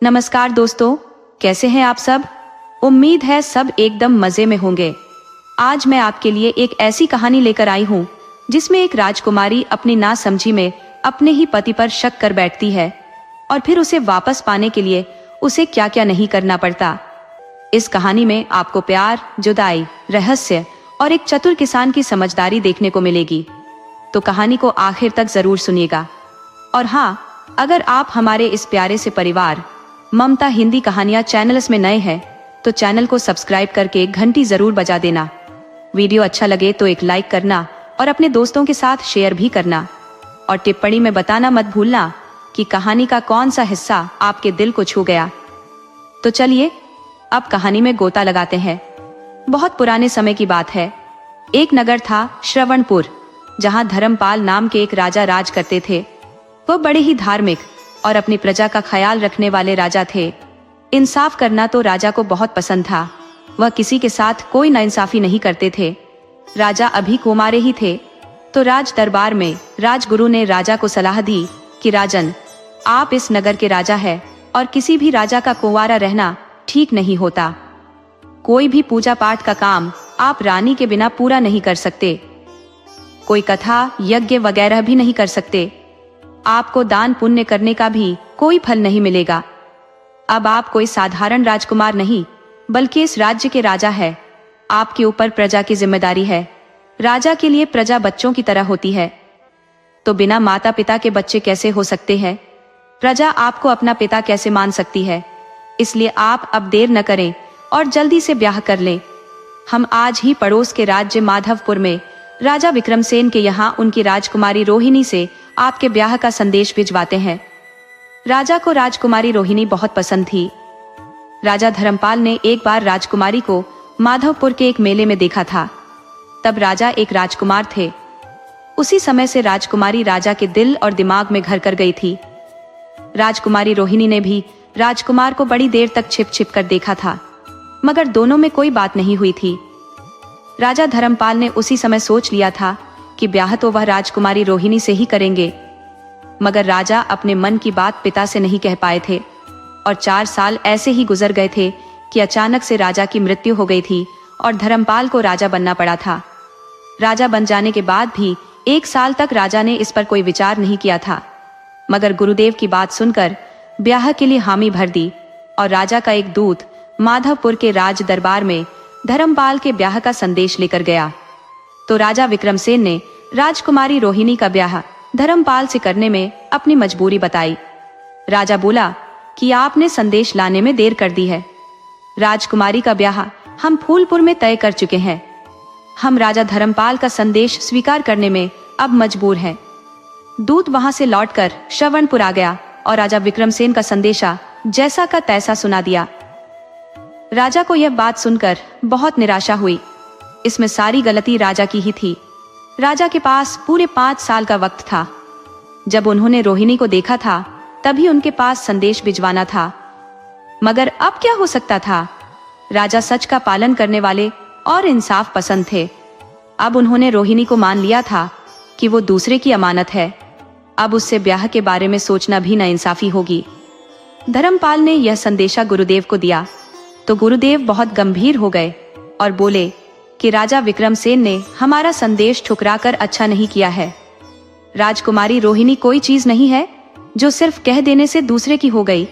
नमस्कार दोस्तों, कैसे हैं आप सब। उम्मीद है सब एकदम मजे में होंगे। आज मैं आपके लिए एक ऐसी कहानी लेकर आई हूँ जिसमें एक राजकुमारी अपनी नासमझी में अपने ही पति पर शक कर बैठती है और फिर उसे वापस पाने के लिए उसे क्या क्या नहीं करना पड़ता। इस कहानी में आपको प्यार, जुदाई, रहस्य और एक चतुर किसान की समझदारी देखने को मिलेगी, तो कहानी को आखिर तक जरूर सुनिएगा। और हाँ, अगर आप हमारे इस प्यारे से परिवार ममता हिंदी कहानियां चैनल्स में नए हैं तो चैनल को सब्सक्राइब करके घंटी जरूर बजा देना। वीडियो अच्छा लगे तो एक लाइक करना और अपने दोस्तों के साथ शेयर भी करना, और टिप्पणी में बताना मत भूलना कि कहानी का कौन सा हिस्सा आपके दिल को छू गया। तो चलिए अब कहानी में गोता लगाते हैं। बहुत पुराने समय की बात है। एक नगर था श्रवणपुर, जहां धर्मपाल नाम के एक राजा राज करते थे। वह बड़े ही धार्मिक और अपनी प्रजा का ख्याल रखने वाले राजा थे। इंसाफ करना तो राजा को बहुत पसंद था। वह किसी के साथ कोई नाइंसाफी नहीं करते थे। राजा अभी कुंवारे ही थे तो राज दरबार में राजगुरु ने राजा को सलाह दी कि राजन, आप इस नगर के राजा हैं और किसी भी राजा का कुंवारा रहना ठीक नहीं होता। कोई भी पूजा पाठ का काम आप रानी के बिना पूरा नहीं कर सकते। कोई कथा, यज्ञ वगैरह भी नहीं कर सकते। आपको दान पुण्य करने का भी कोई फल नहीं मिलेगा। अब आप कोई साधारण राजकुमार नहीं बल्कि इस राज्य के राजा है। आपके ऊपर प्रजा की जिम्मेदारी है। राजा के लिए प्रजा बच्चों की तरह होती है, तो बिना माता पिता के बच्चे कैसे हो सकते हैं। प्रजा आपको अपना पिता कैसे मान सकती है। इसलिए आप अब देर न करें और जल्दी से ब्याह कर लें। हम आज ही पड़ोस के राज्य माधवपुर में राजा विक्रमसेन के यहाँ उनकी राजकुमारी रोहिणी से आपके ब्याह का संदेश भिजवाते हैं। राजा को राजकुमारी रोहिणी बहुत पसंद थी। राजा धर्मपाल ने एक बार राजकुमारी को माधवपुर के एक मेले में देखा था। तब राजा एक राजकुमार थे। उसी समय से राजकुमारी राजा के दिल और दिमाग में घर कर गई थी। राजकुमारी रोहिणी ने भी राजकुमार को बड़ी देर तक छिप छिप कर देखा था, मगर दोनों में कोई बात नहीं हुई थी। राजा धर्मपाल ने उसी समय सोच लिया था कि ब्याह तो वह राजकुमारी रोहिणी से ही करेंगे, मगर राजा अपने मन की बात पिता से नहीं कह पाए थे। और 4 साल ऐसे ही गुजर गए थे कि अचानक से राजा की मृत्यु हो गई थी और धर्मपाल को राजा बनना पड़ा था। राजा बन जाने के बाद भी 1 साल तक राजा ने इस पर कोई विचार नहीं किया था, मगर गुरुदेव की बात सुनकर ब्याह के लिए हामी भर दी और राजा का एक दूत माधवपुर के राज दरबार में धर्मपाल के ब्याह का संदेश लेकर गया। तो राजा विक्रमसेन ने राजकुमारी रोहिणी का ब्याह धर्मपाल से करने में अपनी मजबूरी बताई। राजा बोला कि आपने संदेश लाने में देर कर दी है। राजकुमारी का ब्याह हम फूलपुर में तय कर चुके हैं। हम राजा धर्मपाल का संदेश स्वीकार करने में अब मजबूर हैं। दूत वहां से लौटकर श्रवणपुर आ गया और राजा विक्रमसेन का संदेशा जैसा का तैसा सुना दिया। राजा को यह बात सुनकर बहुत निराशा हुई। इसमें सारी गलती राजा की ही थी। राजा के पास पूरे 5 साल का वक्त था। जब उन्होंने रोहिणी को देखा था तभी उनके पास संदेश भिजवाना था, मगर अब क्या हो सकता था। राजा सच का पालन करने वाले और इंसाफ पसंद थे। अब उन्होंने रोहिणी को मान लिया था कि वो दूसरे की अमानत है। अब उससे ब्याह के बारे में सोचना भी नाइंसाफी होगी। धर्मपाल ने यह संदेशा गुरुदेव को दिया तो गुरुदेव बहुत गंभीर हो गए और बोले कि राजा विक्रमसेन ने हमारा संदेश ठुकराकर अच्छा नहीं किया है। राजकुमारी रोहिणी कोई चीज नहीं है जो सिर्फ कह देने से दूसरे की हो गई।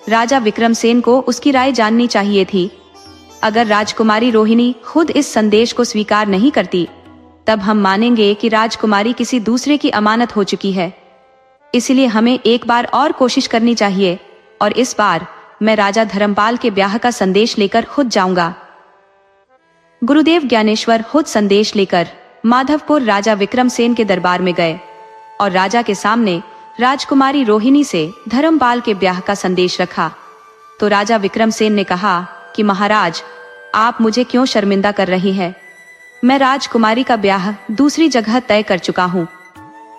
राजा विक्रमसेन को उसकी राय जाननी चाहिए थी। अगर राजकुमारी रोहिणी खुद इस संदेश को स्वीकार नहीं करती तब हम मानेंगे कि राजकुमारी किसी दूसरे की अमानत हो चुकी है। इसलिए हमें एक बार और कोशिश करनी चाहिए और इस बार मैं राजा धर्मपाल के ब्याह का संदेश लेकर खुद जाऊंगा। गुरुदेव ज्ञानेश्वर खुद संदेश लेकर माधवपुर राजा विक्रमसेन के दरबार में गए और राजा के सामने राजकुमारी रोहिणी से धर्मपाल के ब्याह का संदेश रखा। तो राजा विक्रमसेन ने कहा कि महाराज, आप मुझे क्यों शर्मिंदा कर रही हैं? मैं राजकुमारी का ब्याह दूसरी जगह तय कर चुका हूँ।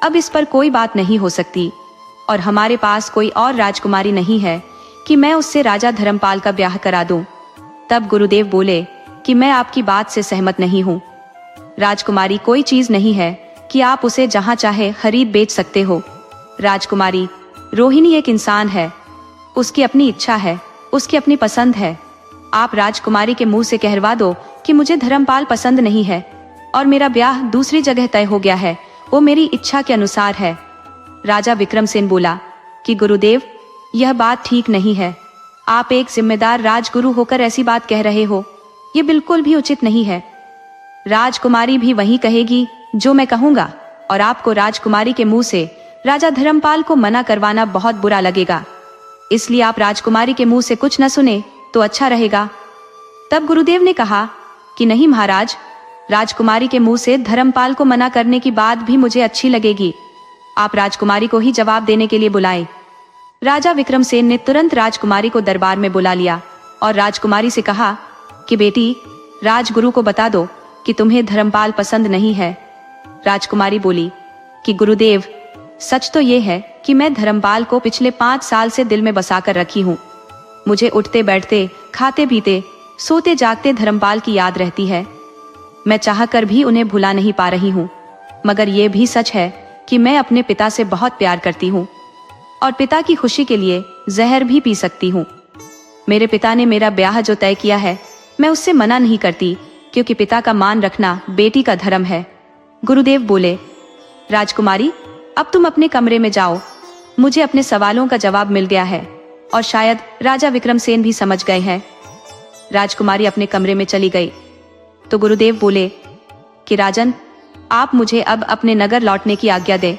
अब इस पर कोई बात नहीं हो सकती और हमारे पास कोई और राजकुमारी नहीं है कि मैं उससे राजा धर्मपाल का ब्याह करा दूं। तब गुरुदेव बोले कि मैं आपकी बात से सहमत नहीं हूँ। राजकुमारी कोई चीज नहीं है कि आप उसे जहां चाहे खरीद बेच सकते हो। राजकुमारी रोहिणी एक इंसान है उसकी अपनी इच्छा है, उसकी अपनी पसंद है। आप राजकुमारी के मुंह से कहलवा दो कि मुझे धर्मपाल पसंद नहीं है और मेरा ब्याह दूसरी जगह तय हो गया है, वो मेरी इच्छा के अनुसार है। राजा विक्रमसेन बोला कि गुरुदेव, यह बात ठीक नहीं है। आप एक जिम्मेदार राजगुरु होकर ऐसी बात कह रहे हो, ये बिल्कुल भी उचित नहीं है। राजकुमारी भी वही कहेगी जो मैं कहूंगा, और आपको राजकुमारी के मुंह से राजा धर्मपाल को मना करवाना बहुत बुरा लगेगा। इसलिए आप राजकुमारी के मुंह से कुछ न सुने तो अच्छा रहेगा। तब गुरुदेव ने कहा कि नहीं महाराज, राजकुमारी के मुंह से धर्मपाल को मना करने की बात भी मुझे अच्छी लगेगी। आप राजकुमारी को ही जवाब देने के लिए बुलाएं। राजा विक्रमसेन ने तुरंत राजकुमारी को दरबार में बुला लिया और राजकुमारी से कहा कि बेटी, राजगुरु को बता दो कि तुम्हें धर्मपाल पसंद नहीं है। राजकुमारी बोली कि गुरुदेव, सच तो ये है कि मैं धर्मपाल को पिछले 5 साल से दिल में बसाकर रखी हूँ। मुझे उठते बैठते, खाते पीते, सोते जागते धर्मपाल की याद रहती है। मैं चाहकर भी उन्हें भुला नहीं पा रही हूँ। मगर ये भी सच है कि मैं अपने पिता से बहुत प्यार करती हूँ और पिता की खुशी के लिए जहर भी पी सकती हूँ। मेरे पिता ने मेरा ब्याह जो तय किया है, मैं उससे मना नहीं करती, क्योंकि पिता का मान रखना बेटी का धर्म है। गुरुदेव बोले, राजकुमारी, अब तुम अपने कमरे में जाओ। मुझे अपने सवालों का जवाब मिल गया है और शायद राजा विक्रमसेन भी समझ गए हैं। राजकुमारी अपने कमरे में चली गई तो गुरुदेव बोले कि राजन, आप मुझे अब अपने नगर लौटने की आज्ञा दें।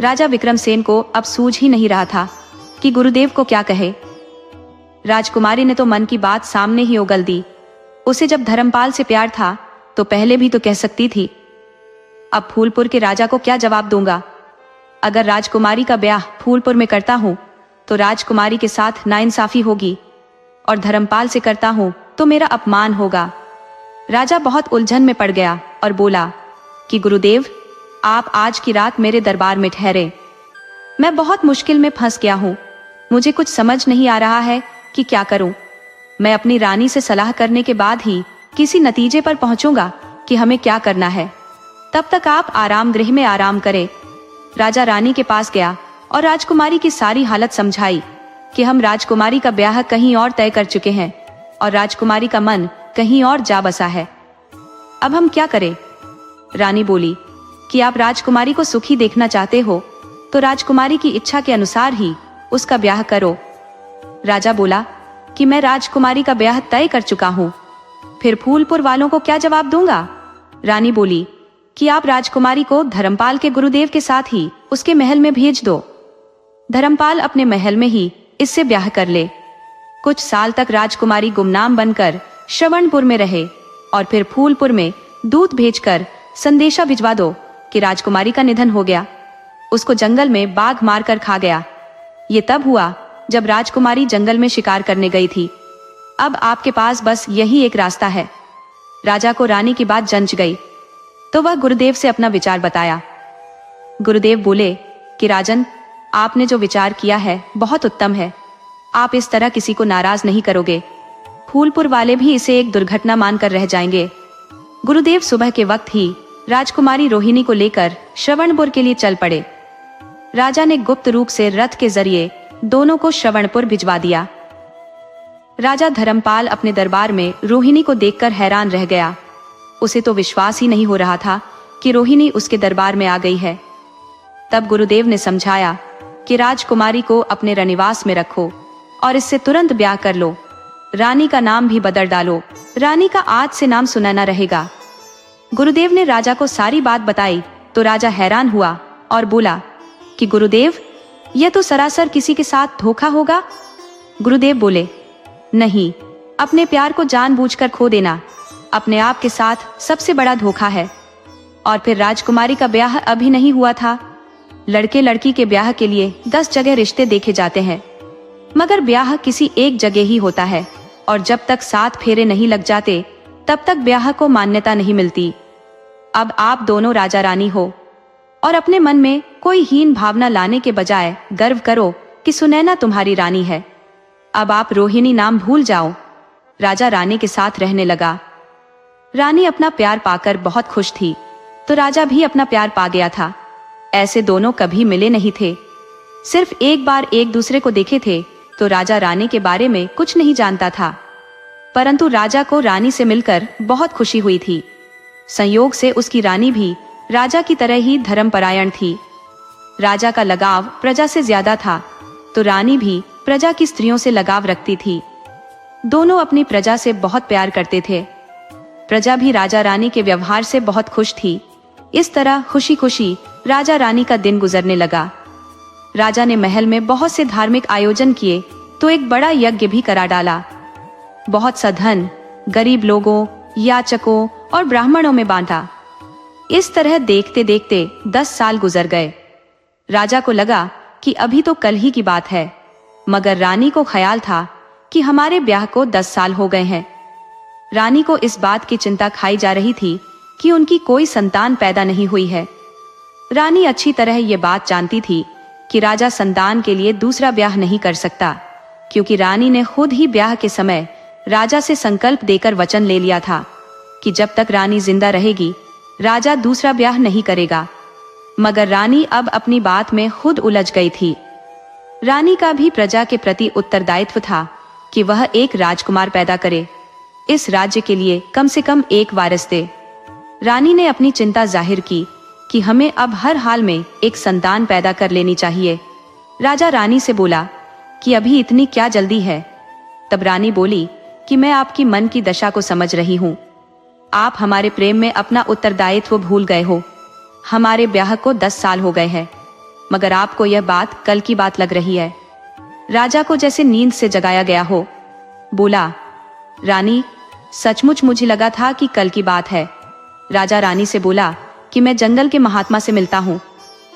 राजा विक्रमसेन को अब सूझ ही नहीं रहा था कि गुरुदेव को क्या कहे। राजकुमारी ने तो मन की बात सामने ही उगल दी। उसे जब धर्मपाल से प्यार था तो पहले भी तो कह सकती थी। अब फूलपुर के राजा को क्या जवाब दूंगा? अगर राजकुमारी का ब्याह फूलपुर में करता हूं तो राजकुमारी के साथ नाइंसाफी होगी, और धर्मपाल से करता हूं तो मेरा अपमान होगा। राजा बहुत उलझन में पड़ गया और बोला कि गुरुदेव, आप आज की रात मेरे दरबार में ठहरे। मैं बहुत मुश्किल में फंस गया हूँ। मुझे कुछ समझ नहीं आ रहा है कि क्या करूं। मैं अपनी रानी से सलाह करने के बाद ही किसी नतीजे पर पहुंचूंगा कि हमें क्या करना है। तब तक आप आराम गृह में आराम करें। राजा रानी के पास गया और राजकुमारी की सारी हालत समझाई कि हम राजकुमारी का ब्याह कहीं और तय कर चुके हैं और राजकुमारी का मन कहीं और जा बसा है। अब हम क्या करें? रानी बोली कि आप राजकुमारी को सुखी देखना चाहते हो तो राजकुमारी की इच्छा के अनुसार ही उसका ब्याह करो। राजा बोला कि मैं राजकुमारी का ब्याह तय कर चुका हूँ, फिर फूलपुर वालों को क्या जवाब दूंगा? रानी बोली कि आप राजकुमारी को धर्मपाल के गुरुदेव के साथ ही उसके महल में भेज दो। धर्मपाल अपने महल में ही इससे ब्याह कर ले। कुछ साल तक राजकुमारी गुमनाम बनकर श्रवणपुर में रहे और फिर फूलपुर में दूत भेजकर संदेशा भिजवा दो कि राजकुमारी का निधन हो गया। उसको जंगल में बाघ मारकर खा गया। ये तब हुआ जब राजकुमारी जंगल में शिकार करने गई थी। अब आपके पास बस यही एक रास्ता है। राजा को रानी की बात जंच गई तो वह गुरुदेव से अपना विचार बताया। गुरुदेव बोले कि राजन, आपने जो विचार किया है बहुत उत्तम है। आप इस तरह किसी को नाराज नहीं करोगे। फूलपुर वाले भी इसे एक दुर्घटना मानकर रह जाएंगे। गुरुदेव सुबह के वक्त ही राजकुमारी रोहिणी को लेकर श्रवणपुर के लिए चल पड़े। राजा ने गुप्त रूप से रथ के जरिए दोनों को श्रवणपुर भिजवा दिया। राजा धर्मपाल अपने दरबार में रोहिणी को देखकर हैरान रह गया। उसे तो विश्वास ही नहीं हो रहा था कि रोहिणी उसके दरबार में आ गई है। तब गुरुदेव ने समझाया कि राजकुमारी को अपने रनिवास में रखो और इससे तुरंत ब्याह कर लो। रानी का नाम भी बदल डालो। रानी का आज से नाम सुनैना रहेगा। गुरुदेव ने राजा को सारी बात बताई तो राजा हैरान हुआ और बोला कि गुरुदेव, यह तो सरासर किसी के साथ धोखा होगा। गुरुदेव बोले, नहीं, अपने प्यार को जानबूझकर खो देना अपने आप के साथ सबसे बड़ा धोखा है। और फिर राजकुमारी का ब्याह अभी नहीं हुआ था। लड़के लड़की के ब्याह के लिए 10 जगह रिश्ते देखे जाते हैं, मगर ब्याह किसी एक जगह ही होता है और जब तक 7 फेरे नहीं लग जाते तब तक ब्याह को मान्यता नहीं मिलती। अब आप दोनों राजा रानी हो और अपने मन में कोई हीन भावना लाने के बजाय गर्व करो कि सुनैना तुम्हारी रानी है। अब आप रोहिणी नाम भूल जाओ। राजा रानी के साथ रहने लगा। रानी अपना प्यार पाकर बहुत खुश थी तो राजा भी अपना प्यार पा गया था। ऐसे दोनों कभी मिले नहीं थे, सिर्फ एक बार एक दूसरे को देखे थे तो राजा रानी के बारे में कुछ नहीं जानता था, परंतु राजा को रानी से मिलकर बहुत खुशी हुई थी। संयोग से उसकी रानी भी राजा की तरह ही धर्मपरायण थी। राजा का लगाव प्रजा से ज्यादा था, तो रानी भी प्रजा की स्त्रियों से लगाव रखती थी। दोनों अपनी प्रजा से बहुत प्यार करते थे। प्रजा भी राजा रानी के व्यवहार से बहुत खुश थी। इस तरह खुशी खुशी राजा रानी का दिन गुजरने लगा। राजा ने महल में बहुत से धार्मिक आयोजन किए तो एक बड़ा यज्ञ भी करा डाला। बहुत सा धन गरीब लोगों, याचकों और ब्राह्मणों में बांटा। इस तरह देखते देखते 10 साल गुजर गए। राजा को लगा कि अभी तो कल ही की बात है, मगर रानी को ख्याल था कि हमारे ब्याह को 10 साल हो गए हैं। रानी को इस बात की चिंता खाई जा रही थी कि उनकी कोई संतान पैदा नहीं हुई है। रानी अच्छी तरह ये बात जानती थी कि राजा संतान के लिए दूसरा ब्याह नहीं कर सकता, क्योंकि रानी ने खुद ही ब्याह के समय राजा से संकल्प देकर वचन ले लिया था कि जब तक रानी जिंदा रहेगी राजा दूसरा ब्याह नहीं करेगा। मगर रानी अब अपनी बात में खुद उलझ गई थी। रानी का भी प्रजा के प्रति उत्तरदायित्व था कि वह एक राजकुमार पैदा करे, इस राज्य के लिए कम से कम एक वारिस दे। रानी ने अपनी चिंता जाहिर की कि हमें अब हर हाल में एक संतान पैदा कर लेनी चाहिए। राजा रानी से बोला कि अभी इतनी क्या जल्दी है। तब रानी बोली कि मैं आपकी मन की दशा को समझ रही हूँ। आप हमारे प्रेम में अपना उत्तरदायित्व भूल गए हो। हमारे ब्याह को 10 साल हो गए हैं, मगर आपको यह बात कल की बात लग रही है। राजा को जैसे नींद से जगाया गया हो। बोला, रानी सचमुच मुझे लगा था कि कल की बात है। राजा रानी से बोला कि मैं जंगल के महात्मा से मिलता हूँ।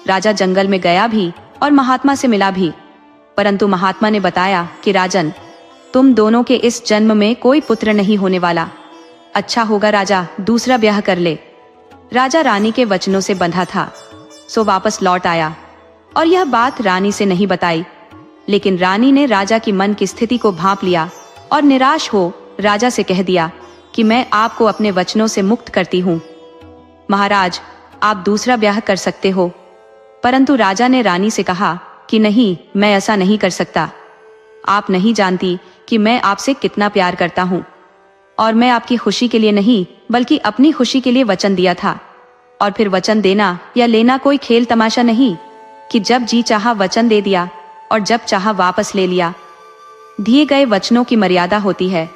राजा जंगल में गया भी और महात्मा से मिला भी, परंतु महात्मा ने बताया कि राजन, तुम दोनों के इस जन्म में कोई पुत्र नहीं होने वाला। अच्छा होगा राजा दूसरा ब्याह कर ले। राजा रानी के वचनों से बंधा था, सो वापस लौट आया और यह बात रानी से नहीं बताई। लेकिन रानी ने राजा की मन की स्थिति को भांप लिया और निराश हो राजा से कह दिया कि मैं आपको अपने वचनों से मुक्त करती हूँ। महाराज, आप दूसरा ब्याह कर सकते हो। परंतु राजा ने रानी से कहा कि नहीं, मैं ऐसा नहीं कर सकता। आप नहीं जानती कि मैं आपसे कितना प्यार करता हूँ, और मैं आपकी खुशी के लिए नहीं बल्कि अपनी खुशी के लिए वचन दिया था। और फिर वचन देना या लेना कोई खेल तमाशा नहीं कि जब जी चाहा वचन दे दिया और जब चाहा वापस ले लिया। दिए गए वचनों की मर्यादा होती है,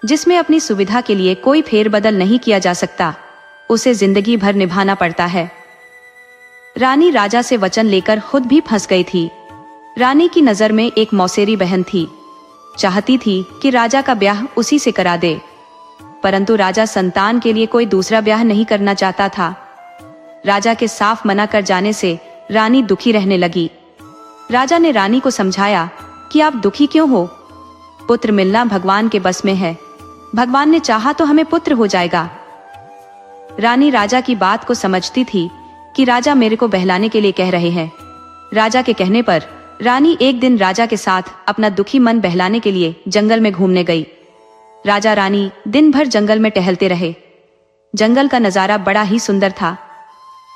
जिसमें अपनी सुविधा के लिए कोई फेरबदल नहीं किया जा सकता। उसे जिंदगी भर निभाना पड़ता है। रानी राजा से वचन लेकर खुद भी फंस गई थी। रानी की नजर में एक मौसेरी बहन थी। चाहती थी कि राजा का ब्याह उसी से करा दे, परंतु राजा संतान के लिए कोई दूसरा ब्याह नहीं करना चाहता था। राजा के साफ मना कर जाने से रानी दुखी रहने लगी। राजा ने रानी को समझाया कि आप दुखी क्यों हो? पुत्र मिलना भगवान के बस में है। भगवान ने चाहा तो हमें पुत्र हो जाएगा। रानी राजा की बात को समझती थी कि राजा मेरे को बहलाने के लिए कह रहे हैं। राजा के कहने पर रानी एक दिन राजा के साथ अपना दुखी मन बहलाने के लिए जंगल में घूमने गई। राजा रानी दिन भर जंगल में टहलते रहे। जंगल का नजारा बड़ा ही सुंदर था।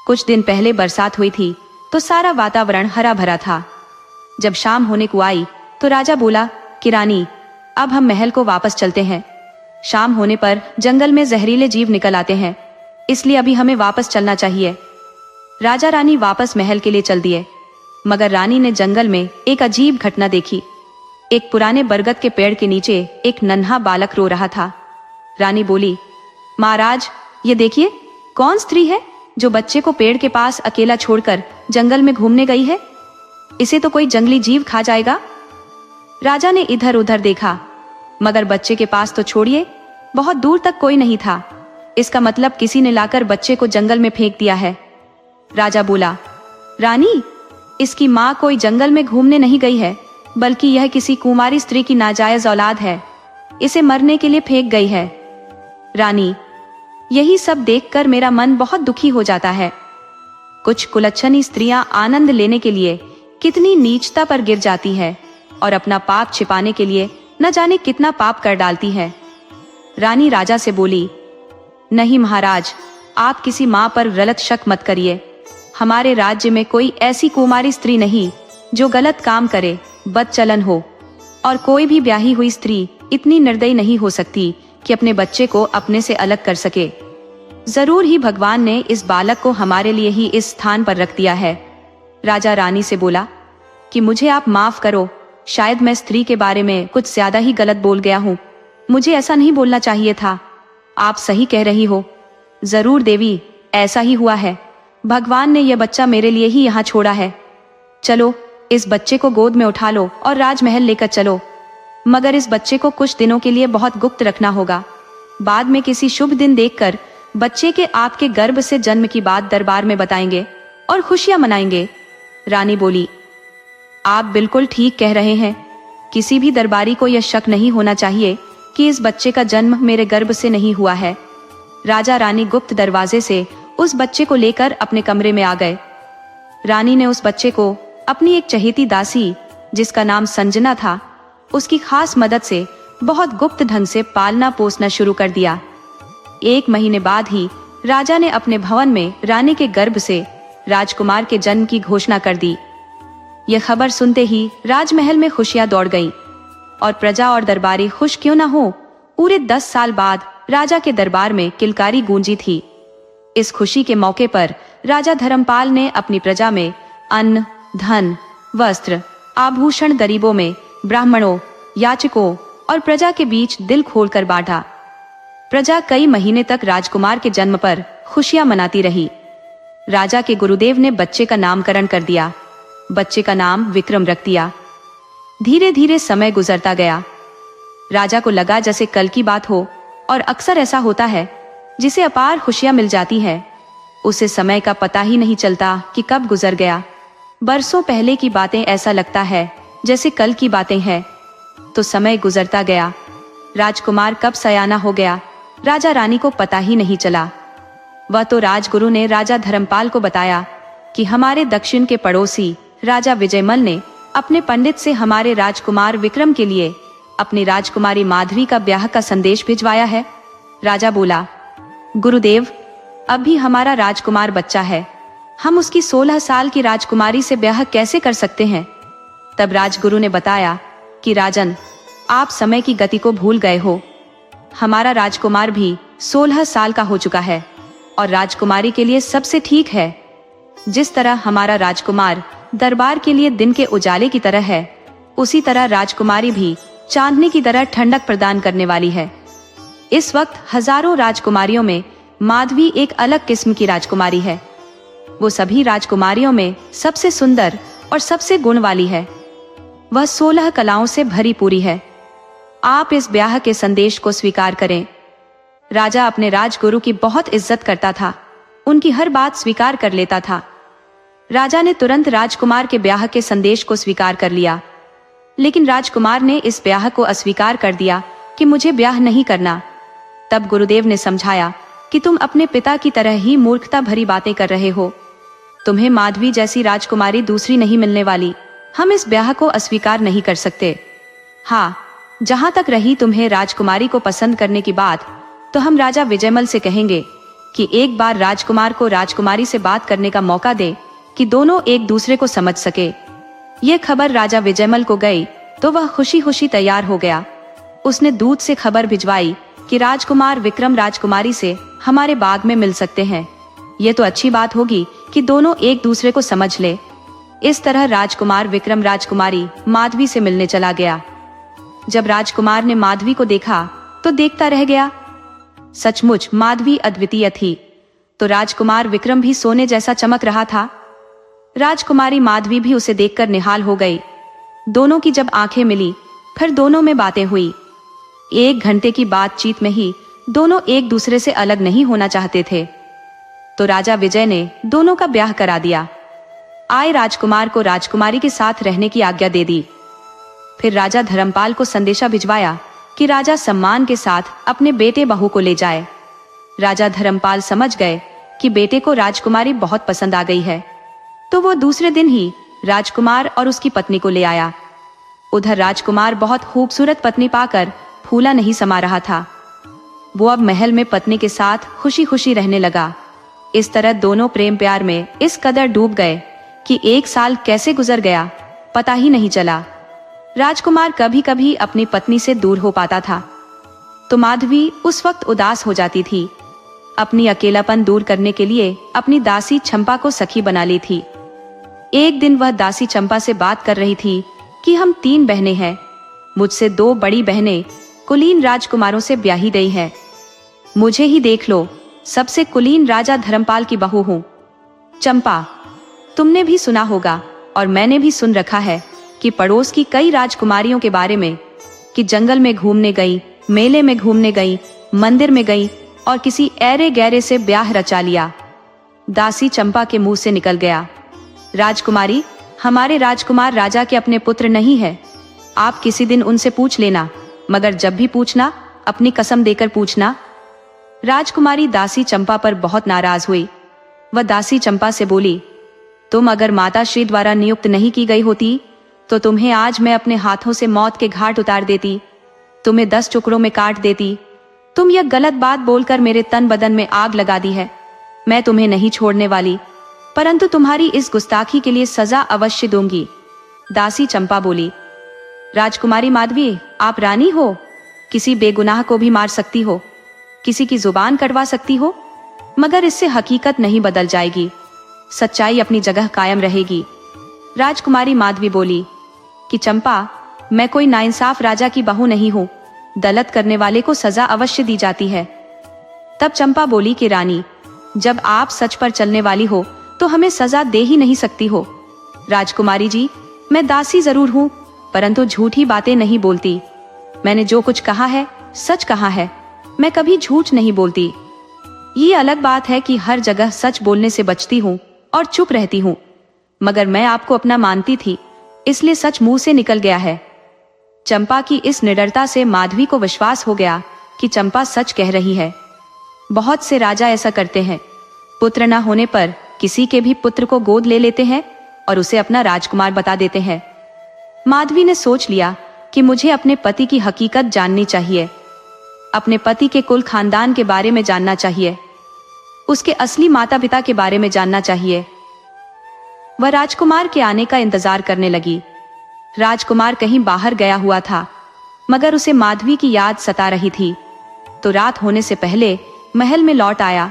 कुछ दिन पहले बरसात हुई थी तो सारा वातावरण हरा भरा था। जब शाम होने को आई तो राजा बोला कि रानी, अब हम महल को वापस चलते हैं। शाम होने पर जंगल में जहरीले जीव निकल आते हैं, इसलिए अभी हमें वापस चलना चाहिए। राजा रानी वापस महल के लिए चल दिए, मगर रानी ने जंगल में एक अजीब घटना देखी। एक पुराने बरगद के पेड़ के नीचे एक नन्हा बालक रो रहा था। रानी बोली, महाराज, ये देखिए, कौन स्त्री है जो बच्चे को पेड़ के पास अकेला छोड़कर जंगल में घूमने गई है? इसे तो कोई जंगली जीव खा जाएगा। राजा ने इधर उधर देखा, मगर बच्चे के पास तो छोड़िए, बहुत दूर तक कोई नहीं था। इसका मतलब किसी ने लाकर बच्चे को जंगल में फेंक दिया है। राजा बोला, रानी, इसकी माँ कोई जंगल में घूमने नहीं गई है, बल्कि यह किसी कुमारी स्त्री की नाजायज औलाद है। इसे मरने के लिए फेंक गई है। रानी, यही सब देखकर मेरा मन बहुत दुखी हो जाता है। कुछ कुलच्छनी स्त्रियां आनंद लेने के लिए कितनी नीचता पर गिर जाती है और अपना पाप छिपाने के लिए न जाने कितना पाप कर डालती है। रानी राजा से बोली, नहीं महाराज, आप किसी माँ पर गलत शक मत करिए। हमारे राज्य में कोई ऐसी कुमारी स्त्री नहीं जो गलत काम करे, बदचलन हो। और कोई भी ब्याही हुई स्त्री इतनी निर्दयी नहीं हो सकती कि अपने बच्चे को अपने से अलग कर सके। जरूर ही भगवान ने इस बालक को हमारे लिए ही इस स्थान पर रख दिया है। राजा रानी से बोला कि मुझे आप माफ करो, शायद मैं स्त्री के बारे में कुछ ज्यादा ही गलत बोल गया हूँ। मुझे ऐसा नहीं बोलना चाहिए था। आप सही कह रही हो। जरूर देवी, ऐसा ही हुआ है। भगवान ने यह बच्चा मेरे लिए ही यहाँ छोड़ा है। चलो, इस बच्चे को गोद में उठा लो और राजमहल लेकर चलो। मगर इस बच्चे को कुछ दिनों के लिए बहुत गुप्त रखना होगा। बाद में किसी शुभ दिन देखकर बच्चे के आपके गर्भ से जन्म की बात दरबार में बताएंगे और खुशियां मनाएंगे। रानी बोली, आप बिल्कुल ठीक कह रहे हैं। किसी भी दरबारी को यह शक नहीं होना चाहिए कि इस बच्चे का जन्म मेरे गर्भ से नहीं हुआ है। राजा रानी गुप्त दरवाजे से उस बच्चे को लेकर अपने कमरे में आ गए। रानी ने उस बच्चे को अपनी एक चहेती दासी, जिसका नाम संजना था, उसकी खास मदद से बहुत गुप्त ढंग से पालना पोसना शुरू कर दिया। 1 महीने बाद ही राजा ने अपने भवन में रानी के गर्भ से राजकुमार के जन्म की घोषणा कर दी। यह खबर सुनते ही राजमहल में खुशियां दौड़ गईं और प्रजा और दरबारी खुश क्यों न हो। पूरे 10 साल बाद राजा के दरबार में किलकारी गूंजी थी। इस खुशी के मौके पर राजा धर्मपाल ने अपनी प्रजा में अन्न, धन, वस्त्र, आभूषण गरीबों में, ब्राह्मणों, याचकों और प्रजा के बीच दिल खोलकर बांटा। प्रजा कई महीने तक राजकुमार के जन्म पर खुशियां मनाती रही। राजा के गुरुदेव ने बच्चे का नामकरण कर दिया। बच्चे का नाम विक्रम रख दिया। धीरे धीरे समय गुजरता गया। राजा को लगा जैसे कल की बात हो, और अक्सर ऐसा होता है जिसे अपार खुशियां मिल जाती है, उसे समय का पता ही नहीं चलता कि कब गुजर गया। बरसों पहले की बातें ऐसा लगता है जैसे कल की बातें हैं। तो समय गुजरता गया। राजकुमार कब सयाना हो गया, राजा रानी को पता ही नहीं चला। वह तो राजगुरु ने राजा धर्मपाल को बताया कि हमारे दक्षिण के पड़ोसी राजा विजयमल ने अपने पंडित से हमारे राजकुमार विक्रम के लिए अपनी राजकुमारी माधवी का ब्याह का संदेश भिजवाया है। राजा बोला, गुरुदेव, अब भी हमारा राजकुमार बच्चा है, हम उसकी 16 साल की राजकुमारी से ब्याह कैसे कर सकते हैं। तब राजगुरु ने बताया कि राजन, आप समय की गति को भूल गए हो। हमारा राजकुमार भी 16 साल का हो चुका है और राजकुमारी के लिए सबसे ठीक है। जिस तरह हमारा राजकुमार दरबार के लिए दिन के उजाले की तरह है, उसी तरह राजकुमारी भी चांदनी की तरह ठंडक प्रदान करने वाली है। इस वक्त हजारों राजकुमारियों में माधवी एक अलग किस्म की राजकुमारी है। वो सभी राजकुमारियों में सबसे सुंदर और सबसे गुण वाली है। वह 16 कलाओं से भरी पूरी है। आप इस ब्याह के संदेश को स्वीकार करें। राजा अपने राजगुरु की बहुत इज्जत करता था, उनकी हर बात स्वीकार कर लेता था। राजा ने तुरंत राजकुमार के ब्याह के संदेश को स्वीकार कर लिया, लेकिन राजकुमार ने इस ब्याह को अस्वीकार कर दिया कि मुझे ब्याह नहीं करना। तब गुरुदेव ने समझाया कि तुम अपने पिता की तरह ही मूर्खता भरी बातें कर रहे हो। तुम्हें माधवी जैसी राजकुमारी दूसरी नहीं मिलने वाली। हम इस ब्याह को अस्वीकार नहीं कर सकते। हाँ, जहां तक रही तुम्हें राजकुमारी को पसंद करने की बात, तो हम राजा विजयमल से कहेंगे कि एक बार राजकुमार को राजकुमारी से बात करने का मौका दे कि दोनों एक दूसरे को समझ सके। ये खबर राजा विजयमल को गई तो वह खुशी खुशी तैयार हो गया। उसने दूत से खबर भिजवाई कि राजकुमार विक्रम राजकुमारी से हमारे बाग में मिल सकते हैं। ये तो अच्छी बात होगी कि दोनों एक दूसरे को समझ ले। इस तरह राजकुमार विक्रम राजकुमारी माधवी से मिलने चला गया। जब राजकुमार ने माधवी को देखा तो देखता रह गया। सचमुच माधवी अद्वितीय थी, तो राजकुमार विक्रम भी सोने जैसा चमक रहा था। राजकुमारी माधवी भी उसे देखकर निहाल हो गई। दोनों की जब आंखें मिली, फिर दोनों में बातें हुई। 1 घंटे की बातचीत में ही दोनों एक दूसरे से अलग नहीं होना चाहते थे। तो राजा विजय ने दोनों का ब्याह करा दिया। आए राजकुमार को राजकुमारी के साथ रहने की आज्ञा दे दी। फिर राजा धर्मपाल को संदेशा भिजवाया कि राजा सम्मान के साथ अपने बेटे बहू को ले जाए। राजा धर्मपाल समझ गए कि बेटे को राजकुमारी बहुत पसंद आ गई है, तो वो दूसरे दिन ही राजकुमार और उसकी पत्नी को ले आया। उधर राजकुमार बहुत खूबसूरत पत्नी पाकर फूला नहीं समा रहा था। वो अब महल में पत्नी के साथ खुशी खुशी रहने लगा। इस तरह दोनों प्रेम प्यार में इस कदर डूब गए कि 1 साल कैसे गुजर गया पता ही नहीं चला। राजकुमार कभी कभी अपनी पत्नी से दूर हो पाता था तो माधवी उस वक्त उदास हो जाती थी। अपनी अकेलापन दूर करने के लिए अपनी दासी चंपा को सखी बना ली थी। एक दिन वह दासी चंपा से बात कर रही थी कि हम 3 बहनें हैं। मुझसे 2 बड़ी बहनें कुलीन राजकुमारों से ब्याही गई हैं। मुझे ही देख लो, सबसे कुलीन राजा धर्मपाल की बहू हूँ। चंपा, तुमने भी सुना होगा और मैंने भी सुन रखा है कि पड़ोस की कई राजकुमारियों के बारे में कि जंगल में घूमने गई, मेले में घूमने गई, मंदिर में गई और किसी ऐरे गैरे से ब्याह रचा लिया। दासी चंपा के मुंह से निकल गया, राजकुमारी, हमारे राजकुमार राजा के अपने पुत्र नहीं है। आप किसी दिन उनसे पूछ लेना, मगर जब भी पूछना अपनी कसम देकर पूछना। राजकुमारी दासी चंपा पर बहुत नाराज हुई। वह दासी चंपा से बोली, तुम अगर माता श्री द्वारा नियुक्त नहीं की गई होती तो तुम्हें आज मैं अपने हाथों से मौत के घाट उतार देती, तुम्हें 10 टुकड़ों में काट देती। तुम यह गलत बात बोलकर मेरे तन बदन में आग लगा दी है। मैं तुम्हें नहीं छोड़ने वाली, परंतु तुम्हारी इस गुस्ताखी के लिए सजा अवश्य दूंगी। दासी चंपा बोली, राजकुमारी माधवी, आप रानी हो, किसी बेगुनाह को भी मार सकती हो, किसी की जुबान कटवा सकती हो, मगर इससे हकीकत नहीं बदल जाएगी, सच्चाई अपनी जगह कायम रहेगी। राजकुमारी माधवी बोली कि चंपा, मैं कोई नाइंसाफ राजा की बहू नहीं हूँ, गलत करने वाले को सजा अवश्य दी जाती है। तब चंपा बोली कि रानी, जब आप सच पर चलने वाली हो तो हमें सजा दे ही नहीं सकती हो। राजकुमारी जी, मैं दासी जरूर हूँ, परंतु झूठी बातें नहीं बोलती। मैंने जो कुछ कहा है सच कहा है, मैं कभी झूठ नहीं बोलती। ये अलग बात है कि हर जगह सच बोलने से बचती हूँ और चुप रहती हूँ, मगर मैं आपको अपना मानती थी, इसलिए सच मुंह से निकल गया है। चंपा की इस निडरता से माधवी को विश्वास हो गया कि चंपा सच कह रही है। बहुत से राजा ऐसा करते हैं, पुत्र न होने पर किसी के भी पुत्र को गोद ले लेते हैं और उसे अपना राजकुमार बता देते हैं। माधवी ने सोच लिया कि मुझे अपने पति की हकीकत जाननी चाहिए, अपने पति के कुल खानदान के बारे में जानना चाहिए, उसके असली माता पिता के बारे में जानना चाहिए। वह राजकुमार के आने का इंतजार करने लगी। राजकुमार कहीं बाहर गया हुआ था, मगर उसे माधवी की याद सता रही थी, तो रात होने से पहले महल में लौट आया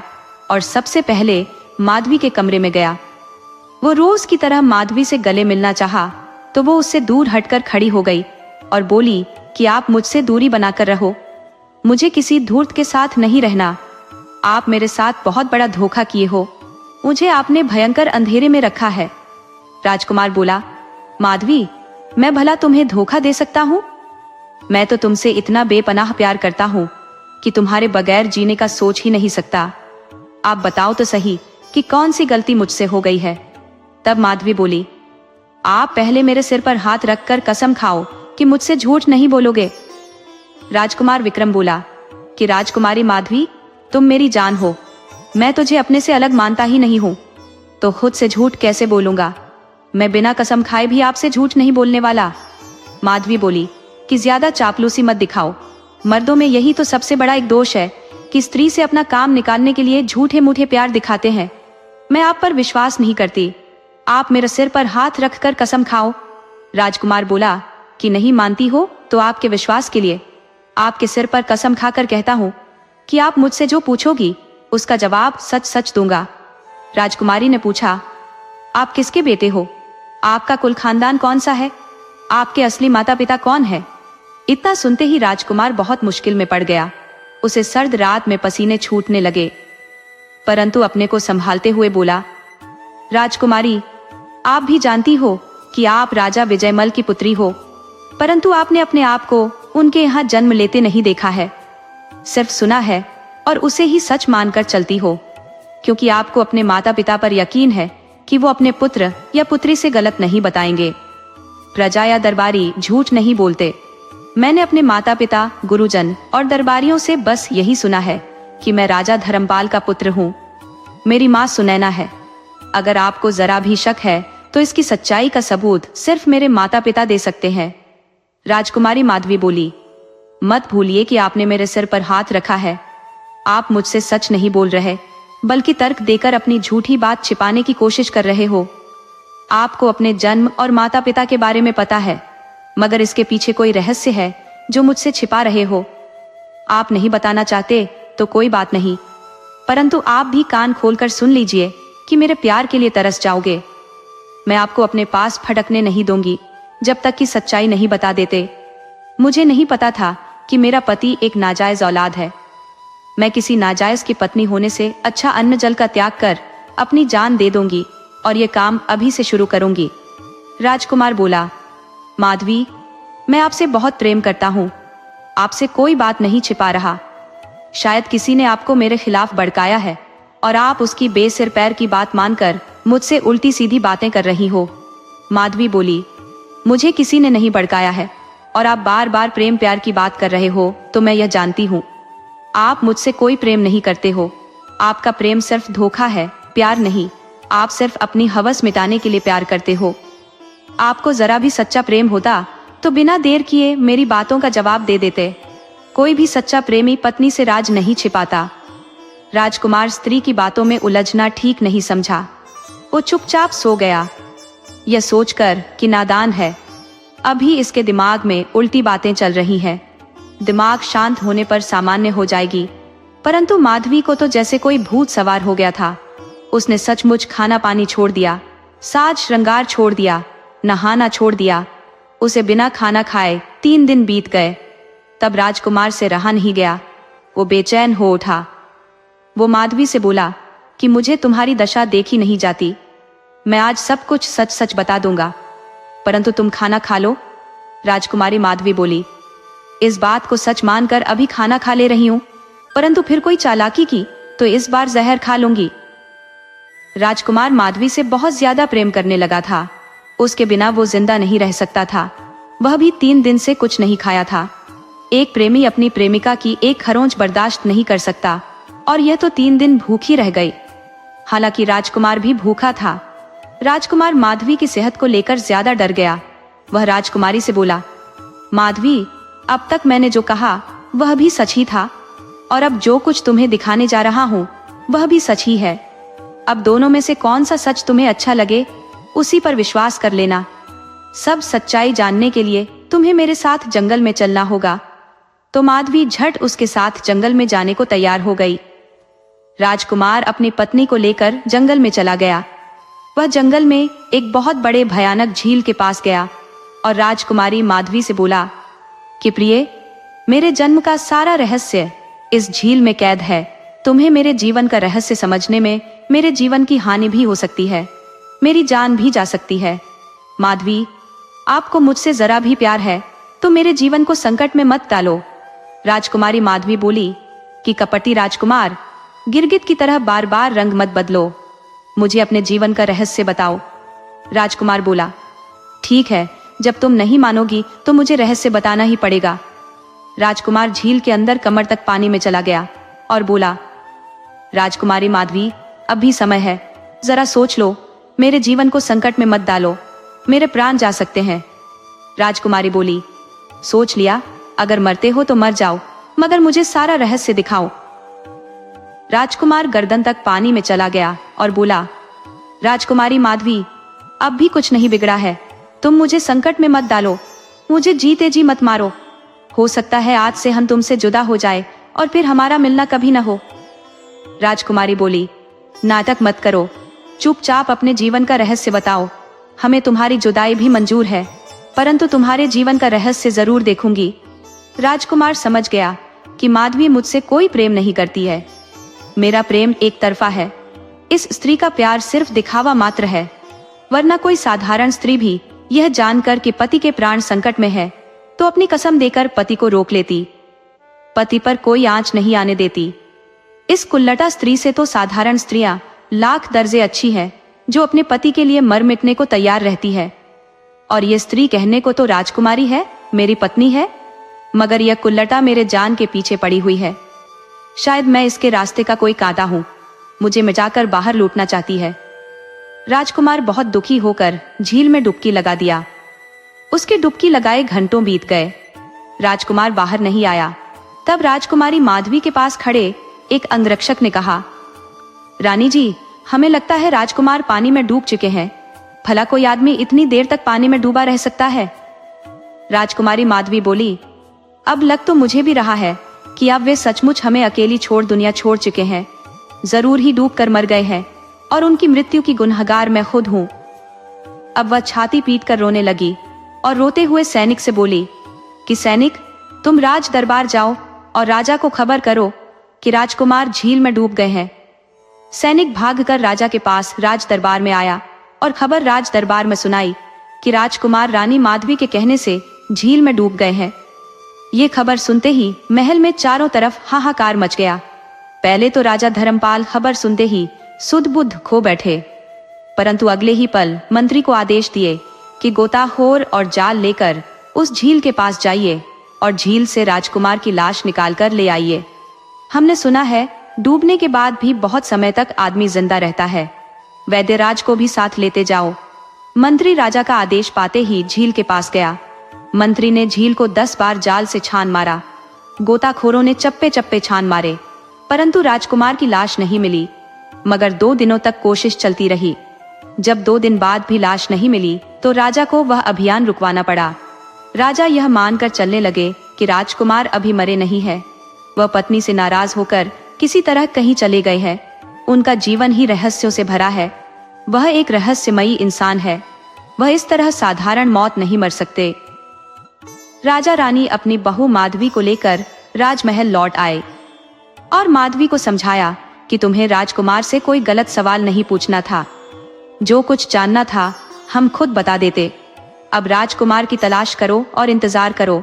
और सबसे पहले माधवी के कमरे में गया। वो रोज की तरह माधवी से गले मिलना चाहा, तो वो उससे दूर हटकर खड़ी हो गई और बोली कि आप मुझसे दूरी बनाकर रहो, मुझे किसी धूर्त के साथ नहीं रहना। आप मेरे साथ बहुत बड़ा धोखा किए हो, मुझे आपने भयंकर अंधेरे में रखा है। राजकुमार बोला, माधवी, मैं भला तुम्हें धोखा दे सकता हूँ? मैं तो तुमसे इतना बेपनाह प्यार करता हूँ कि तुम्हारे बगैर जीने का सोच ही नहीं सकता। आप बताओ तो सही कि कौन सी गलती मुझसे हो गई है। तब माधवी बोली, आप पहले मेरे सिर पर हाथ रखकर कसम खाओ कि मुझसे झूठ नहीं बोलोगे। राजकुमार विक्रम बोला कि राजकुमारी माधवी, तुम मेरी जान हो, मैं तुझे अपने से अलग मानता ही नहीं हूँ, तो खुद से झूठ कैसे बोलूंगा। मैं बिना कसम खाए भी आपसे झूठ नहीं बोलने वाला। माधवी बोली कि ज्यादा चापलूसी मत दिखाओ, मर्दों में यही तो सबसे बड़ा एक दोष है कि स्त्री से अपना काम निकालने के लिए झूठे मूठे प्यार दिखाते हैं। मैं आप पर विश्वास नहीं करती, आप मेरे सिर पर हाथ रखकर कसम खाओ। राजकुमार बोला कि नहीं मानती हो तो आपके विश्वास के लिए आपके सिर पर कसम खाकर कहता हूँ कि आप मुझसे जो पूछोगी उसका जवाब सच सच दूंगा। राजकुमारी ने पूछा, आप किसके बेटे हो? आपका कुल खानदान कौन सा है? आपके असली माता पिता कौन है? इतना सुनते ही राजकुमार बहुत मुश्किल में पड़ गया। उसे सर्द रात में पसीने छूटने लगे, परंतु अपने को संभालते हुए बोला, राजकुमारी, आप भी जानती हो कि आप राजा विजयमल की पुत्री हो, परंतु आपने अपने आप को उनके यहाँ जन्म लेते नहीं देखा है, सिर्फ सुना है और उसे ही सच मानकर चलती हो, क्योंकि आपको अपने माता पिता पर यकीन है कि वो अपने पुत्र या पुत्री से गलत नहीं बताएंगे। प्रजा या दरबारी झूठ नहीं बोलते। मैंने अपने माता पिता, गुरुजन और दरबारियों से बस यही सुना है कि मैं राजा धर्मपाल का पुत्र हूँ। मेरी माँ सुनैना है। अगर आपको जरा भी शक है तो इसकी सच्चाई का सबूत सिर्फ मेरे माता पिता दे सकते हैं। राजकुमारी माधवी बोली, मत भूलिए कि आपने मेरे सिर पर हाथ रखा है। आप मुझसे सच नहीं बोल रहे, बल्कि तर्क देकर अपनी झूठी बात छिपाने की कोशिश कर रहे हो। आपको अपने जन्म और माता पिता के बारे में पता है, मगर इसके पीछे कोई रहस्य है जो मुझसे छिपा रहे हो। आप नहीं बताना चाहते तो कोई बात नहीं, परंतु आप भी कान खोलकर सुन लीजिए कि मेरे प्यार के लिए तरस जाओगे। मैं आपको अपने पास फटकने नहीं दूंगी जब तक कि सच्चाई नहीं बता देते। मुझे नहीं पता था कि मेरा पति एक नाजायज औलाद है। मैं किसी नाजायज की पत्नी होने से अच्छा अन्न जल का त्याग कर अपनी जान दे दूंगी और ये काम अभी से शुरू करूंगी। राजकुमार बोला, माधवी, मैं आपसे बहुत प्रेम करता हूँ, आपसे कोई बात नहीं छिपा रहा। शायद किसी ने आपको मेरे खिलाफ भड़काया है और आप उसकी बेसिर पैर की बात मानकर मुझसे उल्टी सीधी बातें कर रही हो। माधवी बोली, मुझे किसी ने नहीं भड़काया है और आप बार बार प्रेम प्यार की बात कर रहे हो तो मैं यह जानती हूँ। आप मुझसे कोई प्रेम नहीं करते हो। आपका प्रेम सिर्फ धोखा है, प्यार नहीं। आप सिर्फ अपनी हवस मिटाने के लिए प्यार करते हो। आपको जरा भी सच्चा प्रेम होता तो बिना देर किए मेरी बातों का जवाब दे देते। कोई भी सच्चा प्रेमी पत्नी से राज नहीं छिपाता। राजकुमार स्त्री की बातों में उलझना ठीक नहीं समझा। वो चुपचाप सो गया, यह सोचकर कि नादान है, अभी इसके दिमाग में उल्टी बातें चल रही हैं। दिमाग शांत होने पर सामान्य हो जाएगी। परंतु माधवी को तो जैसे कोई भूत सवार हो गया था। उसने सचमुच खाना पानी छोड़ दिया, साज श्रृंगार छोड़ दिया, नहाना छोड़ दिया। उसे बिना खाना खाए 3 दिन बीत गए। तब राजकुमार से रहा नहीं गया, वो बेचैन हो उठा। वो माधवी से बोला कि मुझे तुम्हारी दशा देखी नहीं जाती। मैं आज सब कुछ सच सच बता दूंगा, परंतु तुम खाना खा लो। राजकुमारी माधवी बोली, इस बात को सच मानकर अभी खाना खा ले रही हूं, परंतु फिर कोई चालाकी की तो इस बार जहर खा लूंगी। राजकुमार माधवी से बहुत ज्यादा प्रेम करने लगा था। उसके बिना वो जिंदा नहीं रह सकता था। वह भी 3 दिन से कुछ नहीं खाया था। एक प्रेमी अपनी प्रेमिका की एक खरोंच बर्दाश्त नहीं कर सकता, और यह तो 3 दिन भूखी रह गई। हालांकि राजकुमार भी भूखा था। राजकुमार माधवी की सेहत को लेकर ज्यादा डर गया। वह राजकुमारी से बोला, माधवी, अब तक मैंने जो कहा वह भी सच ही था, और अब जो कुछ तुम्हें दिखाने जा रहा हूँ वह भी सच ही है। अब दोनों में से कौन सा सच तुम्हें अच्छा लगे उसी पर विश्वास कर लेना। सब सच्चाई जानने के लिए तुम्हें मेरे साथ जंगल में चलना होगा। तो माधवी झट उसके साथ जंगल में जाने को तैयार हो गई। राजकुमार अपनी पत्नी को लेकर जंगल में चला गया। वह जंगल में एक बहुत बड़े भयानक झील के पास गया और राजकुमारी माधवी से बोला कि प्रिय, मेरे जन्म का सारा रहस्य इस झील में कैद है। तुम्हें मेरे जीवन का रहस्य समझने में मेरे जीवन की हानि भी हो सकती है, मेरी जान भी जा सकती है। माधवी, आपको मुझसे जरा भी प्यार है तो मेरे जीवन को संकट में मत डालो। राजकुमारी माधवी बोली कि कपटी राजकुमार, गिरगिट की तरह बार बार रंग मत बदलो, मुझे अपने जीवन का रहस्य बताओ। राजकुमार बोला, ठीक है, जब तुम नहीं मानोगी तो मुझे रहस्य बताना ही पड़ेगा। राजकुमार झील के अंदर कमर तक पानी में चला गया और बोला, राजकुमारी माधवी, अब भी समय है, जरा सोच लो, मेरे जीवन को संकट में मत डालो, मेरे प्राण जा सकते हैं। राजकुमारी बोली, सोच लिया, अगर मरते हो तो मर जाओ, मगर मुझे सारा रहस्य दिखाओ। राजकुमार गर्दन तक पानी में चला गया और बोला, राजकुमारी माधवी, अब भी कुछ नहीं बिगड़ा है, तुम मुझे संकट में मत डालो, मुझे जीते जी मत मारो। हो सकता है आज से हम तुमसे जुदा हो जाए और फिर हमारा मिलना कभी न हो। राजकुमारी बोली, नाटक मत करो, चुपचाप अपने जीवन का रहस्य बताओ। हमें तुम्हारी जुदाई भी मंजूर है, परंतु तुम्हारे जीवन का रहस्य जरूर देखूंगी। राजकुमार समझ गया कि माधवी मुझसे कोई प्रेम नहीं करती है। मेरा प्रेम एक तरफा है। इस स्त्री का प्यार सिर्फ दिखावा मात्र है, वरना कोई साधारण स्त्री भी यह जानकर कि पति के प्राण संकट में है तो अपनी कसम देकर पति को रोक लेती, पति पर कोई आंच नहीं आने देती। इस कुल्लटा स्त्री से तो साधारण स्त्रियां लाख दर्जे अच्छी है, जो अपने पति के लिए मर मिटने को तैयार रहती है। और ये स्त्री कहने को तो राजकुमारी है, मेरी पत्नी है, मगर यह कुल्लटा मेरे जान के पीछे पड़ी हुई है। शायद मैं इसके रास्ते का कोई कांटा हूं, मुझे मिटाकर बाहर लूटना चाहती है। राजकुमार बहुत दुखी होकर झील में डुबकी लगा दिया। उसके डुबकी लगाए घंटों बीत गए, राजकुमार बाहर नहीं आया। तब राजकुमारी माधवी के पास खड़े एक अंगरक्षक ने कहा, रानी जी, हमें लगता है राजकुमार पानी में डूब चुके हैं। भला कोई आदमी इतनी देर तक पानी में डूबा रह सकता है? राजकुमारी माधवी बोली, अब लग तो मुझे भी रहा है कि अब वे सचमुच हमें अकेली छोड़ दुनिया छोड़ चुके हैं। जरूर ही डूब कर मर गए हैं और उनकी मृत्यु की गुनहगार मैं खुद हूँ। अब वह छाती पीट कर रोने लगी और रोते हुए सैनिक से बोली कि सैनिक, तुम राज दरबार जाओ और राजा को खबर करो कि राजकुमार झील में डूब गए हैं। सैनिक भागकर राजा के पास राज दरबार में आया और खबर राज दरबार में सुनाई कि राजकुमार रानी माधवी के कहने से झील में डूब गए हैं। ये खबर सुनते ही महल में चारों तरफ हाहाकार मच गया। पहले तो राजा धर्मपाल खबर सुनते ही सुध बुध खो बैठे, परंतु अगले ही पल मंत्री को आदेश दिए कि गोताखोर और जाल लेकर उस झील के पास जाइए और झील से राजकुमार की लाश निकालकर ले आइए। हमने सुना है डूबने के बाद भी बहुत समय तक आदमी जिंदा रहता है। वैद्यराज को भी साथ लेते जाओ। मंत्री राजा का आदेश पाते ही झील के पास गया। मंत्री ने झील को 10 बार जाल से छान मारा। गोताखोरों ने चप्पे चप्पे छान मारे, परंतु राजकुमार की लाश नहीं मिली। मगर 2 दिनों तक कोशिश चलती रही। जब 2 दिन बाद भी लाश नहीं मिली तो राजा को वह अभियान रुकवाना पड़ा। राजा यह मानकर चलने लगे कि राजकुमार अभी मरे नहीं है। वह पत्नी से नाराज होकर किसी तरह कहीं चले गए हैं। उनका जीवन ही रहस्यों से भरा है। वह एक रहस्यमयी इंसान है। वह इस तरह साधारण मौत नहीं मर सकते। राजा रानी अपनी बहू माधवी को लेकर राजमहल लौट आए और माधवी को समझाया कि तुम्हें राजकुमार से कोई गलत सवाल नहीं पूछना था। जो कुछ जानना था हम खुद बता देते। अब राजकुमार की तलाश करो और इंतजार करो।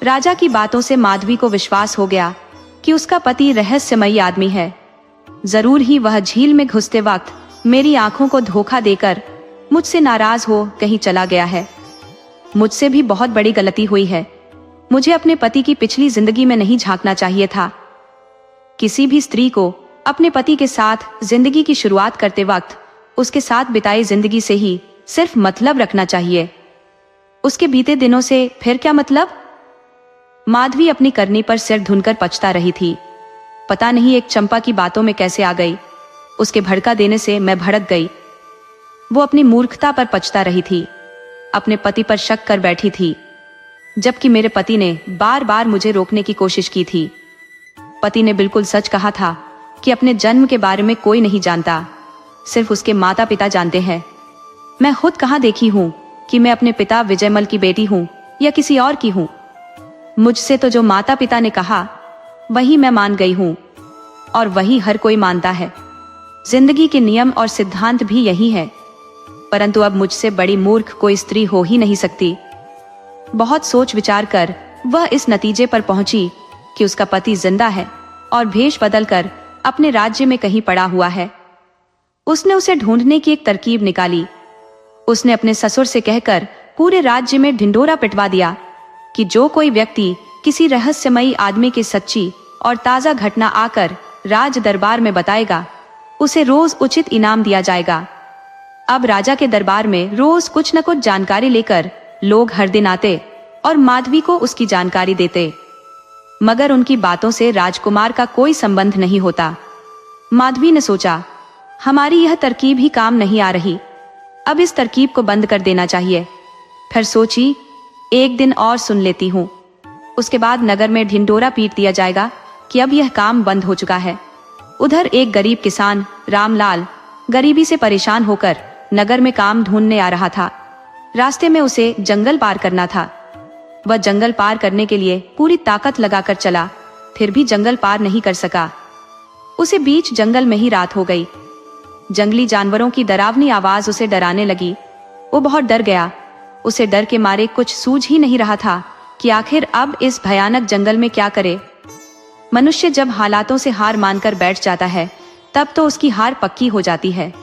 राजा की बातों से माधवी को विश्वास हो गया कि उसका पति रहस्यमयी आदमी है। जरूर ही वह झील में घुसते वक्त मेरी आंखों को धोखा देकर मुझसे नाराज हो कहीं चला गया है। मुझसे भी बहुत बड़ी गलती हुई है। मुझे अपने पति की पिछली जिंदगी में नहीं झांकना चाहिए था। किसी भी स्त्री को अपने पति के साथ जिंदगी की शुरुआत करते वक्त उसके साथ बिताई जिंदगी से ही सिर्फ मतलब रखना चाहिए। उसके बीते दिनों से फिर क्या मतलब? माधवी अपनी करनी पर सिर धुनकर पछता रही थी। पता नहीं एक चंपा की बातों में कैसे आ गई। उसके भड़का देने से मैं भड़क गई। वो अपनी मूर्खता पर पछता रही थी। अपने पति पर शक कर बैठी थी, जबकि मेरे पति ने बार बार मुझे रोकने की कोशिश की थी। पति ने बिल्कुल सच कहा था कि अपने जन्म के बारे में कोई नहीं जानता, सिर्फ उसके माता पिता जानते हैं। मैं खुद कहाँ देखी हूँ कि मैं अपने पिता विजयमल की बेटी हूँ या किसी और की हूँ। मुझसे तो जो माता पिता ने कहा वही मैं मान गई हूँ और वही हर कोई मानता है। जिंदगी के नियम और सिद्धांत भी यही है, परंतु अब मुझसे बड़ी मूर्ख कोई स्त्री हो ही नहीं सकती। बहुत सोच विचार कर वह इस नतीजे पर पहुंची कि उसका पति जिंदा है और भेष बदलकर अपने राज्य में कहीं पड़ा हुआ है। उसने उसे ढूंढने की एक तरकीब निकाली। उसने अपने ससुर से कहकर पूरे राज्य में ढिंढोरा पिटवा दिया कि जो कोई व्यक्ति किसी रहस्यमयी आदमी की सच्ची और ताजा घटना आकर राज दरबार में बताएगा, उसे रोज उचित इनाम दिया जाएगा। अब राजा के दरबार में रोज कुछ न कुछ जानकारी लेकर लोग हर दिन आते और माधवी को उसकी जानकारी देते, मगर उनकी बातों से राजकुमार का कोई संबंध नहीं होता। माधवी ने सोचा, हमारी यह तरकीब ही काम नहीं आ रही, अब इस तरकीब को बंद कर देना चाहिए। फिर सोची, एक दिन और सुन लेती हूँ, उसके बाद नगर में ढिंढोरा पीट दिया जाएगा कि अब यह काम बंद हो चुका है। उधर एक गरीब किसान रामलाल गरीबी से परेशान होकर नगर में काम ढूंढने आ रहा था। रास्ते में उसे जंगल पार करना था। वह जंगल पार करने के लिए पूरी ताकत लगाकर चला, फिर भी जंगल पार नहीं कर सका। उसे बीच जंगल में ही रात हो गई। जंगली जानवरों की डरावनी आवाज उसे डराने लगी। वो बहुत डर गया। उसे डर के मारे कुछ सूझ ही नहीं रहा था कि आखिर अब इस भयानक जंगल में क्या करे। मनुष्य जब हालातों से हार मानकर बैठ जाता है तब तो उसकी हार पक्की हो जाती है,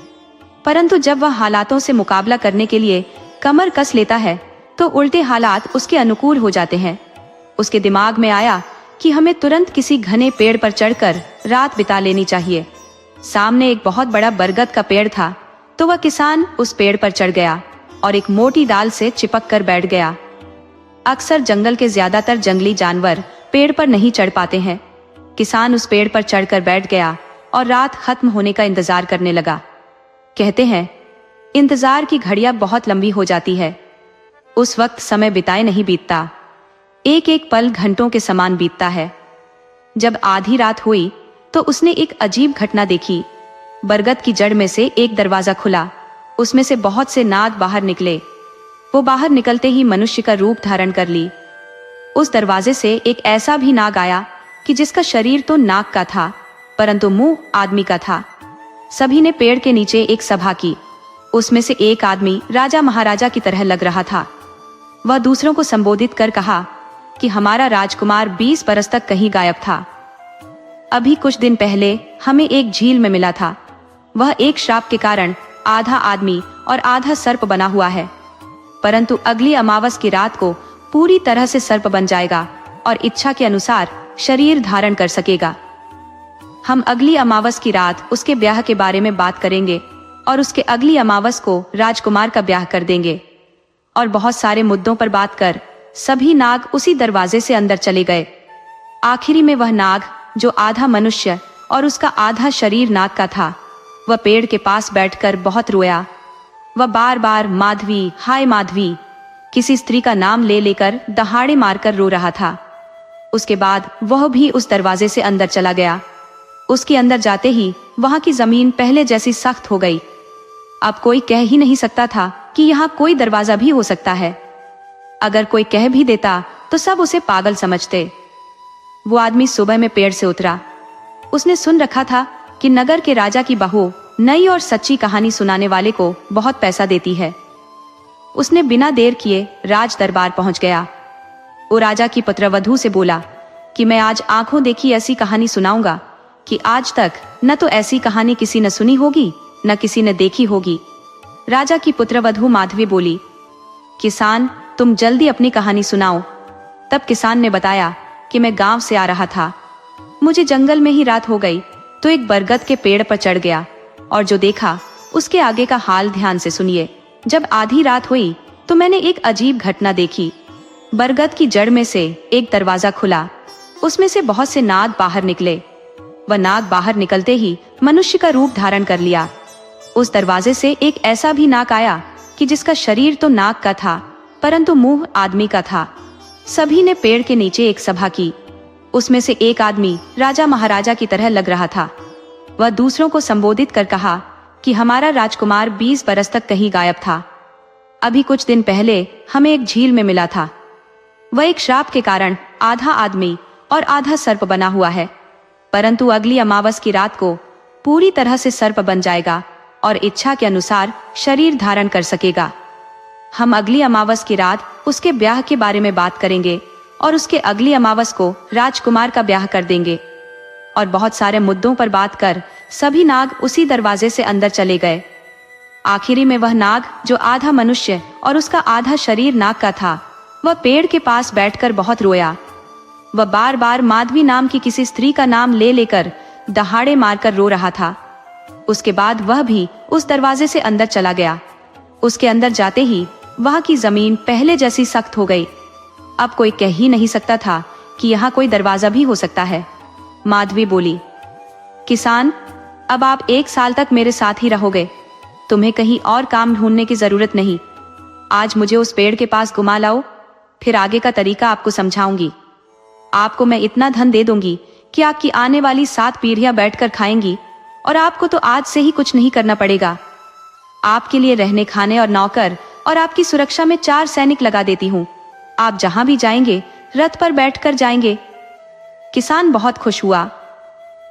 परंतु जब वह हालातों से मुकाबला करने के लिए कमर कस लेता है तो उल्टे हालात उसके अनुकूल हो जाते हैं। उसके दिमाग में आया कि हमें तुरंत किसी घने पेड़ पर चढ़कर रात बिता लेनी चाहिए। सामने एक बहुत बड़ा बरगद का पेड़ था, तो वह किसान उस पेड़ पर चढ़ गया और एक मोटी डाल से चिपक कर बैठ गया। अक्सर जंगल के ज्यादातर जंगली जानवर पेड़ पर नहीं चढ़ पाते हैं। किसान उस पेड़ पर चढ़कर बैठ गया और रात खत्म होने का इंतजार करने लगा। कहते हैं, इंतजार की घड़ियां बहुत लंबी हो जाती है। उस वक्त समय बिताए नहीं बीतता, एक एक पल घंटों के समान बीतता है। जब आधी रात हुई तो उसने एक अजीब घटना देखी। बरगद की जड़ में से एक दरवाजा खुला, उसमें से बहुत से नाग बाहर निकले। वो बाहर निकलते ही मनुष्य का रूप धारण कर ली। उस दरवाजे से एक ऐसा भी नाग आया कि जिसका शरीर तो नाग का था, परंतु मुंह आदमी का था। सभी ने पेड़ के नीचे एक सभा की। उसमें से एक आदमी राजा महाराजा की तरह लग रहा था। वह दूसरों को संबोधित कर कहा कि हमारा राजकुमार 20 बरस तक कहीं गायब था। अभी कुछ दिन पहले हमें एक झील में मिला था। वह एक श्राप के कारण आधा आदमी और आधा सर्प बना हुआ है, परंतु अगली अमावस की रात को पूरी तरह से सर्प बन जाएगा और इच्छा के अनुसार शरीर धारण कर सकेगा। हम अगली अमावस की रात उसके ब्याह के बारे में बात करेंगे और उसके अगली अमावस को राजकुमार का ब्याह कर देंगे। और बहुत सारे मुद्दों पर बात कर सभी नाग उसी दरवाजे से अंदर चले गए। आखिरी में वह नाग जो आधा मनुष्य और उसका आधा शरीर नाग का था, वह पेड़ के पास बैठकर बहुत रोया। वह बार बार माधवी, हाय माधवी, किसी स्त्री का नाम ले लेकर दहाड़े मारकर रो रहा था। उसके बाद वह भी उस दरवाजे से अंदर चला गया। उसके अंदर जाते ही वहां की जमीन पहले जैसी सख्त हो गई। अब कोई कह ही नहीं सकता था कि यहाँ कोई दरवाजा भी हो सकता है। अगर कोई कह भी देता तो सब उसे पागल समझते। वो आदमी सुबह में पेड़ से उतरा। उसने सुन रखा था कि नगर के राजा की बहू नई और सच्ची कहानी सुनाने वाले को बहुत पैसा देती है। उसने बिना देर किए राज दरबार पहुंच गया। वो राजा की पुत्रवधू से बोला कि मैं आज आंखों देखी ऐसी कहानी सुनाऊंगा कि आज तक न तो ऐसी कहानी किसी ने सुनी होगी न किसी ने देखी होगी। राजा की पुत्रवधू माधवी बोली, किसान तुम जल्दी अपनी कहानी सुनाओ। तब किसान ने बताया कि मैं गांव से आ रहा था, मुझे जंगल में ही रात हो गई तो एक बरगद के पेड़ पर चढ़ गया और जो देखा उसके आगे का हाल ध्यान से सुनिए। जब आधी रात हुई तो मैंने एक अजीब घटना देखी। बरगद की जड़ में से एक दरवाजा खुला, उसमें से बहुत से नाग बाहर निकले। वह नाग बाहर निकलते ही मनुष्य का रूप धारण कर लिया। उस दरवाजे से एक ऐसा भी नाग आया कि जिसका शरीर तो नाग का था, परंतु मुंह आदमी का था। सभी ने पेड़ के नीचे एक सभा की। उसमें से एक आदमी राजा महाराजा की तरह लग रहा था। वह दूसरों को संबोधित कर कहा कि हमारा राजकुमार 20 बरस तक कहीं गायब था। अभी कुछ दिन पहले हमें एक झील में मिला था। वह एक श्राप के कारण आधा आदमी और आधा सर्प बना हुआ है, परंतु अगली अमावस की रात को पूरी तरह से सर्प बन जाएगा और इच्छा के अनुसार शरीर धारण कर सकेगा। हम अगली अमावस की रात उसके ब्याह के बारे में बात करेंगे और उसके अगली अमावस को राजकुमार का ब्याह कर देंगे। और बहुत सारे मुद्दों पर बात कर सभी नाग उसी दरवाजे से अंदर चले गए। आखिरी में वह नाग जो आधा मनुष्य और उसका आधा शरीर नाग का था, वह पेड़ के पास बैठकर बहुत रोया। वह बार बार माधवी नाम की किसी स्त्री का नाम ले लेकर दहाड़े मारकर रो रहा था। उसके बाद वह भी उस दरवाजे से अंदर चला गया। उसके अंदर जाते ही वहां की जमीन पहले जैसी सख्त हो गई। अब कोई कह ही नहीं सकता था कि यहाँ कोई दरवाजा भी हो सकता है। माधवी बोली, किसान अब आप 1 साल तक मेरे साथ ही रहोगे, तुम्हें कहीं और काम ढूंढने की जरूरत नहीं। आज मुझे उस पेड़ के पास घुमा लाओ, फिर आगे का तरीका आपको समझाऊंगी। आपको मैं इतना धन दे दूंगी कि आपकी आने वाली 7 पीढ़ियां बैठकर खाएंगी और आपको तो आज से ही कुछ नहीं करना पड़ेगा। आपके लिए रहने खाने और नौकर और आपकी सुरक्षा में 4 सैनिक लगा देती हूँ। आप जहां भी जाएंगे रथ पर बैठकर जाएंगे। किसान बहुत खुश हुआ।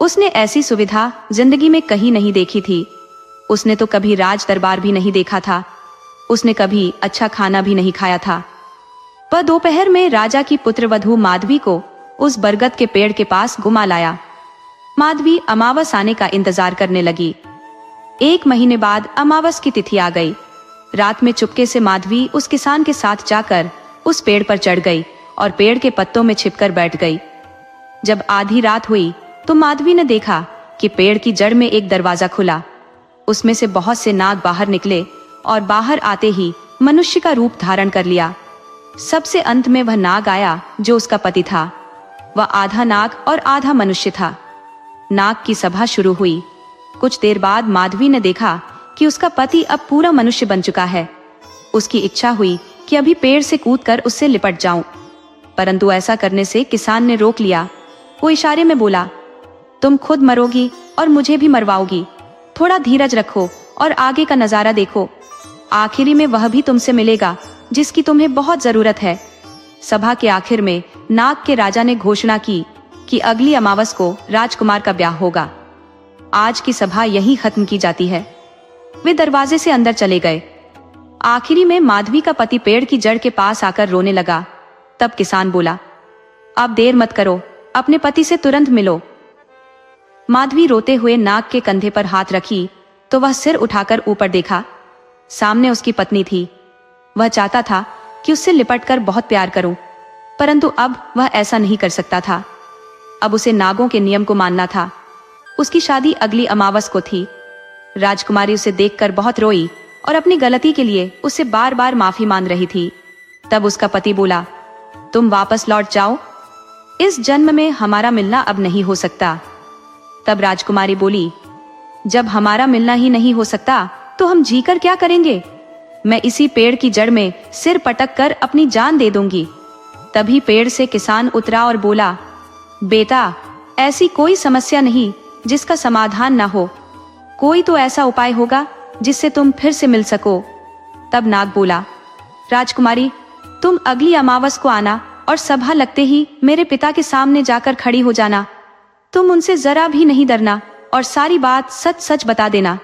उसने ऐसी सुविधा जिंदगी में कहीं नहीं देखी थी। उसने तो कभी राज दरबार भी नहीं देखा था। उसने कभी अच्छा खाना भी नहीं खाया था। वह दोपहर में राजा की पुत्रवधू माधवी को उस बरगद के पेड़ के पास घुमा लाया। माधवी अमावस आने का इंतजार करने लगी। 1 महीने बाद अमावस की तिथि आ गई। रात में चुपके से माधवी उस किसान के साथ जाकर उस पेड़ पर चढ़ गई और पेड़ के पत्तों में छिपकर बैठ गई। जब आधी रात हुई तो माधवी ने देखा कि पेड़ की जड़ में एक दरवाजा खुला। उसमें से बहुत से नाग बाहर निकले और बाहर आते ही मनुष्य का रूप धारण कर लिया। सबसे अंत में वह नाग आया जो उसका पति था। वह आधा नाग और आधा मनुष्य था। नाग की सभा शुरू हुई। कुछ देर बाद माधवी ने देखा कि उसका पति अब पूरा मनुष्य बन चुका है। उसकी इच्छा हुई कि अभी पेड़ से कूदकर उससे लिपट जाऊं, परंतु ऐसा करने से किसान ने रोक लिया। वो इशारे में बोला, तुम खुद मरोगी और मुझे भी मरवाओगी, थोड़ा धीरज रखो और आगे का नजारा देखो। आखिरी में वह भी तुमसे मिलेगा जिसकी तुम्हें बहुत जरूरत है। सभा के आखिर में नाग के राजा ने घोषणा की कि अगली अमावस को राजकुमार का ब्याह होगा। आज की सभा यहीं खत्म की जाती है। वे दरवाजे से अंदर चले गए। आखिरी में माधवी का पति पेड़ की जड़ के पास आकर रोने लगा। तब किसान बोला, अब देर मत करो, अपने पति से तुरंत मिलो। माधवी रोते हुए नाग के कंधे पर हाथ रखी तो वह सिर उठाकर ऊपर देखा। सामने उसकी पत्नी थी। वह चाहता था कि उससे लिपटकर बहुत प्यार करूं, परंतु अब वह ऐसा नहीं कर सकता था। अब उसे नागों के नियम को मानना था। उसकी शादी अगली अमावस को थी। राजकुमारी उसे देखकर बहुत रोई और अपनी गलती के लिए उससे बार बार माफी मांग रही थी। तब उसका पति बोला, तुम वापस लौट जाओ, इस जन्म में हमारा मिलना अब नहीं हो सकता। तब राजकुमारी बोली, जब हमारा मिलना ही नहीं हो सकता तो हम जीकर क्या करेंगे? मैं इसी पेड़ की जड़ में सिर पटक कर अपनी जान दे दूंगी। तभी पेड़ से किसान उतरा और बोला, बेटा, ऐसी कोई समस्या नहीं जिसका समाधान ना हो। कोई तो ऐसा उपाय होगा जिससे तुम फिर से मिल सको। तब नाग बोला, राजकुमारी, तुम अगली अमावस को आना और सभा लगते ही मेरे पिता के सामने जाकर खड़ी हो जाना। तुम उनसे जरा भी नहीं डरना और सारी बात सच सच बता देना।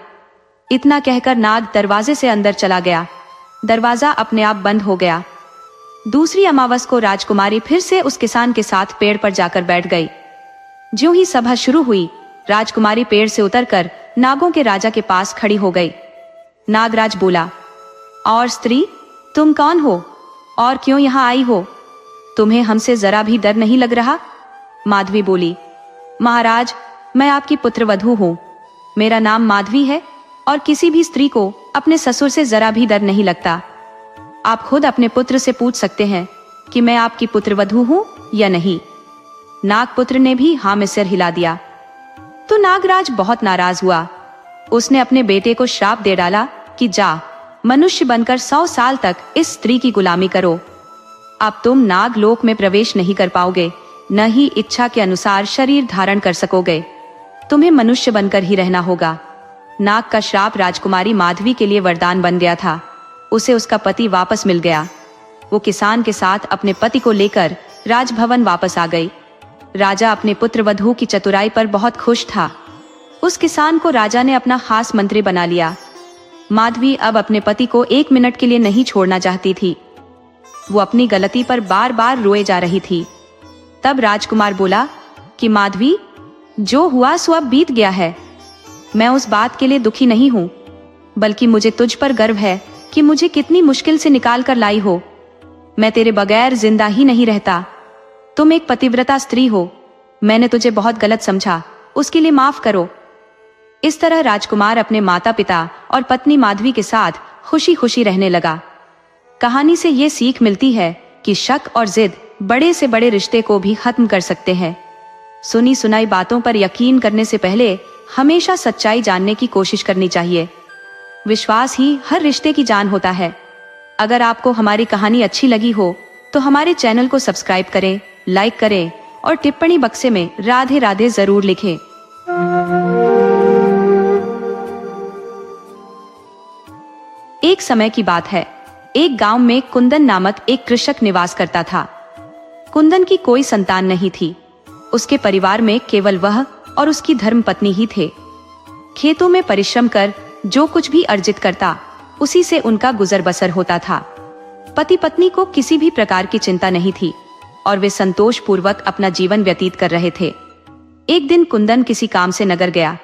इतना कहकर नाग दरवाजे से अंदर चला गया। दरवाजा अपने आप बंद हो गया। दूसरी अमावस को राजकुमारी फिर से उस किसान के साथ पेड़ पर जाकर बैठ गई। ज्यों ही सभा शुरू हुई, राजकुमारी पेड़ से उतरकर नागों के राजा के पास खड़ी हो गई। नागराज बोला, और स्त्री, तुम कौन हो और क्यों यहाँ आई हो? तुम्हें हमसे जरा भी डर नहीं लग रहा? माधवी बोली, महाराज, मैं आपकी पुत्रवधू हूँ। मेरा नाम माधवी है और किसी भी स्त्री को अपने ससुर से जरा भी डर नहीं लगता। आप खुद अपने पुत्र से पूछ सकते हैं कि मैं आपकी पुत्रवधू हूँ या नहीं। नागपुत्र ने भी हाँ में सिर हिला दिया। तो नागराज बहुत नाराज हुआ। उसने अपने बेटे को श्राप दे डाला कि जा, मनुष्य बनकर 100 साल तक इस स्त्री की गुलामी करो। अब तुम नागलोक में प्रवेश नहीं कर पाओगे, न ही इच्छा के अनुसार शरीर धारण कर सकोगे। तुम्हें मनुष्य बनकर ही रहना होगा। नाग का श्राप राजकुमारी माधवी के लिए वरदान बन गया था। उसे उसका पति वापस मिल गया। वो किसान के साथ अपने पति को लेकर राजभवन वापस आ गई। राजा अपने पुत्रवधू की चतुराई पर बहुत खुश था। उस किसान को राजा ने अपना खास मंत्री बना लिया। माधवी अब अपने पति को 1 मिनट के लिए नहीं छोड़ना चाहती थी। वो अपनी गलती पर बार बार रोए जा रही थी। तब राजकुमार बोला कि माधवी, जो हुआ सो अब बीत गया है। मैं उस बात के लिए दुखी नहीं हूँ, बल्कि मुझे तुझ पर गर्व है कि मुझे कितनी मुश्किल से निकाल कर लाई हो। मैं तेरे बगैर जिंदा ही नहीं रहता। तुम एक पतिव्रता स्त्री हो। मैंने तुझे बहुत गलत समझा, उसके लिए माफ करो। इस तरह राजकुमार अपने माता पिता और पत्नी माधवी के साथ खुशी खुशी रहने लगा। कहानी से ये सीख मिलती है कि शक और जिद बड़े से बड़े रिश्ते को भी खत्म कर सकते हैं। सुनी सुनाई बातों पर यकीन करने से पहले हमेशा सच्चाई जानने की कोशिश करनी चाहिए। विश्वास ही हर रिश्ते की जान होता है। अगर आपको हमारी कहानी अच्छी लगी हो तो हमारे चैनल को सब्सक्राइब करें, लाइक करें और टिप्पणी बक्से में राधे राधे जरूर लिखें। एक समय की बात है। एक गांव में कुंदन नामक एक कृषक निवास करता था। कुंदन की कोई संतान नहीं थी। उसके परिवार में केवल वह और उसकी धर्मपत्नी ही थे। खेतों में परिश्रम कर जो कुछ भी अर्जित करता, उसी से उनका गुजर बसर होता था। पति पत्नी को किसी भी प्रकार की चिंता नहीं थी और वे संतोष पूर्वक अपना जीवन व्यतीत कर रहे थे। एक दिन कुंदन किसी काम से नगर गया।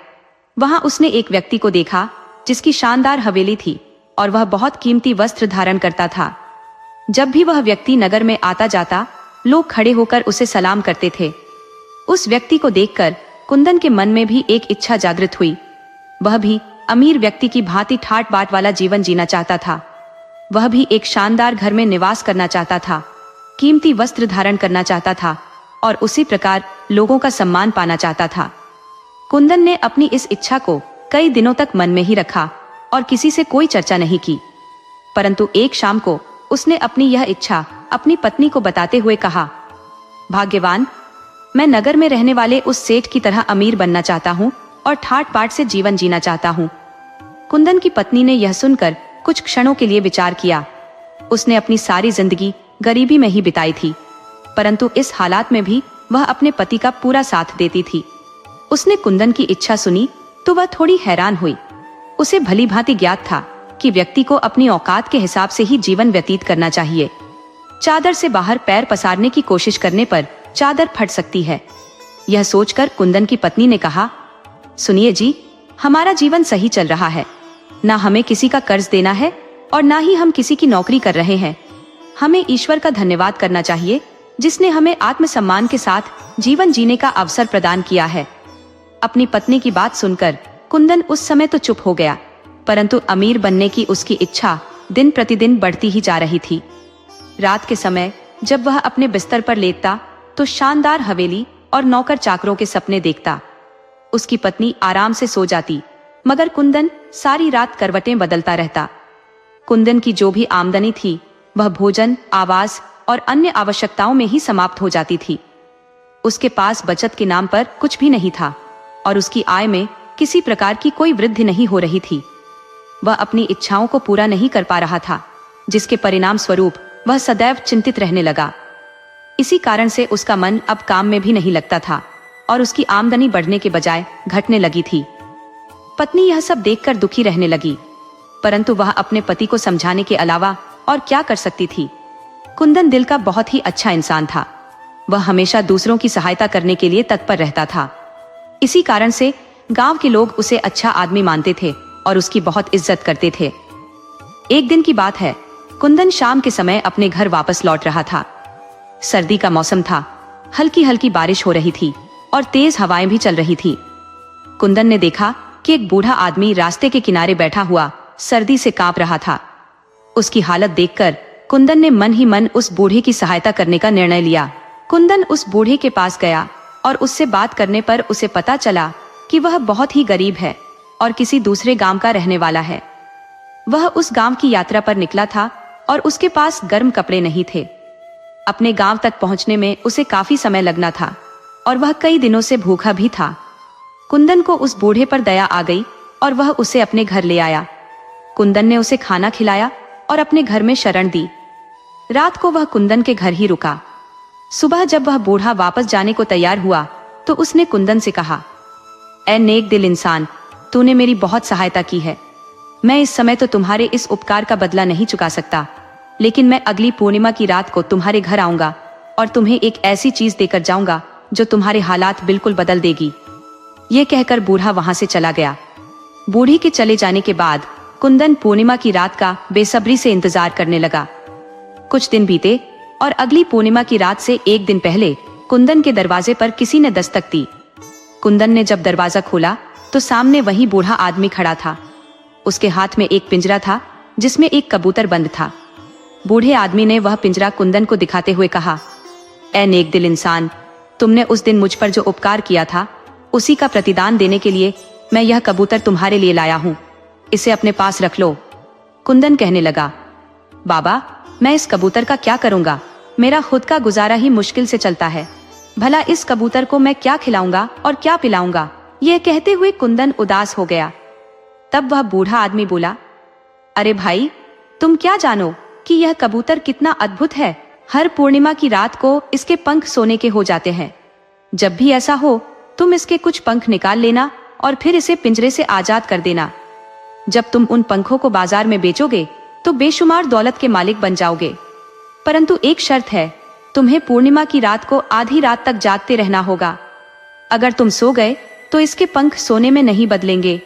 वहां उसने एक व्यक्ति को देखा जिसकी शानदार हवेली थी और वह बहुत कीमती वस्त्र धारण करता था। जब भी वह व्यक्ति नगर में आता जाता, लोग खड़े होकर उसे सलाम करते थे। उस व्यक्ति को देखकर कुंदन के मन में भी एक इच्छा जागृत हुई। वह भी अमीर व्यक्ति की भांति ठाट बाट वाला जीवन जीना चाहता था। वह भी एक शानदार घर में निवास करना चाहता था, कीमती वस्त्र धारण करना चाहता था और उसी प्रकार लोगों का सम्मान पाना चाहता था। कुंदन ने अपनी इस इच्छा को कई दिनों तक मन में ही रखा और किसी से कोई चर्चा नहीं की। परंतु एक शाम को उसने अपनी यह इच्छा अपनी पत्नी को बताते हुए कहा, भाग्यवान, मैं नगर में रहने वाले उस सेठ की तरह अमीर बनना चाहता हूँ और ठाट बाट से जीवन जीना चाहता हूँ। कुंदन की पत्नी ने यह सुनकर कुछ क्षणों के लिए विचार किया। उसने अपनी सारी जिंदगी गरीबी में ही बिताई थी, परंतु इस हालात में भी वह अपने पति का पूरा साथ देती थी। उसने कुंदन की इच्छा सुनी तो वह थोड़ी हैरान हुई। उसे भली भांति ज्ञात था कि व्यक्ति को अपनी औकात के हिसाब से ही जीवन व्यतीत करना चाहिए। चादर से बाहर पैर पसारने की कोशिश करने पर चादर फट सकती है। यह सोचकर कुंदन की पत्नी ने कहा, सुनिए जी, हमारा जीवन सही चल रहा है। ना हमें किसी का कर्ज देना है और ना ही हम किसी की नौकरी कर रहे हैं। हमें ईश्वर का धन्यवाद करना चाहिए जिसने हमें आत्मसम्मान के साथ जीवन जीने का अवसर प्रदान किया है। अपनी पत्नी की बात सुनकर कुंदन उस समय तो चुप हो गया, परंतु अमीर बनने की उसकी इच्छा दिन प्रतिदिन बढ़ती ही जा रही थी। रात के समय जब वह अपने बिस्तर पर लेटता तो शानदार हवेली और नौकर चाकरों के सपने देखता। उसकी पत्नी आराम से सो जाती, मगर कुंदन सारी रात करवटें बदलता रहता। कुंदन की जो भी आमदनी थी वह भोजन, आवास और अन्य आवश्यकताओं में ही समाप्त हो जाती थी। उसके पास बचत के नाम पर कुछ भी नहीं था और उसकी आय में किसी प्रकार की कोई वृद्धि नहीं हो रही थी। वह अपनी इच्छाओं को पूरा नहीं कर पा रहा था, जिसके परिणाम स्वरूप वह सदैव चिंतित रहने लगा। इसी कारण से उसका मन अब काम में भी नहीं लगता था और उसकी आमदनी बढ़ने के बजाय घटने लगी थी। पत्नी यह सब देखकर दुखी रहने लगी, परंतु वह अपने पति को समझाने के अलावा और क्या कर सकती थी। कुंदन दिल का बहुत ही अच्छा इंसान था। वह हमेशा दूसरों की सहायता करने के लिए तत्पर रहता था। इसी कारण से गांव के लोग उसे अच्छा आदमी मानते थे और उसकी बहुत इज्जत करते थे। एक दिन की बात है, कुंदन शाम के समय अपने घर वापस लौट रहा था। सर्दी का मौसम था, हल्की हल्की बारिश हो रही थी और तेज हवाएं भी चल रही थी। कुंदन ने देखा कि एक बूढ़ा आदमी रास्ते के किनारे बैठा हुआ सर्दी से कांप रहा था। उसकी हालत देखकर कुंदन ने मन ही मन उस बूढ़े की सहायता करने का निर्णय लिया। कुंदन उस बूढ़े के पास गया और उससे बात करने पर उसे पता चला कि वह बहुत ही गरीब है और किसी दूसरे गांव का रहने वाला है। वह उस गांव की यात्रा पर निकला था और उसके पास गर्म कपड़े नहीं थे। अपने गांव तक पहुंचने में उसे काफी समय लगना था और वह कई दिनों से भूखा भी था। कुंदन को उस बूढ़े पर दया आ गई और वह उसे अपने घर ले आया। कुंदन ने उसे खाना खिलाया और अपने घर में शरण दी। रात को वह कुंदन के घर ही रुका। सुबह जब वह बूढ़ा वापस जाने को तैयार हुआ तो उसने कुंदन से कहा, ऐ नेक दिल इंसान, तूने मेरी बहुत सहायता की है। मैं इस समय तो तुम्हारे इस उपकार का बदला नहीं चुका सकता, लेकिन मैं अगली पूर्णिमा की रात को तुम्हारे घर आऊंगा और तुम्हें एक ऐसी चीज देकर जाऊंगा जो तुम्हारे हालात बिल्कुल बदल देगी। यह कहकर बूढ़ा वहां से चला गया। बूढ़ी के चले जाने के बाद कुंदन पूर्णिमा की रात का बेसब्री से इंतजार करने लगा। कुछ दिन बीते और अगली पूर्णिमा की रात से एक दिन पहले कुंदन के दरवाजे पर किसी ने दस्तक दी। कुंदन ने जब दरवाजा खोला तो सामने वही बूढ़ा आदमी खड़ा था। उसके हाथ में एक पिंजरा था जिसमें एक कबूतर बंद था। बूढ़े आदमी ने वह पिंजरा कुंदन को दिखाते हुए कहा, ऐ नेक दिल इंसान, तुमने उस दिन मुझ पर जो उपकार किया था उसी का प्रतिदान देने के लिए मैं यह कबूतर तुम्हारे लिए लाया हूँ। इसे अपने पास रख लो। कुंदन कहने लगा, बाबा, मैं इस कबूतर का क्या करूंगा? मेरा खुद का गुजारा ही मुश्किल से चलता है। भला इस कबूतर को मैं क्या खिलाऊंगा और क्या पिलाऊंगा? यह कहते हुए कुंदन उदास हो गया। तब वह बूढ़ा आदमी बोला, अरे भाई, तुम क्या जानो कि यह कबूतर कितना अद्भुत है। हर पूर्णिमा की रात को इसके पंख सोने के हो जाते हैं। जब भी ऐसा हो तुम इसके कुछ पंख निकाल लेना और फिर इसे पिंजरे से आजाद कर देना। जब तुम उन पंखों को बाजार में बेचोगे तो बेशुमार दौलत के मालिक बन जाओगे। परंतु एक शर्त है, तुम्हें पूर्णिमा की रात को आधी रात तक जागते रहना होगा। अगर तुम सो गए तो इसके पंख सोने में नहीं बदलेंगे।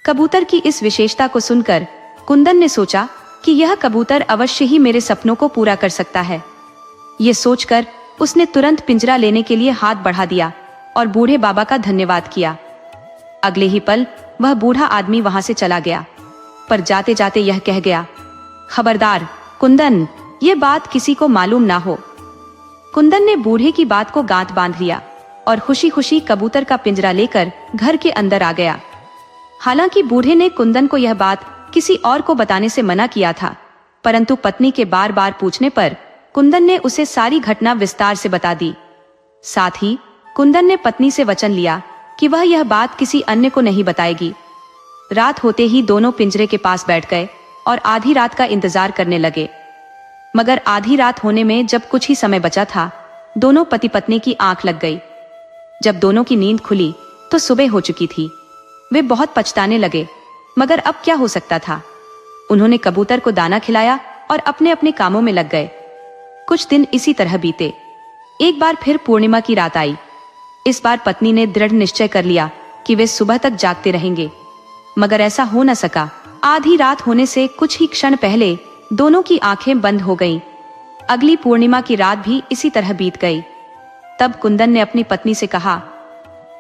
कबूतर की इस विशेषता को सुनकर कुंदन ने सोचा कि यह कबूतर अवश्य ही मेरे सपनों को पूरा कर सकता है। ये सोचकर उसने तुरंत पिंजरा लेने के लिए हाथ बढ़ा दिया और बूढ़े बाबा का धन्यवाद किया। अगले ही पल वह बूढ़ा आदमी वहां से चला गया, पर जाते जाते यह कह गया, खबरदार कुंदन, ये बात किसी को मालूम ना हो। कुंदन ने बूढ़े की बात को गांठ बांध लिया और खुशी खुशी कबूतर का पिंजरा लेकर घर के अंदर आ गया। हालांकि बूढ़े ने कुंदन को यह बात किसी और को बताने से मना किया था, परंतु पत्नी के बार बार पूछने पर कुंदन ने उसे सारी घटना विस्तार से बता दी। साथ ही कुंदन ने पत्नी से वचन लिया कि वह यह बात किसी अन्य को नहीं बताएगी। रात होते ही दोनों पिंजरे के पास बैठ गए और आधी रात का इंतजार करने लगे। मगर आधी रात होने में जब कुछ ही समय बचा था, दोनों पति पत्नी की आंख लग गई। जब दोनों की नींद खुली तो सुबह हो चुकी थी। वे बहुत पछताने लगे, मगर अब क्या हो सकता था। उन्होंने कबूतर को दाना खिलाया और अपने अपने कामों में लग गए। कुछ दिन इसी तरह बीते। एक बार फिर पूर्णिमा की रात आई। इस बार पत्नी ने दृढ़ निश्चय कर लिया कि वे सुबह तक जागते रहेंगे, मगर ऐसा हो न सका। आधी रात होने से कुछ ही क्षण पहले दोनों की आंखें बंद हो गईं। अगली पूर्णिमा की रात भी इसी तरह बीत गई। तब कुंदन ने अपनी पत्नी से कहा,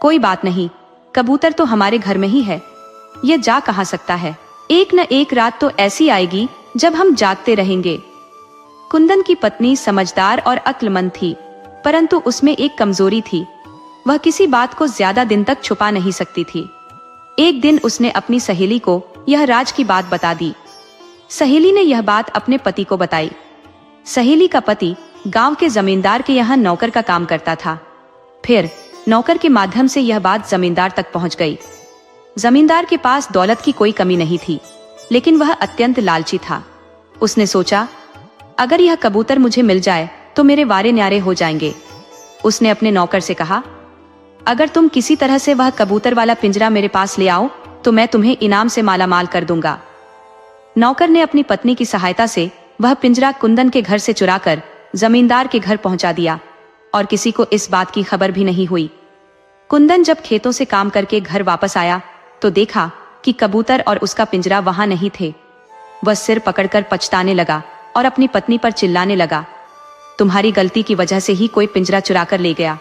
कोई बात नहीं, कबूतर तो हमारे घर में ही है, यह जा कहां सकता है। एक न एक रात तो ऐसी आएगी जब हम जागते रहेंगे। कुंदन की पत्नी समझदार और अक्लमंद थी, परंतु उसमें एक कमजोरी थी। वह किसी बात को ज्यादा दिन तक छुपा नहीं सकती थी। एक दिन उसने अपनी सहेली को यह राज की बात बता दी। सहेली ने यह बात अपने पति को बताई। सहेली का पति गांव के जमींदार के यहाँ नौकर का काम करता था। फिर नौकर के माध्यम से यह बात जमींदार तक पहुंच गई। जमींदार के पास दौलत की कोई कमी नहीं थी, लेकिन वह अत्यंत लालची था। उसने सोचा, अगर यह कबूतर मुझे मिल जाए तो मेरे वारे न्यारे हो जाएंगे। उसने अपने नौकर से कहा, अगर तुम किसी तरह से वह कबूतर वाला पिंजरा मेरे पास ले आओ तो मैं तुम्हें इनाम से मालामाल कर दूंगा। नौकर ने अपनी पत्नी की सहायता से वह पिंजरा कुंदन के घर से चुराकर जमींदार के घर पहुंचा दिया और किसी को इस बात की खबर भी नहीं हुई। कुंदन जब खेतों से काम करके घर वापस आया तो देखा कि कबूतर और उसका पिंजरा वहां नहीं थे। वह सिर पकड़कर पछताने लगा और अपनी पत्नी पर चिल्लाने लगा, तुम्हारी गलती की वजह से ही कोई पिंजरा चुरा कर ले गया।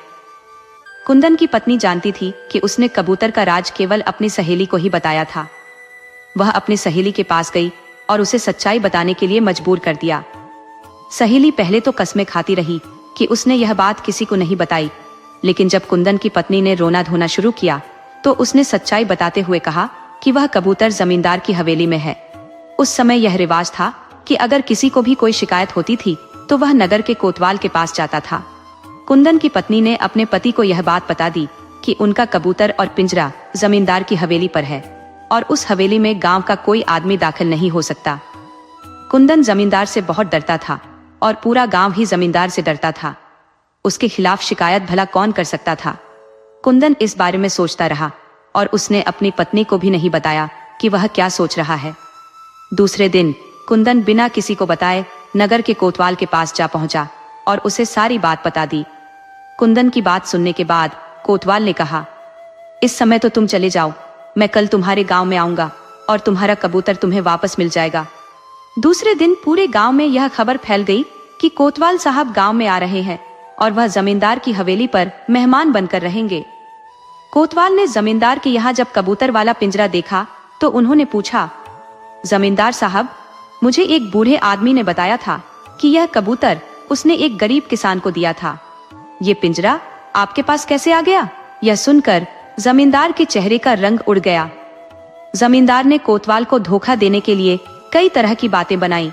कुंदन की पत्नी जानती थी कि उसने कबूतर का राज केवल अपनी सहेली को ही बताया था। वह अपनी सहेली के पास गई और उसे सच्चाई बताने के लिए मजबूर कर दिया। सहेली पहले तो कसमें खाती रही कि उसने यह बात किसी को नहीं बताई, लेकिन जब कुंदन की पत्नी ने रोना धोना शुरू किया तो उसने सच्चाई बताते हुए कहा कि वह कबूतर जमींदार की हवेली में है। उस समय यह रिवाज था कि अगर किसी को भी कोई शिकायत होती थी तो वह नगर के कोतवाल के पास जाता था। कुंदन की पत्नी ने अपने पति को यह बात बता दी कि उनका कबूतर और पिंजरा जमींदार की हवेली पर है और उस हवेली में गांव का कोई आदमी दाखिल नहीं हो सकता। कुंदन जमींदार से बहुत डरता था और पूरा गांव ही जमींदार से डरता था। उसके खिलाफ शिकायत भला कौन कर सकता था। कुंदन इस बारे में सोचता रहा और उसने अपनी पत्नी को भी नहीं बताया कि वह क्या सोच रहा है। दूसरे दिन कुंदन बिना किसी को बताए नगर के कोतवाल के पास जा पहुंचा और उसे सारी बात बता दी। कुंदन की बात सुनने के बाद कोतवाल ने कहा, इस समय तो तुम चले जाओ, मैं कल तुम्हारे गांव में आऊंगा और तुम्हारा कबूतर तुम्हें वापस मिल जाएगा। दूसरे दिन पूरे गांव में यह खबर फैल गई कि कोतवाल साहब गांव में आ रहे हैं और वह जमींदार की हवेली पर मेहमान बनकर रहेंगे। कोतवाल ने जमींदार के यहाँ जब कबूतर वाला पिंजरा देखा तो उन्होंने पूछा, जमींदार साहब, मुझे एक बूढ़े आदमी ने बताया था कि यह कबूतर उसने एक गरीब किसान को दिया था। ये पिंजरा आपके पास कैसे आ गया? यह सुनकर जमींदार के चेहरे का रंग उड़ गया। जमींदार ने कोतवाल को धोखा देने के लिए कई तरह की बातें बनाई,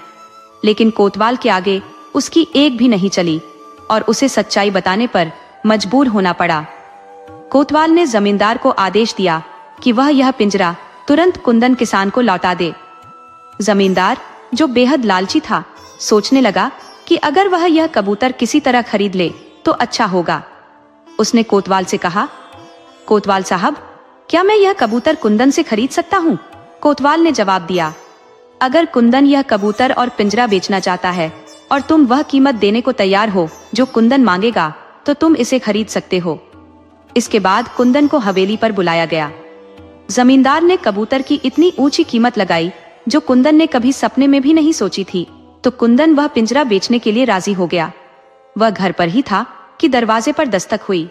लेकिन कोतवाल के आगे उसकी एक भी नहीं चली और उसे सच्चाई बताने पर मजबूर होना पड़ा। कोतवाल ने जमींदार को आदेश दिया कि वह यह पिंजरा तुरंत कुंदन किसान को लौटा दे। जमींदार, जो बेहद लालची था, सोचने लगा कि अगर वह यह कबूतर किसी तरह खरीद ले तो अच्छा होगा। उसने कोतवाल से कहा, कोतवाल साहब, क्या मैं यह कबूतर कुंदन से खरीद सकता हूँ? कोतवाल ने जवाब दिया, अगर कुंदन यह कबूतर और पिंजरा बेचना चाहता है और तुम वह कीमत देने को तैयार हो जो कुंदन मांगेगा तो तुम इसे खरीद सकते हो। इसके बाद कुंदन को हवेली पर बुलाया गया। जमींदार ने कबूतर की इतनी ऊंची कीमत लगाई जो कुंदन ने कभी सपने में भी नहीं सोची थी, तो कुंदन वह पिंजरा बेचने के लिए राजी हो गया। वह घर पर ही था कि दरवाजे पर दस्तक हुई।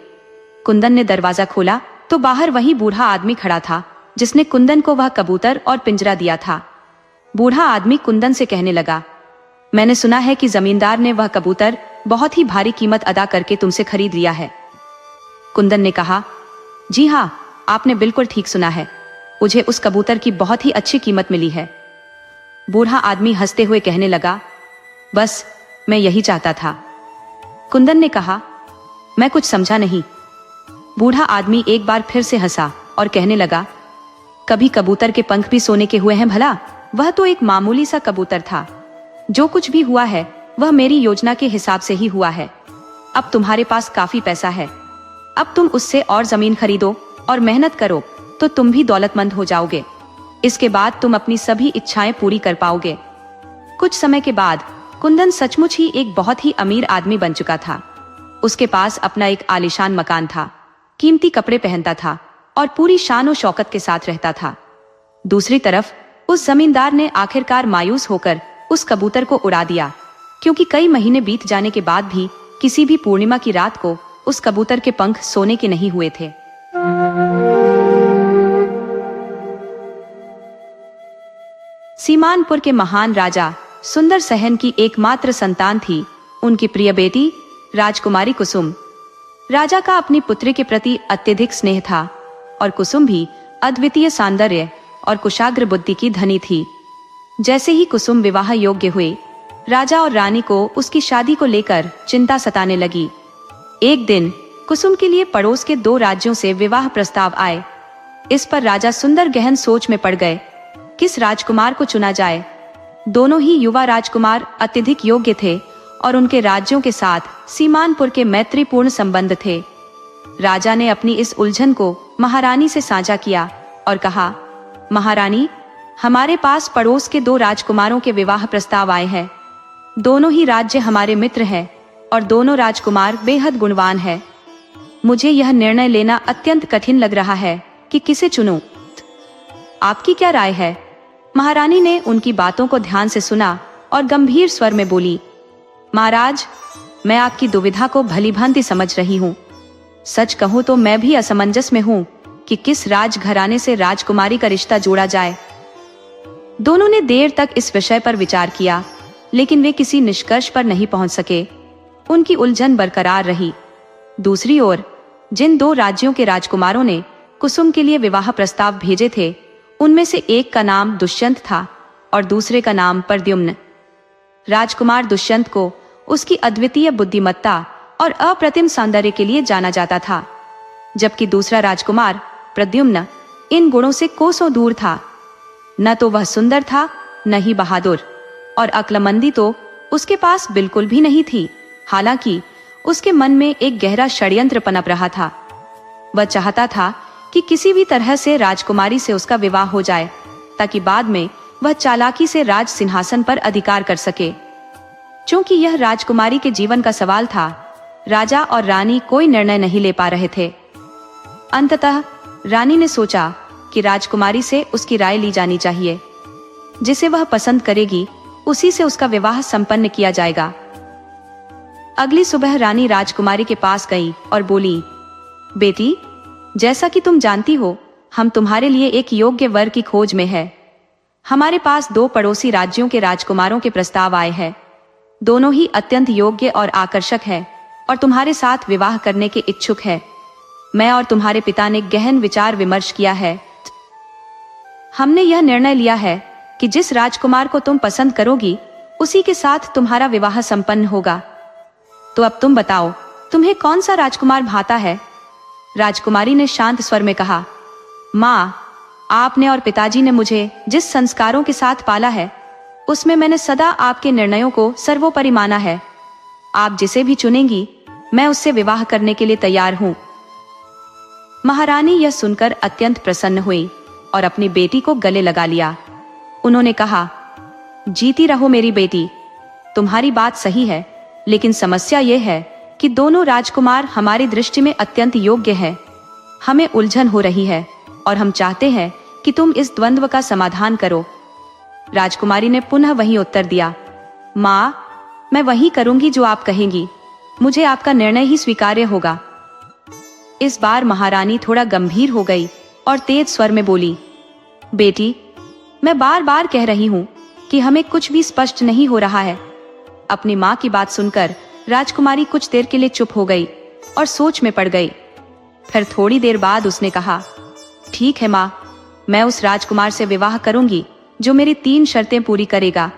कुंदन ने दरवाजा खोला तो बाहर वही बूढ़ा आदमी खड़ा था जिसने कुंदन को वह कबूतर और पिंजरा दिया था। बूढ़ा आदमी कुंदन से कहने लगा, मैंने सुना है कि जमींदार ने वह कबूतर बहुत ही भारी कीमत अदा करके तुमसे खरीद लिया है। कुंदन ने कहा, जी हाँ, आपने बिल्कुल ठीक सुना है, मुझे उस कबूतर की बहुत ही अच्छी कीमत मिली है। बूढ़ा आदमी हंसते हुए कहने लगा, बस मैं यही चाहता था। कुंदन ने कहा, मैं कुछ समझा नहीं। बूढ़ा आदमी एक बार फिर से हंसा और कहने लगा, कभी कबूतर के पंख भी सोने के हुए हैं भला? वह तो एक मामूली सा कबूतर था। जो कुछ भी हुआ है वह मेरी योजना के हिसाब से ही हुआ है। अब तुम्हारे पास काफी पैसा है, अब तुम उससे और जमीन खरीदो और मेहनत करो तो तुम भी दौलतमंद हो जाओगे। इसके बाद तुम अपनी सभी इच्छाएं पूरी कर पाओगे। कुछ समय के बाद कुंदन सचमुच ही एक बहुत ही अमीर आदमी बन चुका था। उसके पास अपना एक आलीशान मकान था, कीमती कपड़े पहनता था और पूरी शान और शौकत के साथ रहता था। दूसरी तरफ उस जमींदार ने आखिरकार मायूस होकर उस कबूतर को उड़ा दिया, क्योंकि कई महीने बीत जाने के बाद भी किसी भी पूर्णिमा की रात को उस कबूतर के पंख सोने के नहीं हुए थे। सीमानपुर के महान राजा सुंदर सहन की एकमात्र संतान थी उनकी प्रिय बेटी राजकुमारी कुसुम। राजा का अपनी पुत्री के प्रति अत्यधिक स्नेह था और कुसुम भी अद्वितीय सौंदर्य और कुशाग्र बुद्धि की धनी थी। जैसे ही कुसुम विवाह योग्य हुई, राजा और रानी को उसकी शादी को लेकर चिंता सताने लगी। एक दिन कुसुम के लिए पड़ोस के 2 राज्यों से विवाह प्रस्ताव आए। इस पर राजा सुंदर गहन सोच में पड़ गए, किस राजकुमार को चुना जाए। दोनों ही युवा राजकुमार अत्यधिक योग्य थे और उनके राज्यों के साथ सीमानपुर के मैत्रीपूर्ण संबंध थे। राजा ने अपनी इस उलझन को महारानी से साझा किया और कहा, महारानी, हमारे पास पड़ोस के 2 राजकुमारों के विवाह प्रस्ताव आए हैं। दोनों ही राज्य हमारे मित्र हैं और दोनों राजकुमार बेहद गुणवान हैं। मुझे यह निर्णय लेना अत्यंत कठिन लग रहा है कि किसे चुनूं। आपकी क्या राय है? महारानी ने उनकी बातों को ध्यान से सुना और गंभीर स्वर में बोली, महाराज, मैं आपकी दुविधा को भलीभांति समझ रही हूँ। सच कहूँ तो मैं भी असमंजस में हूँ कि किस राजघराने से राजकुमारी का रिश्ता जोड़ा जाए। दोनों ने देर तक इस विषय पर विचार किया, लेकिन वे किसी निष्कर्ष पर नहीं पहुंच सके। उनकी उलझन बरकरार रही। दूसरी ओर जिन 2 राज्यों के राजकुमारों ने कुसुम के लिए विवाह प्रस्ताव भेजे थे, उनमें से एक का नाम दुष्यंत था और दूसरे का नाम प्रद्युम्न। राजकुमार दुष्यंत को उसकी अद्वितीय बुद्धिमत्ता और अप्रतिम सौंदर्य के लिए जाना जाता था, जबकि दूसरा राजकुमार प्रद्युम्न इन गुणों से कोसों दूर था। न तो वह सुंदर था, न ही बहादुर, और अक्लमंदी तो उसके पास बिल्कुल भी नहीं थी। हालांकि उसके मन में एक गहरा षड्यंत्र पनप रहा था। वह चाहता था कि किसी भी तरह से राजकुमारी से उसका विवाह हो जाए, ताकि बाद में वह चालाकी से राज सिंहासन पर अधिकार कर सके। चूंकि यह राजकुमारी के जीवन का सवाल था, राजा और रानी कोई निर्णय नहीं ले पा रहे थे। अंततः रानी ने सोचा कि राजकुमारी से उसकी राय ली जानी चाहिए। जिसे वह पसंद करेगी उसी से उसका विवाह संपन्न किया जाएगा। अगली सुबह रानी राजकुमारी के पास गई और बोली, बेटी, जैसा कि तुम जानती हो, हम तुम्हारे लिए एक योग्य वर की खोज में है। हमारे पास 2 पड़ोसी राज्यों के राजकुमारों के प्रस्ताव आए हैं। दोनों ही अत्यंत योग्य और आकर्षक हैं और तुम्हारे साथ विवाह करने के इच्छुक है। मैं और तुम्हारे पिता ने गहन विचार विमर्श किया है। हमने यह निर्णय लिया है कि जिस राजकुमार को तुम पसंद करोगी उसी के साथ तुम्हारा विवाह संपन्न होगा। तो अब तुम बताओ, तुम्हें कौन सा राजकुमार भाता है? राजकुमारी ने शांत स्वर में कहा, माँ, आपने और पिताजी ने मुझे जिस संस्कारों के साथ पाला है, उसमें मैंने सदा आपके निर्णयों को सर्वोपरि माना है। आप जिसे भी चुनेंगी, मैं उससे विवाह करने के लिए तैयार हूँ। महारानी यह सुनकर अत्यंत प्रसन्न हुई और अपनी बेटी को गले लगा लिया। उन्होंने कहा, जीती रहो मेरी बेटी, तुम्हारी बात सही है, लेकिन समस्या यह है कि दोनों राजकुमार हमारी दृष्टि में अत्यंत योग्य हैं। हमें उलझन हो रही है और हम चाहते हैं कि तुम इस द्वंद्व का समाधान करो। राजकुमारी ने पुनः वही उत्तर दिया, माँ, मैं वही करूंगी जो आप कहेंगी। मुझे आपका निर्णय ही स्वीकार्य होगा। इस बार महारानी थोड़ा गंभीर हो गई और तेज स्वर में बोली, बेटी, मैं बार बार कह रही हूँ कि हमें कुछ भी स्पष्ट नहीं हो रहा है। अपनी माँ की बात सुनकर राजकुमारी कुछ देर के लिए चुप हो गई और सोच में पड़ गई। फिर थोड़ी देर बाद उसने कहा, ठीक है माँ, मैं उस राजकुमार से विवाह करूंगी जो मेरी 3 शर्तें पूरी करेगा।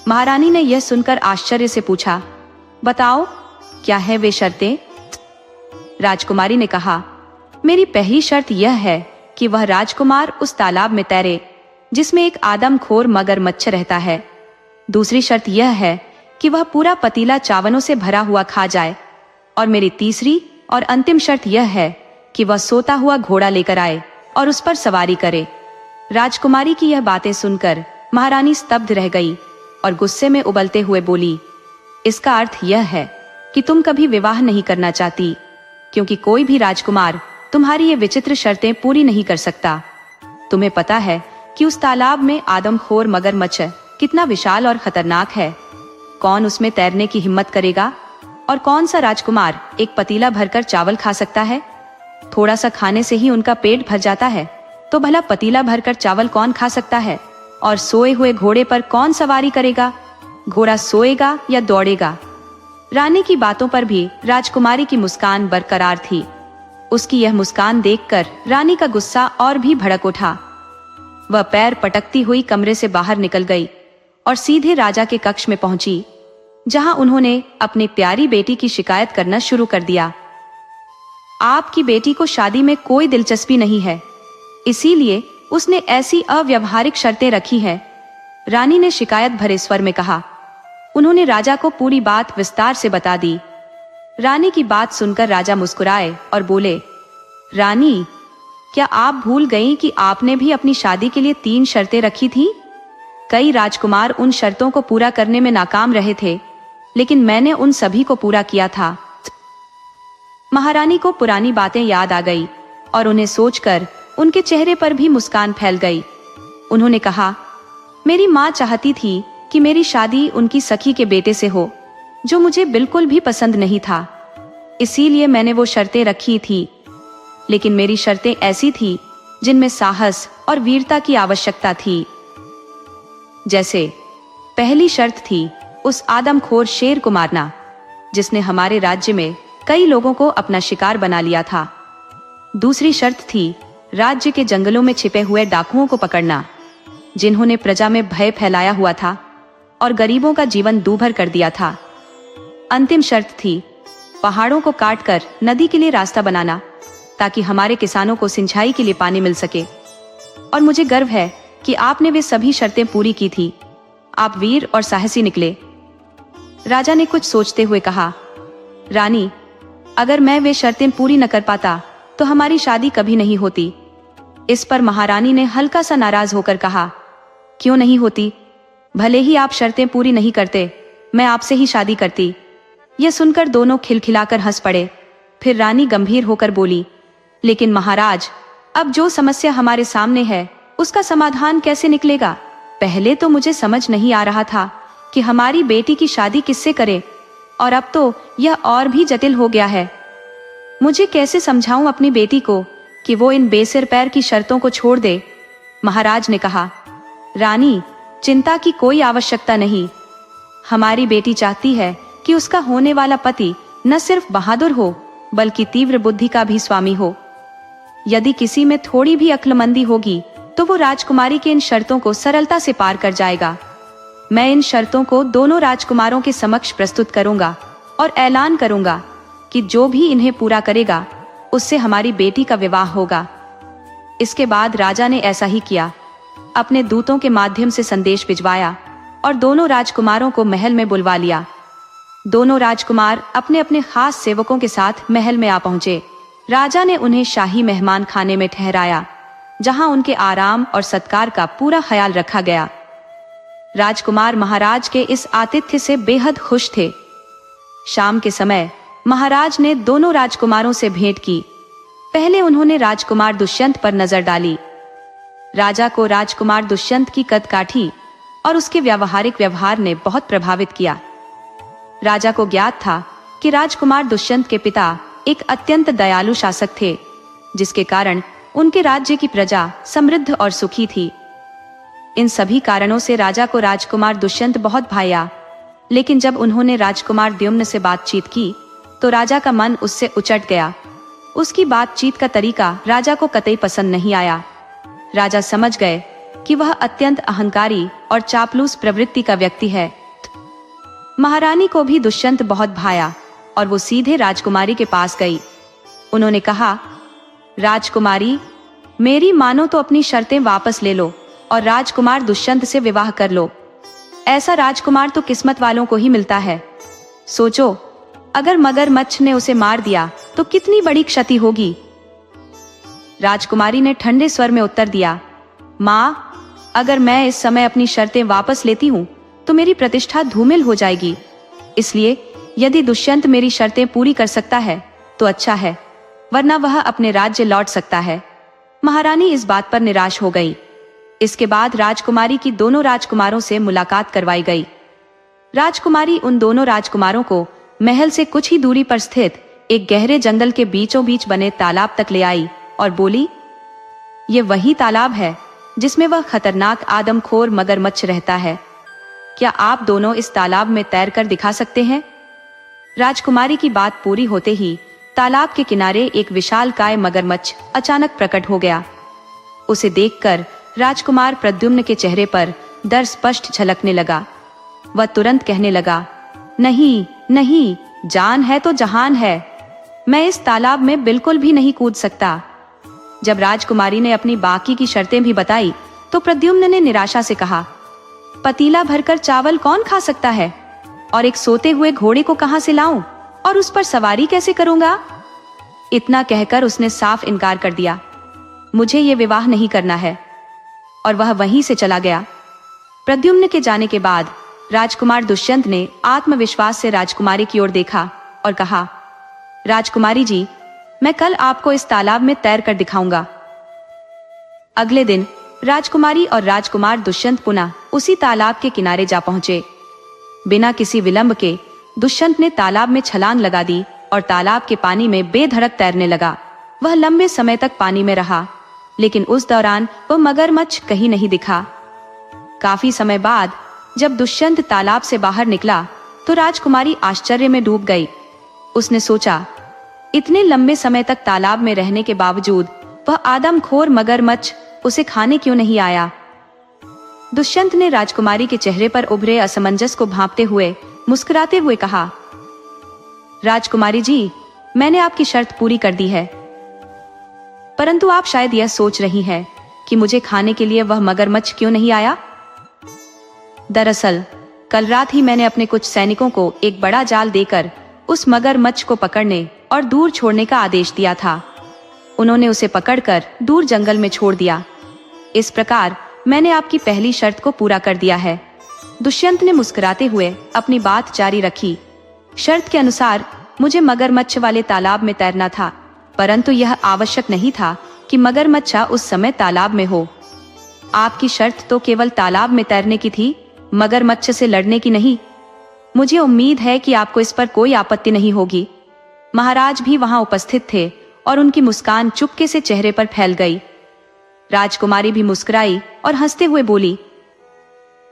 महारानी ने यह सुनकर आश्चर्य से पूछा, बताओ क्या है वे शर्तें? राजकुमारी ने कहा, मेरी पहली शर्त यह है कि वह राजकुमार उस तालाब में तैरे जिसमें एक आदमखोर मगरमच्छ रहता है। दूसरी शर्त यह है कि वह पूरा पतीला चावलों से भरा हुआ खा जाए। और मेरी तीसरी और अंतिम शर्त यह है कि वह सोता हुआ घोड़ा लेकर आए और उस पर सवारी करे। राजकुमारी की यह बातें सुनकर महारानी स्तब्ध रह गई और गुस्से में उबलते हुए बोली, इसका अर्थ यह है कि तुम कभी विवाह नहीं करना चाहती, क्योंकि कोई भी राजकुमार तुम्हारी ये विचित्र शर्तें पूरी नहीं कर सकता। तुम्हें पता है कि उस तालाब में आदमखोर मगरमच्छ कितना विशाल और खतरनाक है। कौन उसमें तैरने की हिम्मत करेगा? और कौन सा राजकुमार एक पतीला भरकर चावल खा सकता है? थोड़ा सा खाने से ही उनका पेट भर जाता है, तो भला पतीला भरकर चावल कौन खा सकता है? और सोए हुए घोड़े पर कौन सवारी करेगा? घोड़ा सोएगा या दौड़ेगा? रानी की बातों पर भी राजकुमारी की मुस्कान बरकरार थी। उसकी यह मुस्कान देखकर रानी का गुस्सा और भी भड़क उठा। वह पैर पटकती हुई कमरे से बाहर निकल गई और सीधे राजा के कक्ष में पहुंची, जहां उन्होंने अपनी प्यारी बेटी की शिकायत करना शुरू कर दिया। आपकी बेटी को शादी में कोई दिलचस्पी नहीं है, इसीलिए उसने ऐसी अव्यवहारिक शर्तें रखी हैं। रानी ने शिकायत भरे स्वर में कहा। उन्होंने राजा को पूरी बात विस्तार से बता दी। रानी की बात सुनकर राजा मुस्कुराए और बोले, रानी, क्या आप भूल गईं कि आपने भी अपनी शादी के लिए 3 शर्तें रखी थी? कई राजकुमार उन शर्तों को पूरा करने में नाकाम रहे थे, लेकिन मैंने उन सभी को पूरा किया था। महारानी को पुरानी बातें याद आ गई और उन्हें सोचकर उनके चेहरे पर भी मुस्कान फैल गई। उन्होंने कहा, मेरी माँ चाहती थी कि मेरी शादी उनकी सखी के बेटे से हो, जो मुझे बिल्कुल भी पसंद नहीं था। इसीलिए मैंने वो शर्तें रखी थी, लेकिन मेरी शर्तें ऐसी थी जिनमें साहस और वीरता की आवश्यकता थी। जैसे पहली शर्त थी उस आदमखोर शेर को मारना, जिसने हमारे राज्य में कई लोगों को अपना शिकार बना लिया था। दूसरी शर्त थी राज्य के जंगलों में छिपे हुए डाकुओं को पकड़ना, जिन्होंने प्रजा में भय फैलाया हुआ था और गरीबों का जीवन दूभर कर दिया था। अंतिम शर्त थी पहाड़ों को काटकर नदी के लिए रास्ता बनाना, ताकि हमारे किसानों को सिंचाई के लिए पानी मिल सके। और मुझे गर्व है कि आपने वे सभी शर्तें पूरी की थी। आप वीर और साहसी निकले। राजा ने कुछ सोचते हुए कहा, रानी, अगर मैं वे शर्तें पूरी न कर पाता तो हमारी शादी कभी नहीं होती। इस पर महारानी ने हल्का सा नाराज होकर कहा, क्यों नहीं होती? भले ही आप शर्तें पूरी नहीं करते, मैं आपसे ही शादी करती। यह सुनकर दोनों खिलखिलाकर हंस पड़े। फिर रानी गंभीर होकर बोली, लेकिन महाराज, अब जो समस्या हमारे सामने है उसका समाधान कैसे निकलेगा? पहले तो मुझे समझ नहीं आ रहा था कि हमारी बेटी की शादी किससे करें, और अब तो यह और भी जटिल हो गया है। मुझे कैसे समझाऊं अपनी बेटी को कि वो इन बेसिर पैर की शर्तों को छोड़ दे? महाराज ने कहा, रानी, चिंता की कोई आवश्यकता नहीं। हमारी बेटी चाहती है कि उसका होने वाला पति न सिर्फ बहादुर हो, बल्कि तीव्र बुद्धि का भी स्वामी हो। यदि किसी में थोड़ी भी अक्लमंदी होगी तो वो राजकुमारी के इन शर्तों को सरलता से पार कर जाएगा। मैं इन शर्तों को दोनों राजकुमारों के समक्ष प्रस्तुत करूंगा और ऐलान करूंगा कि जो भी इन्हें पूरा करेगा उससे हमारी बेटी का विवाह होगा। इसके बाद राजा ने ऐसा ही किया। अपने दूतों के माध्यम से संदेश भिजवाया और दोनों राजकुमारों को महल में बुलवा लिया। दोनों राजकुमार अपने अपने खास सेवकों के साथ महल में आ पहुंचे। राजा ने उन्हें शाही मेहमान खाने में ठहराया, जहां उनके आराम और सत्कार का पूरा ख्याल रखा गया। राजकुमार महाराज के इस आतिथ्य से बेहद खुश थे। शाम के समय महाराज ने दोनों राजकुमारों से भेंट की। पहले उन्होंने राजकुमार दुष्यंत पर नजर डाली। राजा को राजकुमार दुष्यंत की कदकाठी और उसके व्यावहारिक व्यवहार ने बहुत प्रभावित किया। राजा को ज्ञात था कि राजकुमार दुष्यंत के पिता एक अत्यंत दयालु शासक थे, जिसके कारण उनके राज्य की प्रजा समृद्ध और सुखी थी। इन सभी कारणों से राजा को राजकुमार दुष्यंत बहुत भाया, लेकिन जब उन्होंने राजकुमार द्युम्न से बातचीत की तो राजा का मन उससे उचट गया। उसकी बातचीत का तरीका राजा को कतई पसंद नहीं आया। राजा समझ गए कि वह अत्यंत अहंकारी और चापलूस प्रवृत्ति का व्यक्ति है। महारानी को भी दुष्यंत बहुत भाया और वो सीधे राजकुमारी के पास गई। उन्होंने कहा, राजकुमारी, मेरी मानो तो अपनी शर्तें वापस ले लो और राजकुमार दुष्यंत से विवाह कर लो। ऐसा राजकुमार तो किस्मत वालों को ही मिलता है। सोचो, अगर मगरमच्छ ने उसे मार दिया तो कितनी बड़ी क्षति होगी। राजकुमारी ने ठंडे स्वर में उत्तर दिया, माँ, अगर मैं इस समय अपनी शर्तें वापस लेती हूँ तो मेरी प्रतिष्ठा धूमिल हो जाएगी। इसलिए यदि दुष्यंत मेरी शर्तें पूरी कर सकता है तो अच्छा है, वरना वह अपने राज्य लौट सकता है। महारानी इस बात पर निराश हो गई। इसके बाद राजकुमारी की दोनों राजकुमारों से मुलाकात करवाई गई। राजकुमारी उन दोनों राजकुमारों को महल से कुछ ही दूरी पर स्थित एक गहरे जंगल के बीचों बीच बने तालाब तक ले आई और बोली, ये वही तालाब है जिसमें वह खतरनाक आदमखोर मगरमच्छ रहता है। क्या आप दोनों इस तालाब में तैर कर दिखा सकते हैं? राजकुमारी की बात पूरी होते ही तालाब के किनारे एक विशालकाय मगरमच्छ अचानक प्रकट हो गया। उसे देखकर राजकुमार प्रद्युम्न के चेहरे पर डर स्पष्ट झलकने लगा। वह तुरंत कहने लगा, नहीं नहीं, जान है तो जहान है, मैं इस तालाब में बिल्कुल भी नहीं कूद सकता। जब राजकुमारी ने अपनी बाकी की शर्तें भी बताई तो प्रद्युम्न ने निराशा से कहा, पतीला भरकर चावल कौन खा सकता है, और एक सोते हुए घोड़े को कहां से लाऊं और उस पर सवारी कैसे करूंगा? इतना कहकर उसने साफ इनकार कर दिया। मुझे ये विवाह नहीं करना है, और वह वहीं से चला गया। प्रद्युम्न के जाने के बाद राजकुमार दुष्यंत ने आत्मविश्वास से राजकुमारी की ओर देखा और कहा, राजकुमारी जी, मैं कल आपको इस तालाब में तैर कर दिखाऊंगा। अगले दिन राजकुमारी और राजकुमार दुष्यंत पुनः उसी तालाब के किनारे जा पहुंचे। बिना किसी विलंब के दुष्यंत ने तालाब में छलांग लगा दी और तालाब के पानी में बेधड़क तैरने लगा। वह लंबे समय तक पानी में रहा, लेकिन उस दौरान वह मगरमच्छ कहीं नहीं दिखा। काफी समय बाद जब दुष्यंत तालाब से बाहर निकला तो राजकुमारी आश्चर्य में डूब गई। उसने सोचा, इतने लंबे समय तक तालाब में रहने के बावजूद वह आदमखोर मगरमच्छ उसे खाने क्यों नहीं आया? दुष्यंत ने राजकुमारी के चेहरे पर उभरे असमंजस को भांपते हुए मुस्कुराते हुए कहा, राजकुमारी जी, मैंने आपकी शर्त पूरी कर दी है, परंतु आप शायद यह सोच रही हैं कि मुझे खाने के लिए वह मगरमच्छ क्यों नहीं आया। दरअसल कल रात ही मैंने अपने कुछ सैनिकों को एक बड़ा जाल देकर उस मगरमच्छ को पकड़ने और दूर छोड़ने का आदेश दिया था। उन्होंने उसे पकड़कर दूर जंगल में छोड़ दिया। इस प्रकार मैंने आपकी पहली शर्त को पूरा कर दिया है। दुष्यंत ने मुस्कुराते हुए अपनी बात जारी रखी। शर्त के अनुसार मुझे मगरमच्छ वाले तालाब में तैरना था, परंतु यह आवश्यक नहीं था कि मगरमच्छ उस समय तालाब में हो। आपकी शर्त तो केवल तालाब में तैरने की थी, मगरमच्छ से लड़ने की नहीं। मुझे उम्मीद है कि आपको इस पर कोई आपत्ति नहीं होगी। महाराज भी वहां उपस्थित थे और उनकी मुस्कान चुपके से चेहरे पर फैल गई। राजकुमारी भी मुस्कुराई और हंसते हुए बोली,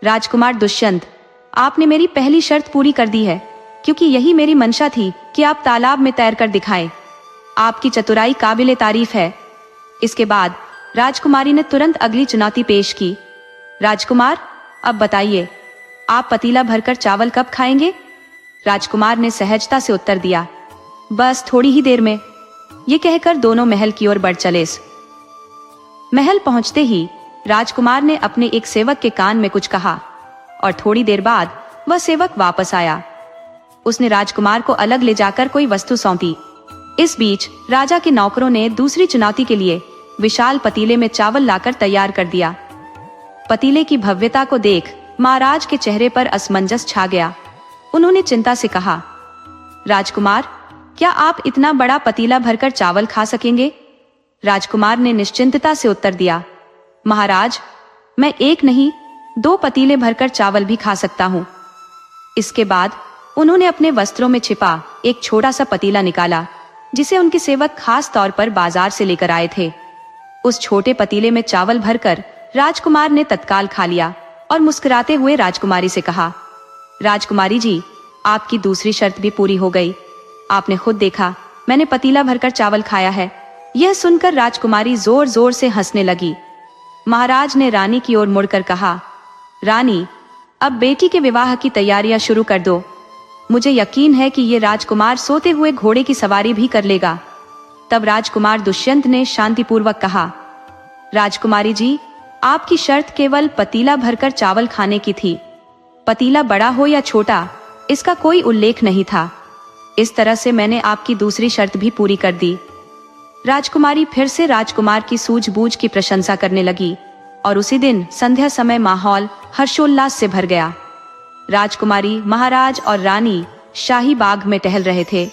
राजकुमार दुष्यंत, आपने मेरी पहली शर्त पूरी कर दी है, क्योंकि यही मेरी मंशा थी कि आप तालाब में तैरकर दिखाएं। आपकी चतुराई काबिले तारीफ है। इसके बाद राजकुमारी ने तुरंत अगली चुनौती पेश की। राजकुमार, अब बताइए, आप पतीला भरकर चावल कब खाएंगे? राजकुमार ने सहजता से उत्तर दिया, बस थोड़ी ही देर में। ये कहकर दोनों महल की ओर बढ़ चले। महल पहुंचते ही राजकुमार ने अपने एक सेवक के कान में कुछ कहा और थोड़ी देर बाद वह सेवक वापस आया। उसने राजकुमार को अलग ले जाकर कोई वस्तु सौंपी। इस बीच राजा के नौकरों ने दूसरी चुनौती के लिए विशाल पतीले में चावल लाकर तैयार कर दिया। पतीले की भव्यता को देख महाराज के चेहरे पर असमंजस छा गया। उन्होंने चिंता से कहा, राजकुमार, क्या आप इतना बड़ा पतीला भरकर चावल खा सकेंगे? राजकुमार ने निश्चिंतता से उत्तर दिया, महाराज, मैं एक नहीं 2 पतीले भरकर चावल भी खा सकता हूँ। इसके बाद उन्होंने अपने वस्त्रों में छिपा एक छोटा सा पतीला निकाला, जिसे उनके सेवक खास तौर पर बाजार से लेकर आए थे। उस छोटे पतीले में चावल भरकर राजकुमार ने तत्काल खा लिया और मुस्कुराते हुए राजकुमारी से कहा, राजकुमारी जी, आपकी दूसरी शर्त भी पूरी हो गई। आपने खुद देखा, मैंने पतीला भरकर चावल खाया है। यह सुनकर राजकुमारी जोर जोर से हंसने लगी। महाराज ने रानी की ओर मुड़कर कहा, रानी, अब बेटी के विवाह की तैयारियां शुरू कर दो। मुझे यकीन है कि ये राजकुमार सोते हुए घोड़े की सवारी भी कर लेगा। तब राजकुमार दुष्यंत ने शांतिपूर्वक कहा, राजकुमारी जी, आपकी शर्त केवल पतीला भरकर चावल खाने की थी। पतीला बड़ा हो या छोटा, इसका कोई उल्लेख नहीं था। इस तरह से मैंने आपकी दूसरी शर्त भी पूरी कर दी। राजकुमारी फिर से राजकुमार की सूझबूझ की प्रशंसा करने लगी और उसी दिन संध्या समय माहौल हर्षोल्लास से भर गया। राजकुमारी, महाराज और रानी शाही बाग में टहल रहे थे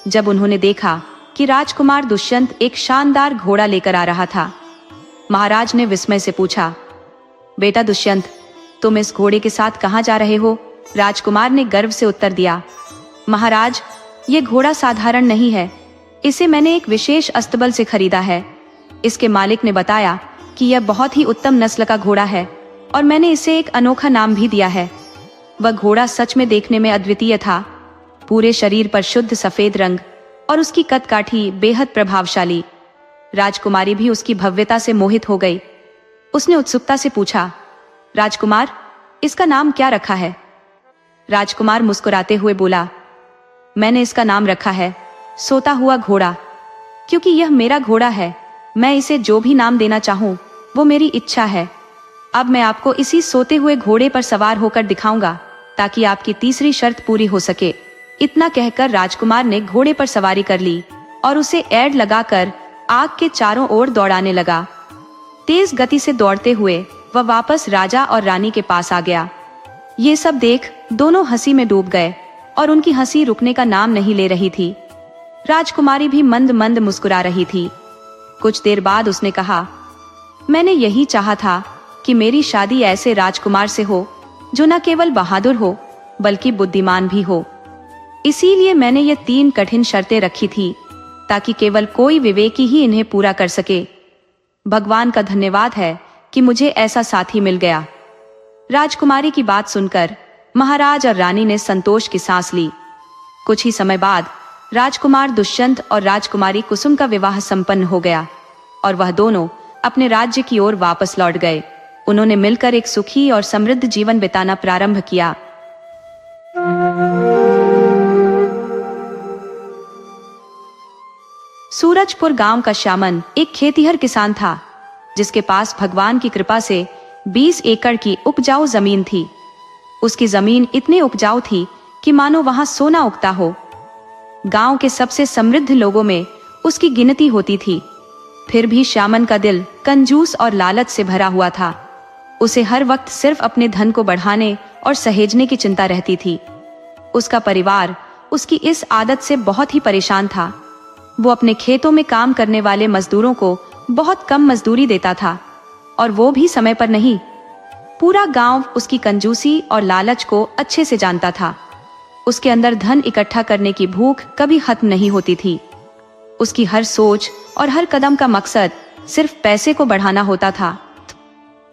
जब उन्होंने देखा कि राजकुमार दुष्यंत एक शानदार घोड़ा लेकर आ रहा था। महाराज ने विस्मय से पूछा, बेटा दुष्यंत, तुम इस घोड़े के साथ कहाँ जा रहे हो? राजकुमार ने गर्व से उत्तर दिया, महाराज, ये घोड़ा साधारण नहीं है। इसे मैंने एक विशेष अस्तबल से खरीदा है। इसके मालिक ने बताया कि यह बहुत ही उत्तम नस्ल का घोड़ा है और मैंने इसे एक अनोखा नाम भी दिया है। वह घोड़ा सच में देखने में अद्वितीय था। पूरे शरीर पर शुद्ध सफेद रंग और उसकी कदकाठी बेहद प्रभावशाली। राजकुमारी भी उसकी भव्यता से मोहित हो गई। उसने उत्सुकता से पूछा, राजकुमार, इसका नाम क्या रखा है? राजकुमार मुस्कुराते हुए बोला, मैंने इसका नाम रखा है सोता हुआ घोड़ा, क्योंकि यह मेरा घोड़ा है। मैं इसे जो भी नाम देना चाहूं वो मेरी इच्छा है। अब मैं आपको इसी सोते हुए घोड़े पर सवार होकर दिखाऊंगा ताकि आपकी तीसरी शर्त पूरी हो सके। इतना कहकर राजकुमार ने घोड़े पर सवारी कर ली और उसे एड़ लगाकर आग के चारों ओर दौड़ाने लगा। तेज गति से दौड़ते हुए वह वापस राजा और रानी के पास आ गया। ये सब देख दोनों हंसी में डूब गए और उनकी हंसी रुकने का नाम नहीं ले रही थी। राजकुमारी भी मंद मंद मुस्कुरा रही थी। कुछ देर बाद उसने कहा, मैंने यही चाहा था कि मेरी शादी ऐसे राजकुमार से हो जो न केवल बहादुर हो बल्कि बुद्धिमान भी हो। इसीलिए मैंने ये 3 कठिन शर्तें रखी थी ताकि केवल कोई विवेकी ही इन्हें पूरा कर सके। भगवान का धन्यवाद है कि मुझे ऐसा साथी मिल गया। राजकुमारी की बात सुनकर महाराज और रानी ने संतोष की सांस ली। कुछ ही समय बाद राजकुमार दुष्यंत और राजकुमारी कुसुम का विवाह संपन्न हो गया और वह दोनों अपने राज्य की ओर वापस लौट गए। उन्होंने मिलकर एक सुखी और समृद्ध जीवन बिताना प्रारंभ किया। सूरजपुर गांव का श्यामन एक खेतिहर किसान था जिसके पास भगवान की कृपा से 20 एकड़ की उपजाऊ जमीन थी। उसकी जमीन इतनी उपजाऊ थी कि मानो वहां सोना उगता हो। गांव के सबसे समृद्ध लोगों में उसकी गिनती होती थी। फिर भी श्यामन का दिल कंजूस और लालच से भरा हुआ था। उसे हर वक्त सिर्फ अपने धन को बढ़ाने और सहेजने की चिंता रहती थी। उसका परिवार उसकी इस आदत से बहुत ही परेशान था। वो अपने खेतों में काम करने वाले मजदूरों को बहुत कम मजदूरी देता था और वो भी समय पर नहीं। पूरा गांव उसकी कंजूसी और लालच को अच्छे से जानता था। उसके अंदर धन इकट्ठा करने की भूख कभी खत्म नहीं होती थी। उसकी हर सोच और हर कदम का मकसद सिर्फ पैसे को बढ़ाना होता था।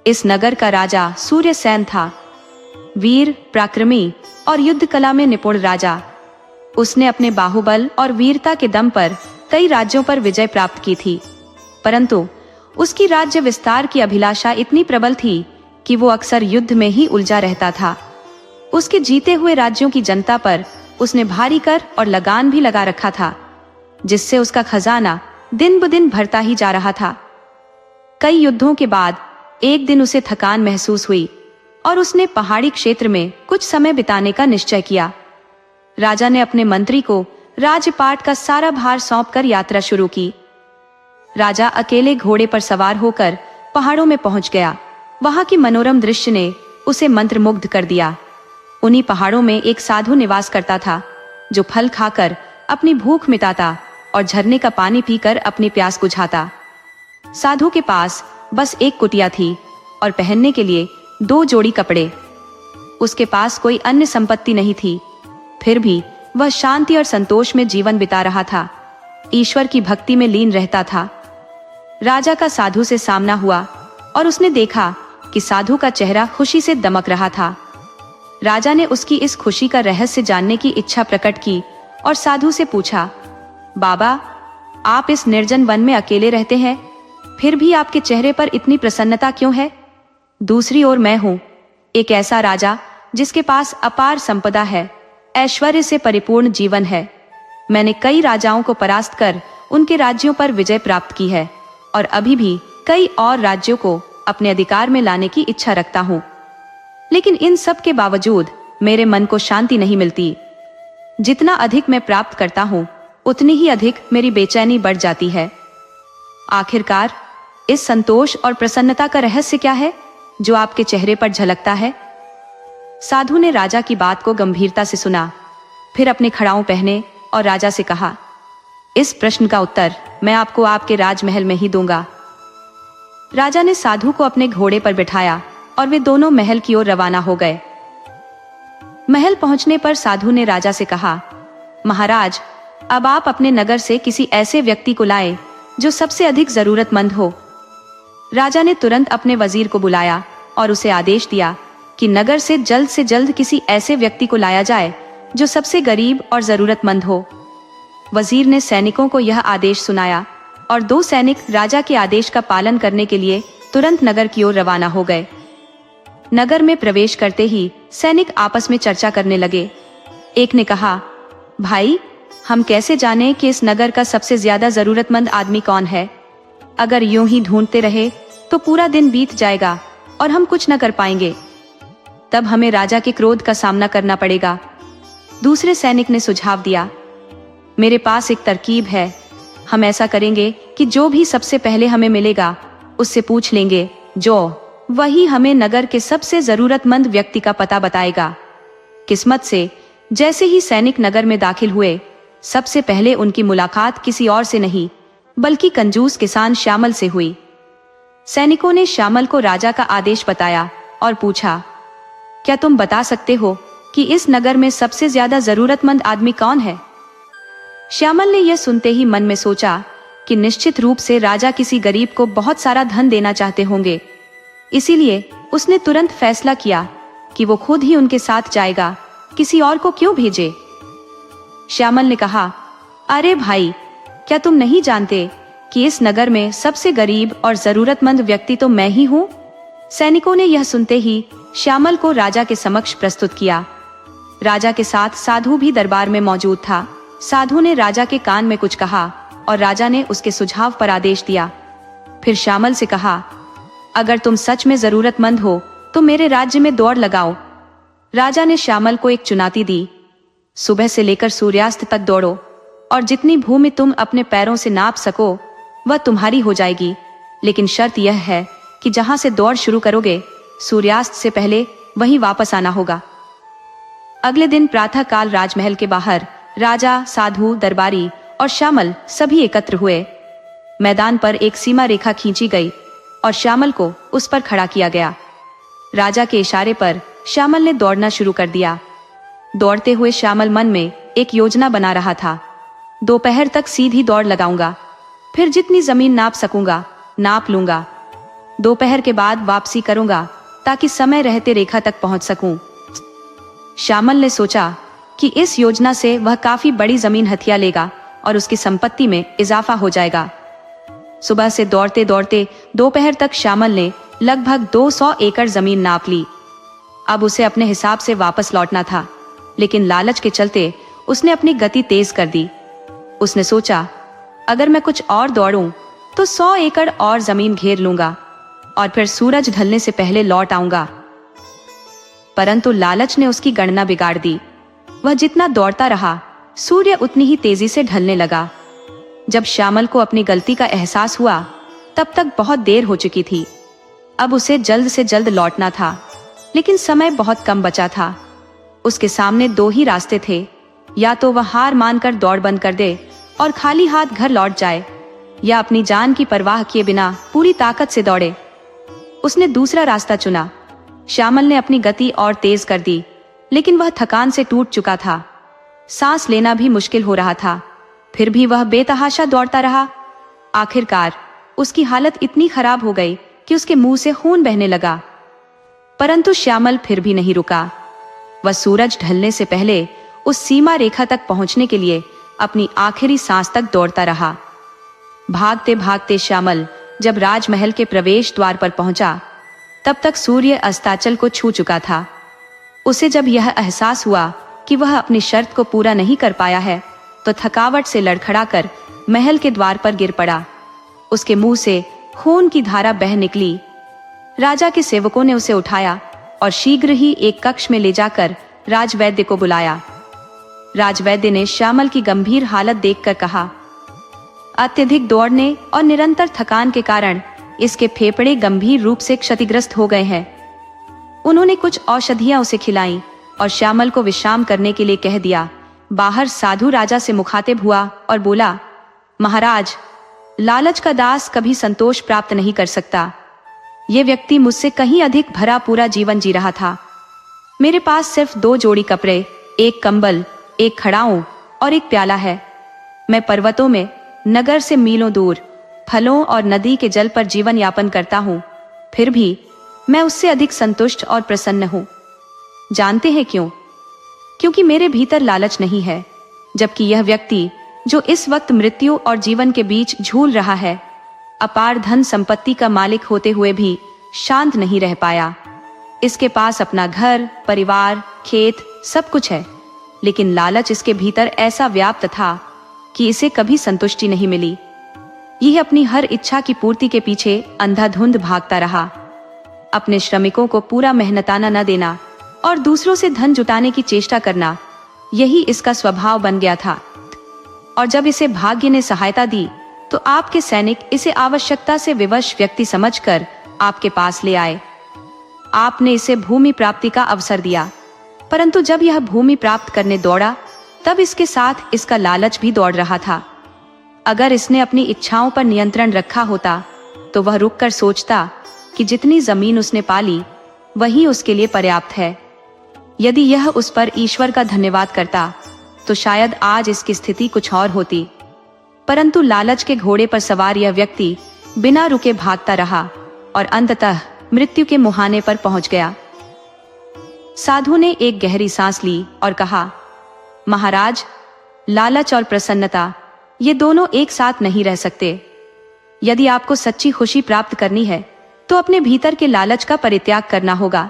इस नगर का राजा सूर्यसेन था, वीर, पराक्रमी और युद्ध कला में निपुण राजा। उसने अपने बाहुबल और वीरता के दम पर कई राज्यों पर विजय प्राप्त की थी, परंतु उसकी राज्य विस्तार की अभिलाषा इतनी प्रबल थी कि वो अक्सर युद्ध में ही उलझा रहता था। उसके जीते हुए राज्यों की जनता पर उसने भारी कर और लगान भी लगा रखा था, जिससे उसका खजाना दिन ब दिन भरता ही जा रहा था। कई युद्धों के बाद एक दिन उसे थकान महसूस हुई और उसने पहाड़ी क्षेत्र में कुछ समय बिताने का निश्चय किया। राजा ने अपने मंत्री को राजपाट का सारा भार सौंपकर यात्रा शुरू की। राजा अकेले घोड़े पर सवार होकर पहाड़ों में पहुंच गया। वहां की मनोरम दृश्य ने उसे मंत्रमुग्ध कर दिया। उन्हीं पहाड़ों में एक साधु निवास करता था जो फल खाकर अपनी भूख मिटाता और झरने का पानी पीकर अपनी प्यास बुझाता। साधु के पास बस एक कुटिया थी और पहनने के लिए 2 जोड़ी कपड़े। उसके पास कोई अन्य संपत्ति नहीं थी, फिर भी वह शांति और संतोष में जीवन बिता रहा था। ईश्वर की भक्ति में लीन रहता था। राजा का साधु से सामना हुआ और उसने देखा कि साधु का चेहरा खुशी से दमक रहा था। राजा ने उसकी इस खुशी का रहस्य जानने की इच्छा प्रकट की और साधु से पूछा, बाबा, आप इस निर्जन वन में अकेले रहते हैं? फिर भी आपके चेहरे पर इतनी प्रसन्नता क्यों है? दूसरी ओर मैं हूँ एक ऐसा राजा जिसके पास अपार संपदा है, ऐश्वर्य से परिपूर्ण जीवन है। मैंने कई राजाओं को परास्त कर उनके राज्यों पर विजय प्राप्त की है और अभी भी कई और राज्यों को अपने अधिकार में लाने की इच्छा रखता हूँ। लेकिन इन सब के बावजूद मेरे मन को शांति नहीं मिलती। जितना अधिक मैं प्राप्त करता हूँ उतनी ही अधिक मेरी बेचैनी बढ़ जाती है। आखिरकार इस संतोष और प्रसन्नता का रहस्य क्या है जो आपके चेहरे पर झलकता है? साधु ने राजा की बात को गंभीरता से सुना, फिर अपने खड़ाऊं पहने और राजा से कहा, इस प्रश्न का उत्तर मैं आपको आपके राजमहल में ही दूंगा। राजा ने साधु को अपने घोड़े पर बिठाया और वे दोनों महल की ओर रवाना हो गए। महल पहुंचने पर साधु ने राजा से कहा, महाराज, अब आप अपने नगर से किसी ऐसे व्यक्ति को लाए जो सबसे अधिक जरूरतमंद हो। राजा ने तुरंत अपने वजीर को बुलाया और उसे आदेश दिया कि नगर से जल्द किसी ऐसे व्यक्ति को लाया जाए जो सबसे गरीब और जरूरतमंद हो। वजीर ने सैनिकों को यह आदेश सुनाया और 2 सैनिक राजा के आदेश का पालन करने के लिए तुरंत नगर की ओर रवाना हो गए। नगर में प्रवेश करते ही सैनिक आपस में चर्चा करने लगे। एक ने कहा, भाई, हम कैसे जाने कि इस नगर का सबसे ज्यादा जरूरतमंद आदमी कौन है? अगर यूं ही ढूंढते रहे तो पूरा दिन बीत जाएगा और हम कुछ न कर पाएंगे। तब हमें राजा के क्रोध का सामना करना पड़ेगा। दूसरे सैनिक ने सुझाव दिया, मेरे पास एक तरकीब है। हम ऐसा करेंगे कि जो भी सबसे पहले हमें मिलेगा उससे पूछ लेंगे, जो वही हमें नगर के सबसे जरूरतमंद व्यक्ति का पता बताएगा। किस्मत से जैसे ही सैनिक नगर में दाखिल हुए, सबसे पहले उनकी मुलाकात किसी और से नहीं बल्कि कंजूस किसान श्यामल से हुई। सैनिकों ने श्यामल को राजा का आदेश बताया और पूछा, क्या तुम बता सकते हो कि इस नगर में सबसे ज्यादा जरूरतमंद आदमी कौन है? श्यामल ने यह सुनते ही मन में सोचा कि निश्चित रूप से राजा किसी गरीब को बहुत सारा धन देना चाहते होंगे। इसीलिए उसने तुरंत फैसला किया कि वो खुद ही उनके साथ जाएगा, किसी और को क्यों भेजे। श्यामल ने कहा, अरे भाई, क्या तुम नहीं जानते कि इस नगर में सबसे गरीब और जरूरतमंद व्यक्ति तो मैं ही हूँ? सैनिकों ने यह सुनते ही श्यामल को राजा के समक्ष प्रस्तुत किया। राजा के साथ साधु भी दरबार में मौजूद था। साधु ने राजा के कान में कुछ कहा और राजा ने उसके सुझाव पर आदेश दिया। फिर श्यामल से कहा, अगर तुम सच में जरूरतमंद हो तो मेरे राज्य में दौड़ लगाओ। राजा ने श्यामल को एक चुनौती दी, सुबह से लेकर सूर्यास्त तक दौड़ो और जितनी भूमि तुम अपने पैरों से नाप सको वह तुम्हारी हो जाएगी, लेकिन शर्त यह है कि जहां से दौड़ शुरू करोगे सूर्यास्त से पहले वहीं वापस आना होगा। अगले दिन प्रातः काल राजमहल के बाहर राजा, साधु, दरबारी और श्यामल सभी एकत्र हुए। मैदान पर एक सीमा रेखा खींची गई और श्यामल को उस पर खड़ा किया गया। राजा के इशारे पर श्यामल ने दौड़ना शुरू कर दिया। दौड़ते हुए श्यामल मन में एक योजना बना रहा था। दोपहर तक सीधी दौड़ लगाऊंगा, फिर जितनी जमीन नाप सकूंगा नाप लूंगा। दोपहर के बाद वापसी करूंगा ताकि समय रहते रेखा तक पहुंच सकूं। श्यामल ने सोचा कि इस योजना से वह काफी बड़ी जमीन हथिया लेगा और उसकी संपत्ति में इजाफा हो जाएगा। सुबह से दौड़ते दौड़ते दोपहर तक श्यामल ने लगभग 200 एकड़ जमीन नाप ली। अब उसे अपने हिसाब से वापस लौटना था, लेकिन लालच के चलते उसने अपनी गति तेज कर दी। उसने सोचा, अगर मैं कुछ और दौड़ूं तो 100 एकड़ और जमीन घेर लूंगा और फिर सूरज ढलने से पहले लौट आऊंगा। परंतु लालच ने उसकी गणना बिगाड़ दी। वह जितना दौड़ता रहा, सूर्य उतनी ही तेजी से ढलने लगा। जब श्यामल को अपनी गलती का एहसास हुआ, तब तक बहुत देर हो चुकी थी। अब उसे जल्द से जल्द लौटना था, लेकिन समय बहुत कम बचा था। उसके सामने 2 ही रास्ते थे, या तो वह हार मानकर दौड़ बंद कर दे और खाली हाथ घर लौट जाए, या अपनी जान की परवाह किए बिना पूरी ताकत से दौड़े। उसने दूसरा रास्ता चुना। श्यामल ने अपनी गति और तेज कर दी, लेकिन वह थकान से टूट चुका था। सांस लेना भी मुश्किल हो रहा था। फिर भी वह बेतहाशा दौड़ता रहा। आखिरकार उसकी हालत इतनी खराब हो गई कि उसके मुंह से खून बहने लगा। परंतु श्यामल फिर भी नहीं रुका। वह सूरज ढलने से पहले उस सीमा रेखा तक पहुंचने के लिए अपनी आखिरी सांस तक दौड़ता रहा। भागते भागते श्यामल जब राजमहल के प्रवेश द्वार पर पहुंचा, तब तक सूर्य अस्ताचल को छू चुका था। उसे जब यह एहसास हुआ कि वह अपनी शर्त को पूरा नहीं कर पाया है, तो थकावट से लड़खड़ाकर महल के द्वार पर गिर पड़ा। उसके मुंह से खून की धारा बह निकली। राजा के सेवकों ने उसे उठाया और शीघ्र ही एक कक्ष में ले जाकर राजवैद्य को बुलाया। राजवैद्य ने श्यामल की गंभीर हालत देखकर कहा, अत्यधिक दौड़ने और निरंतर थकान के कारण इसके फेफड़े गंभीर रूप से क्षतिग्रस्त हो गए हैं। उन्होंने कुछ औषधियां उसे खिलाईं और श्यामल को विश्राम करने के लिए कह दिया। बाहर साधु राजा से मुखातिब हुआ और बोला, महाराज, लालच का दास कभी संतोष प्राप्त नहीं कर सकता। ये व्यक्ति मुझसे कहीं अधिक भरा पूरा जीवन जी रहा था। मेरे पास सिर्फ 2 जोड़ी कपड़े, एक कंबल, एक खड़ाऊं और एक प्याला है। मैं पर्वतों में, नगर से मीलों दूर, फलों और नदी के जल पर जीवन यापन करता हूं, फिर भी मैं उससे अधिक संतुष्ट और प्रसन्न हूं। जानते हैं क्यों? क्योंकि मेरे भीतर लालच नहीं है, जबकि यह व्यक्ति जो इस वक्त मृत्यु और जीवन के बीच झूल रहा है, अपार धन संपत्ति का मालिक होते हुए भी शांत नहीं रह पाया। इसके पास अपना घर, परिवार, खेत सब कुछ है, लेकिन लालच इसके भीतर ऐसा व्याप्त था कि इसे कभी संतुष्टि नहीं मिली। यह अपनी हर इच्छा की पूर्ति के पीछे अंधाधुंध भागता रहा। अपने श्रमिकों को पूरा मेहनताना न देना और दूसरों से धन जुटाने की चेष्टा करना, यही इसका स्वभाव बन गया था। और जब इसे भाग्य ने सहायता दी, तो आपके सैनिक इसे आवश्यकता से विवश व्यक्ति समझकर आपके पास ले आए। आपने इसे भूमि प्राप्ति का अवसर दिया, परंतु जब यह भूमि प्राप्त करने दौड़ा, तब इसके साथ इसका लालच भी दौड़ रहा था। अगर इसने अपनी इच्छाओं पर नियंत्रण रखा होता, तो वह रुककर सोचता कि जितनी जमीन उसने पाली, वही उसके लिए पर्याप्त है। यदि यह उस पर ईश्वर का धन्यवाद करता, तो शायद आज इसकी स्थिति कुछ और होती। परंतु लालच के घोड़े पर सवार यह व्यक्ति बिना रुके भागता रहा और अंततः मृत्यु के मुहाने पर पहुंच गया। साधु ने एक गहरी सांस ली और कहा, महाराज, लालच और प्रसन्नता ये दोनों एक साथ नहीं रह सकते। यदि आपको सच्ची खुशी प्राप्त करनी है, तो अपने भीतर के लालच का परित्याग करना होगा।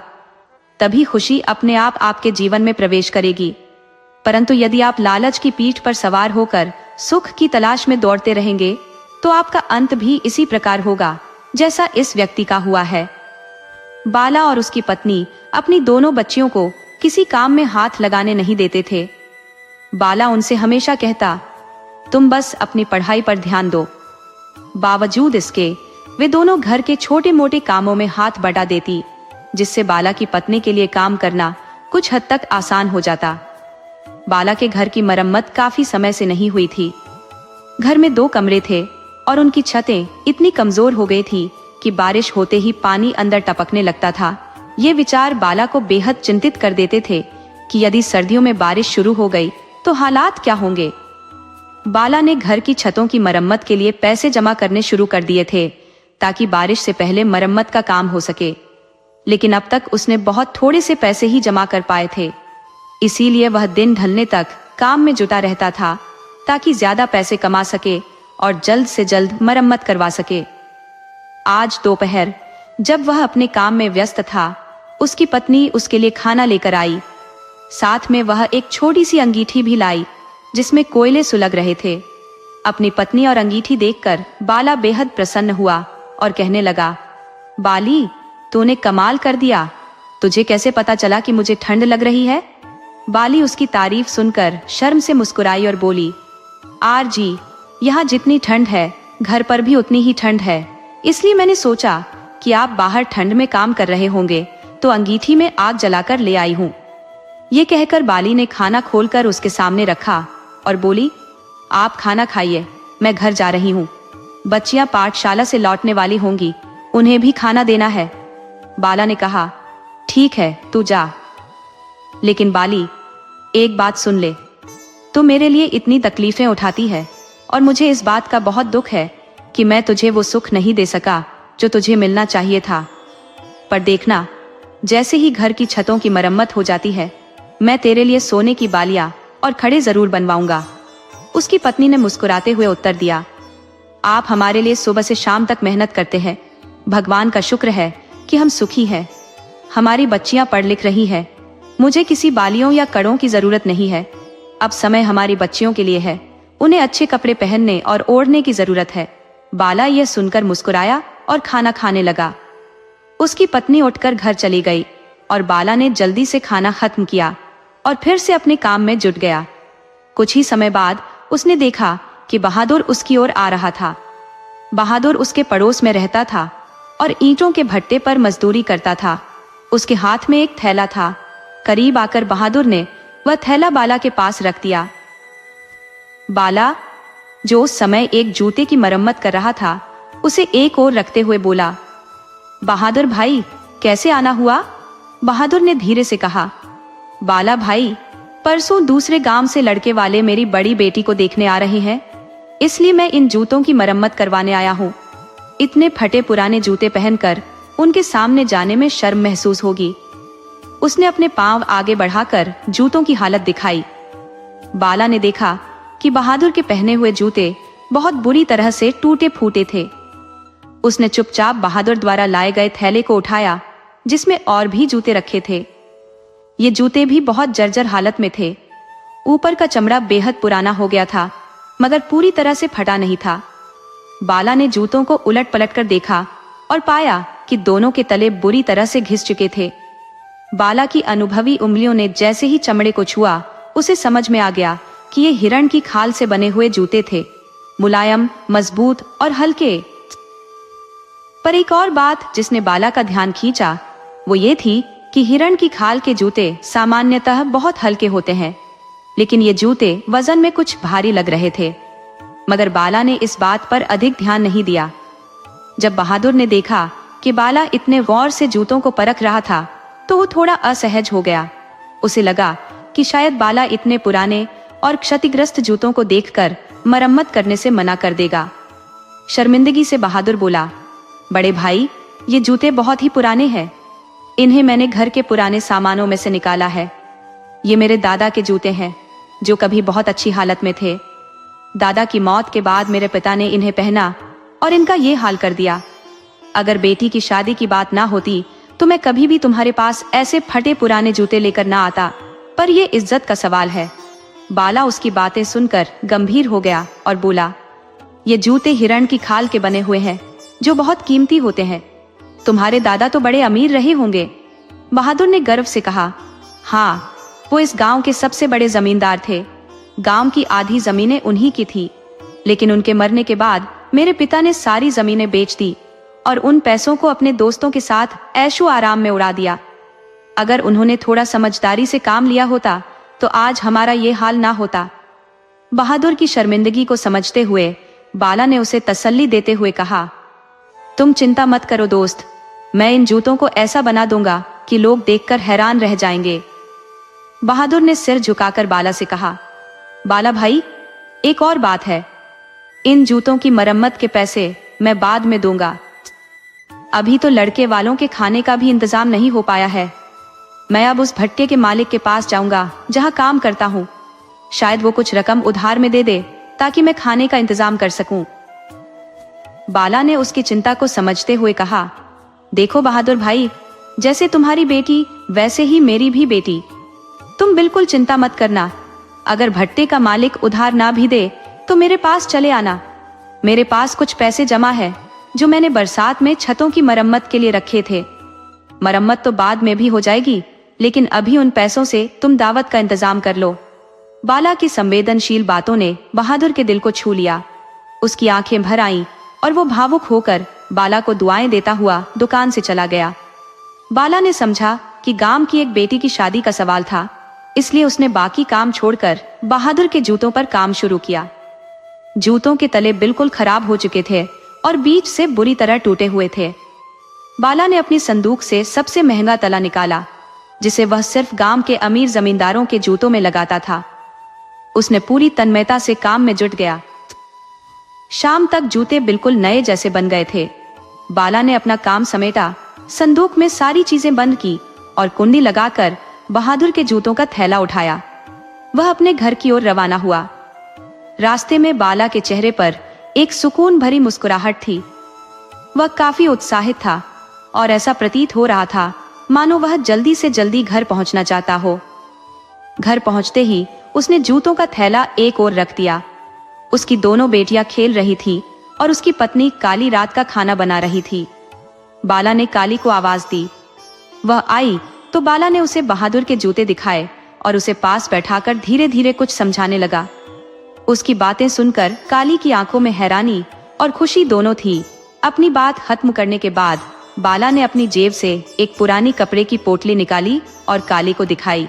तभी खुशी अपने आप आपके जीवन में प्रवेश करेगी। परंतु यदि आप लालच की पीठ पर सवार होकर सुख की तलाश में दौड़ते रहेंगे, तो आपका अंत भी इसी प्रकार होगा जैसा इस व्यक्ति का हुआ है। बाला और उसकी पत्नी अपनी दोनों बच्चियों को किसी काम में हाथ लगाने नहीं देते थे। बाला उनसे हमेशा कहता, तुम बस अपनी पढ़ाई पर ध्यान दो। बावजूद इसके वे दोनों घर के छोटे मोटे कामों में हाथ बटा देती, जिससे बाला की पत्नी के लिए काम करना कुछ हद तक आसान हो जाता। बाला के घर की मरम्मत काफी समय से नहीं हुई थी। घर में 2 कमरे थे और उनकी छतें इतनी कमजोर हो गई थी कि बारिश होते ही पानी अंदर टपकने लगता था। ये विचार बाला को बेहद चिंतित कर देते थे कि यदि सर्दियों में बारिश शुरू हो गई तो हालात क्या होंगे। बाला ने घर की छतों की मरम्मत के लिए पैसे जमा करने शुरू कर दिए थे, ताकि बारिश से पहले मरम्मत का काम हो सके। लेकिन अब तक उसने बहुत थोड़े से पैसे ही जमा कर पाए थे। इसीलिए वह दिन ढलने तक काम में जुटा रहता था, ताकि ज्यादा पैसे कमा सके और जल्द से जल्द मरम्मत करवा सके। आज दोपहर जब वह अपने काम में व्यस्त था, उसकी पत्नी उसके लिए खाना लेकर आई। साथ में वह एक छोटी सी अंगीठी भी लाई, जिसमें कोयले सुलग रहे थे। अपनी पत्नी और अंगीठी देखकर बाला बेहद प्रसन्न हुआ और कहने लगा, बाली, तूने कमाल कर दिया। तुझे कैसे पता चला कि मुझे ठंड लग रही है? बाली उसकी तारीफ सुनकर शर्म से मुस्कुराई और बोली, आर जी, यहाँ जितनी ठंड है, घर पर भी उतनी ही ठंड है। इसलिए मैंने सोचा कि आप बाहर ठंड में काम कर रहे होंगे, तो अंगीठी में आग जलाकर ले आई हूँ। ये कहकर बाली ने खाना खोलकर उसके सामने रखा और बोली, आप खाना खाइए, मैं घर जा रही हूँ। बच्चियां पाठशाला से लौटने वाली होंगी, उन्हें भी खाना देना है। बाला ने कहा, ठीक है, तू जा। लेकिन बाली, एक बात सुन ले, तू मेरे लिए इतनी तकलीफें उठाती है और मुझे इस बात का बहुत दुख है कि मैं तुझे वो सुख नहीं दे सका जो तुझे मिलना चाहिए था। पर देखना, जैसे ही घर की छतों की मरम्मत हो जाती है, मैं तेरे लिए सोने की बालियां और खड़े जरूर बनवाऊंगा। उसकी पत्नी ने मुस्कुराते हुए उत्तर दिया, आप हमारे लिए सुबह से शाम तक मेहनत करते हैं। भगवान का शुक्र है कि हम सुखी हैं। हमारी बच्चियां पढ़ लिख रही हैं। मुझे किसी बालियों या कड़ों की जरूरत नहीं है। अब समय हमारी बच्चियों के लिए है। उन्हें अच्छे कपड़े पहनने और ओढ़ने की जरूरत है। बाला यह सुनकर मुस्कुराया और खाना खाने लगा। उसकी पत्नी उठकर घर चली गई और बाला ने जल्दी से खाना खत्म किया और फिर से अपने काम में जुट गया। कुछ ही समय बाद उसने देखा कि बहादुर उसकी ओर आ रहा था। बहादुर उसके पड़ोस में रहता था और ईंटों के भट्टे पर मजदूरी करता था। उसके हाथ में एक थैला था। करीब आकर बहादुर ने वह थैला बाला के पास रख दिया। बाला, जो उस समय एक जूते की मरम्मत कर रहा था, उसे एक ओर रखते हुए बोला, बहादुर भाई, कैसे आना हुआ? बहादुर ने धीरे से कहा, बाला भाई, परसों दूसरे गांव से लड़के वाले मेरी बड़ी बेटी को देखने आ रहे हैं, इसलिए मैं इन जूतों की मरम्मत करवाने आया हूँ। इतने फटे पुराने जूते पहनकर उनके सामने जाने में शर्म महसूस होगी। उसने अपने पांव आगे बढ़ाकर जूतों की हालत दिखाई। बाला ने देखा कि बहादुर के पहने हुए जूते बहुत बुरी तरह से टूटे फूटे थे। उसने चुपचाप बहादुर द्वारा लाए गए थैले को उठाया, जिसमें और भी जूते रखे थे। ये जूते भी बहुत जर्जर हालत में थे। ऊपर का चमड़ा बेहद पुराना हो गया था, मगर पूरी तरह से फटा नहीं था। बाला ने जूतों को उलट पलट कर देखा और पाया कि दोनों के तले बुरी तरह से घिस चुके थे। बाला की अनुभवी उंगलियों ने जैसे ही चमड़े को छुआ, उसे समझ में आ गया कि ये हिरण की खाल से बने हुए जूते थे, मुलायम, मजबूत और हल्के। पर एक और बात जिसने बाला का ध्यान खींचा, वो ये थी कि हिरण की खाल के जूते सामान्यतः बहुत हल्के होते हैं, लेकिन ये जूते वजन में कुछ भारी लग रहे थे। मगर बाला ने इस बात पर अधिक ध्यान नहीं दिया। जब बहादुर ने देखा कि बाला इतने गौर से जूतों को परख रहा था, तो वो थोड़ा असहज हो गया। उसे लगा कि शायद बाला इतने पुराने और क्षतिग्रस्त जूतों को देखकर मरम्मत करने से मना कर देगा। शर्मिंदगी से बहादुर बोला, बड़े भाई, ये जूते बहुत ही पुराने हैं। इन्हें मैंने घर के पुराने सामानों में से निकाला है। ये मेरे दादा के जूते हैं, जो कभी बहुत अच्छी हालत में थे। दादा की मौत के बाद मेरे पिता ने इन्हें पहना और इनका ये हाल कर दिया। अगर बेटी की शादी की बात ना होती तो मैं कभी भी तुम्हारे पास ऐसे फटे पुराने जूते लेकर ना आता, पर यह इज्जत का सवाल है। बाला उसकी बातें सुनकर गंभीर हो गया और बोला, ये जूते हिरण की खाल के बने हुए हैं, जो बहुत कीमती होते हैं। तुम्हारे दादा तो बड़े अमीर रहे होंगे। बहादुर ने गर्व से कहा, हाँ, वो इस गांव के सबसे बड़े जमींदार थे। गांव की आधी जमीनें उन्हीं की थी, लेकिन उनके मरने के बाद मेरे पिता ने सारी जमीनें बेच दी और उन पैसों को अपने दोस्तों के साथ ऐशो आराम में उड़ा दिया। अगर उन्होंने थोड़ा समझदारी से काम लिया होता तो आज हमारा ये हाल ना होता। बहादुर की शर्मिंदगी को समझते हुए बाला ने उसे तसल्ली देते हुए कहा, तुम चिंता मत करो दोस्त, मैं इन जूतों को ऐसा बना दूंगा कि लोग देखकर हैरान रह जाएंगे। बहादुर ने सिर झुकाकर बाला से कहा, बाला भाई, एक और बात है, इन जूतों की मरम्मत के पैसे मैं बाद में दूंगा। अभी तो लड़के वालों के खाने का भी इंतजाम नहीं हो पाया है। मैं अब उस भट्टे के मालिक के पास जाऊंगा जहां काम करता हूं। शायद वो कुछ रकम उधार में दे दे ताकि मैं खाने का इंतजाम कर सकूं। बाला ने उसकी चिंता को समझते हुए कहा, देखो बहादुर भाई, जैसे तुम्हारी बेटी वैसे ही मेरी भी बेटी। तुम बिल्कुल चिंता मत करना। अगर भट्टे का मालिक उधार ना भी दे तो मेरे पास चले आना। मेरे पास कुछ पैसे जमा है जो मैंने बरसात में छतों की मरम्मत के लिए रखे थे। मरम्मत तो बाद में भी हो जाएगी, लेकिन अभी उन पैसों से तुम दावत का इंतजाम कर लो। बाला की संवेदनशील बातों ने बहादुर के दिल को छू लिया। उसकी आंखें भर आईं और वो भावुक होकर बाला को दुआएं देता हुआ दुकान से चला गया। बाला ने समझा कि गांव की एक बेटी की शादी का सवाल था, इसलिए उसने बाकी काम छोड़कर बहादुर के जूतों पर काम शुरू किया। जूतों के तले बिल्कुल खराब हो चुके थे और बीच से बुरी तरह टूटे हुए थे। बाला ने अपनी संदूक से सबसे महंगा तला निकाला, जिसे वह सिर्फ गांव के अमीर जमींदारों के जूतों में लगाता था। उसने पूरी तन्मयता से काम में जुट गया। शाम तक जूते बिल्कुल नए जैसे बन गए थे। बाला ने अपना काम समेटा, संदूक में सारी चीजें बंद की और कुंडी लगाकर बहादुर के जूतों का थैला उठाया। वह अपने घर की ओर रवाना हुआ। रास्ते में बाला के चेहरे पर एक सुकून भरी मुस्कुराहट थी। वह काफी उत्साहित था और ऐसा प्रतीत हो रहा था मानो वह जल्दी से जल्दी घर पहुंचना चाहता हो। घर पहुंचते ही उसने जूतों का थैला एक ओर रख दिया। उसकी दोनों बेटियां खेल रही थी और उसकी पत्नी काली रात का खाना बना रही थी। बाला ने काली को आवाज दी। वह आई तो बाला ने उसे बहादुर के जूते दिखाए और उसे पास बैठाकर धीरे धीरे कुछ समझाने लगा। उसकी बातें सुनकर काली की आंखों में हैरानी और खुशी दोनों थी। अपनी बात खत्म करने के बाद बाला ने अपनी जेब से एक पुरानी कपड़े की पोटली निकाली और काली को दिखाई।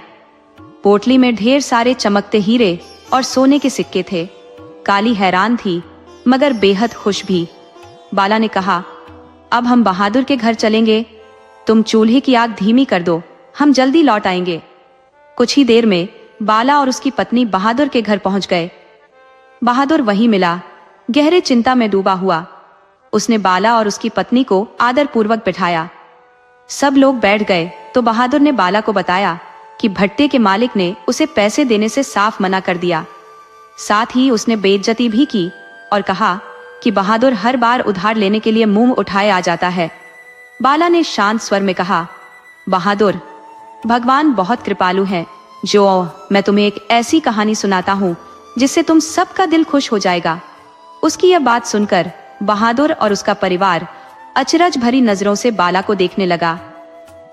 पोटली में ढेर सारे चमकते हीरे और सोने के सिक्के थे। काली हैरान थी मगर बेहद खुश भी। बाला ने कहा, अब हम बहादुर के घर चलेंगे। तुम चूल्हे की आग धीमी कर दो, हम जल्दी लौट आएंगे। कुछ ही देर में बाला और उसकी पत्नी बहादुर के घर पहुंच गए। बहादुर वहीं मिला, गहरे चिंता में डूबा हुआ। उसने बाला और उसकी पत्नी को आदर पूर्वक बिठाया। सब लोग बैठ गए तो बहादुर ने बाला को बताया कि भट्टे के मालिक ने उसे पैसे देने से साफ मना कर दिया। साथ ही उसने बेइज्जती भी की और कहा कि बहादुर हर बार उधार लेने के लिए मुंह उठाए आ जाता है। बाला ने शांत स्वर में कहा, बहादुर, भगवान बहुत कृपालु है। जो मैं तुम्हें एक ऐसी कहानी सुनाता हूँ जिससे तुम सबका दिल खुश हो जाएगा। उसकी यह बात सुनकर बहादुर और उसका परिवार अचरज भरी नजरों से बाला को देखने लगा।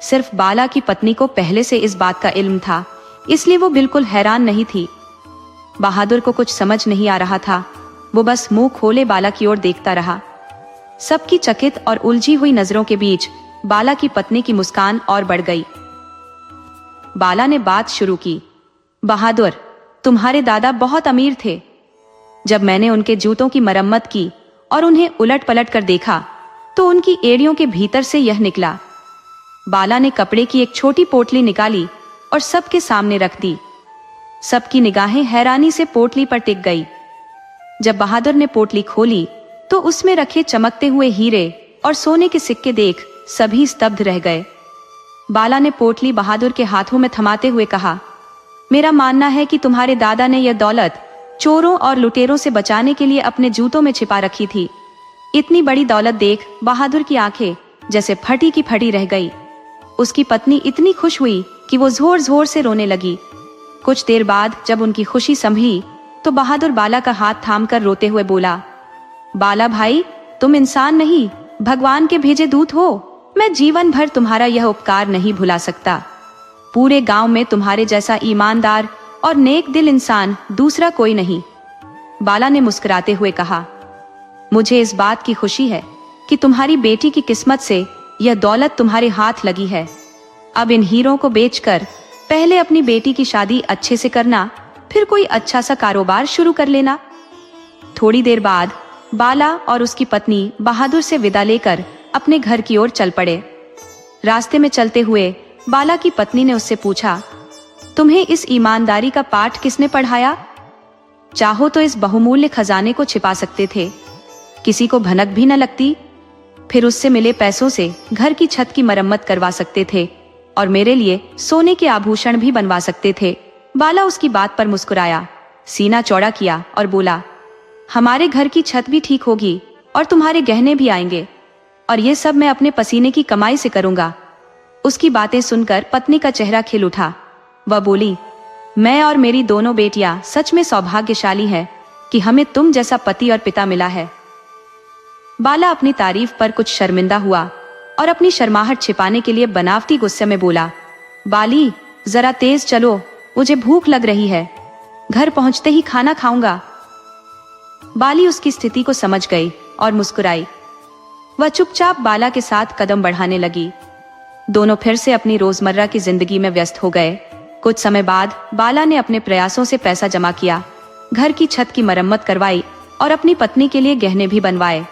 सिर्फ बाला की पत्नी को पहले से इस बात का इल्म था, इसलिए वो बिल्कुल हैरान नहीं थी। बहादुर को कुछ समझ नहीं आ रहा था। वो बस मुंह खोले बाला की ओर देखता रहा। सबकी चकित और उलझी हुई नजरों के बीच बाला की पत्नी की मुस्कान और बढ़ गई। बाला ने बात शुरू की, बहादुर, तुम्हारे दादा बहुत अमीर थे। जब मैंने उनके जूतों की मरम्मत की और उन्हें उलट पलट कर देखा तो उनकी एड़ियों के भीतर से यह निकला। बाला ने कपड़े की एक छोटी पोटली निकाली और सबके सामने रख दी। सबकी निगाहें हैरानी से पोटली पर टिक गई। जब बहादुर ने पोटली खोली तो उसमें रखे चमकते हुए हीरे और सोने के सिक्के देख सभी स्तब्ध रह गए। बाला ने पोटली बहादुर के हाथों में थमाते हुए कहा, मेरा मानना है कि तुम्हारे दादा ने यह दौलत चोरों और लुटेरों से बचाने के लिए अपने जूतों में छिपा रखी थी। इतनी बड़ी दौलत देख बहादुर की आंखें जैसे फटी की फटी रह गई। उसकी पत्नी इतनी खुश हुई कि वो जोर जोर से रोने लगी। कुछ देर बाद जब उनकी खुशी संभली तो बहादुर बाला का हाथ थामकर रोते हुए बोला, बाला भाई, तुम इंसान नहीं, भगवान के भेजे दूत हो। मैं जीवन भर तुम्हारा यह उपकार नहीं भुला सकता। पूरे गांव में तुम्हारे जैसा ईमानदार और नेक दिल इंसान दूसरा कोई नहीं। बाला ने मुस्कुराते हुए कहा, मुझे इस बात की खुशी है कि तुम्हारी बेटी की किस्मत से यह दौलत तुम्हारे हाथ लगी है। अब इन हीरों को बेचकर पहले अपनी बेटी की शादी अच्छे से करना, फिर कोई अच्छा सा कारोबार शुरू कर लेना। थोड़ी देर बाद बाला और उसकी पत्नी बहादुर से विदा लेकर अपने घर की ओर चल पड़े। रास्ते में चलते हुए बाला की पत्नी ने उससे पूछा, तुम्हें इस ईमानदारी का पाठ किसने पढ़ाया? चाहो तो इस बहुमूल्य खजाने को छिपा सकते थे, किसी को भनक भी न लगती। फिर उससे मिले पैसों से घर की छत की मरम्मत करवा सकते थे और मेरे लिए सोने के आभूषण भी बनवा सकते थे। बाला उसकी बात पर मुस्कुराया, सीना चौड़ा किया और बोला, हमारे घर की छत भी ठीक होगी और तुम्हारे गहने भी आएंगे, और ये सब मैं अपने पसीने की कमाई से करूंगा। उसकी बातें सुनकर पत्नी का चेहरा खिल उठा। वह बोली, मैं और मेरी दोनों बेटियां सच में सौभाग्यशाली हैं कि हमें तुम जैसा पति और पिता मिला है। बाला अपनी तारीफ पर कुछ शर्मिंदा हुआ और अपनी शर्माहट छिपाने के लिए बनावटी गुस्से में बोला, बाली, जरा तेज चलो, मुझे भूख लग रही है। घर पहुंचते ही खाना खाऊंगा। बाली उसकी स्थिति को समझ गई और मुस्कुराई। वह चुपचाप बाला के साथ कदम बढ़ाने लगी। दोनों फिर से अपनी रोजमर्रा की जिंदगी में व्यस्त हो गए। कुछ समय बाद बाला ने अपने प्रयासों से पैसा जमा किया, घर की छत की मरम्मत करवाई और अपनी पत्नी के लिए गहने भी बनवाए।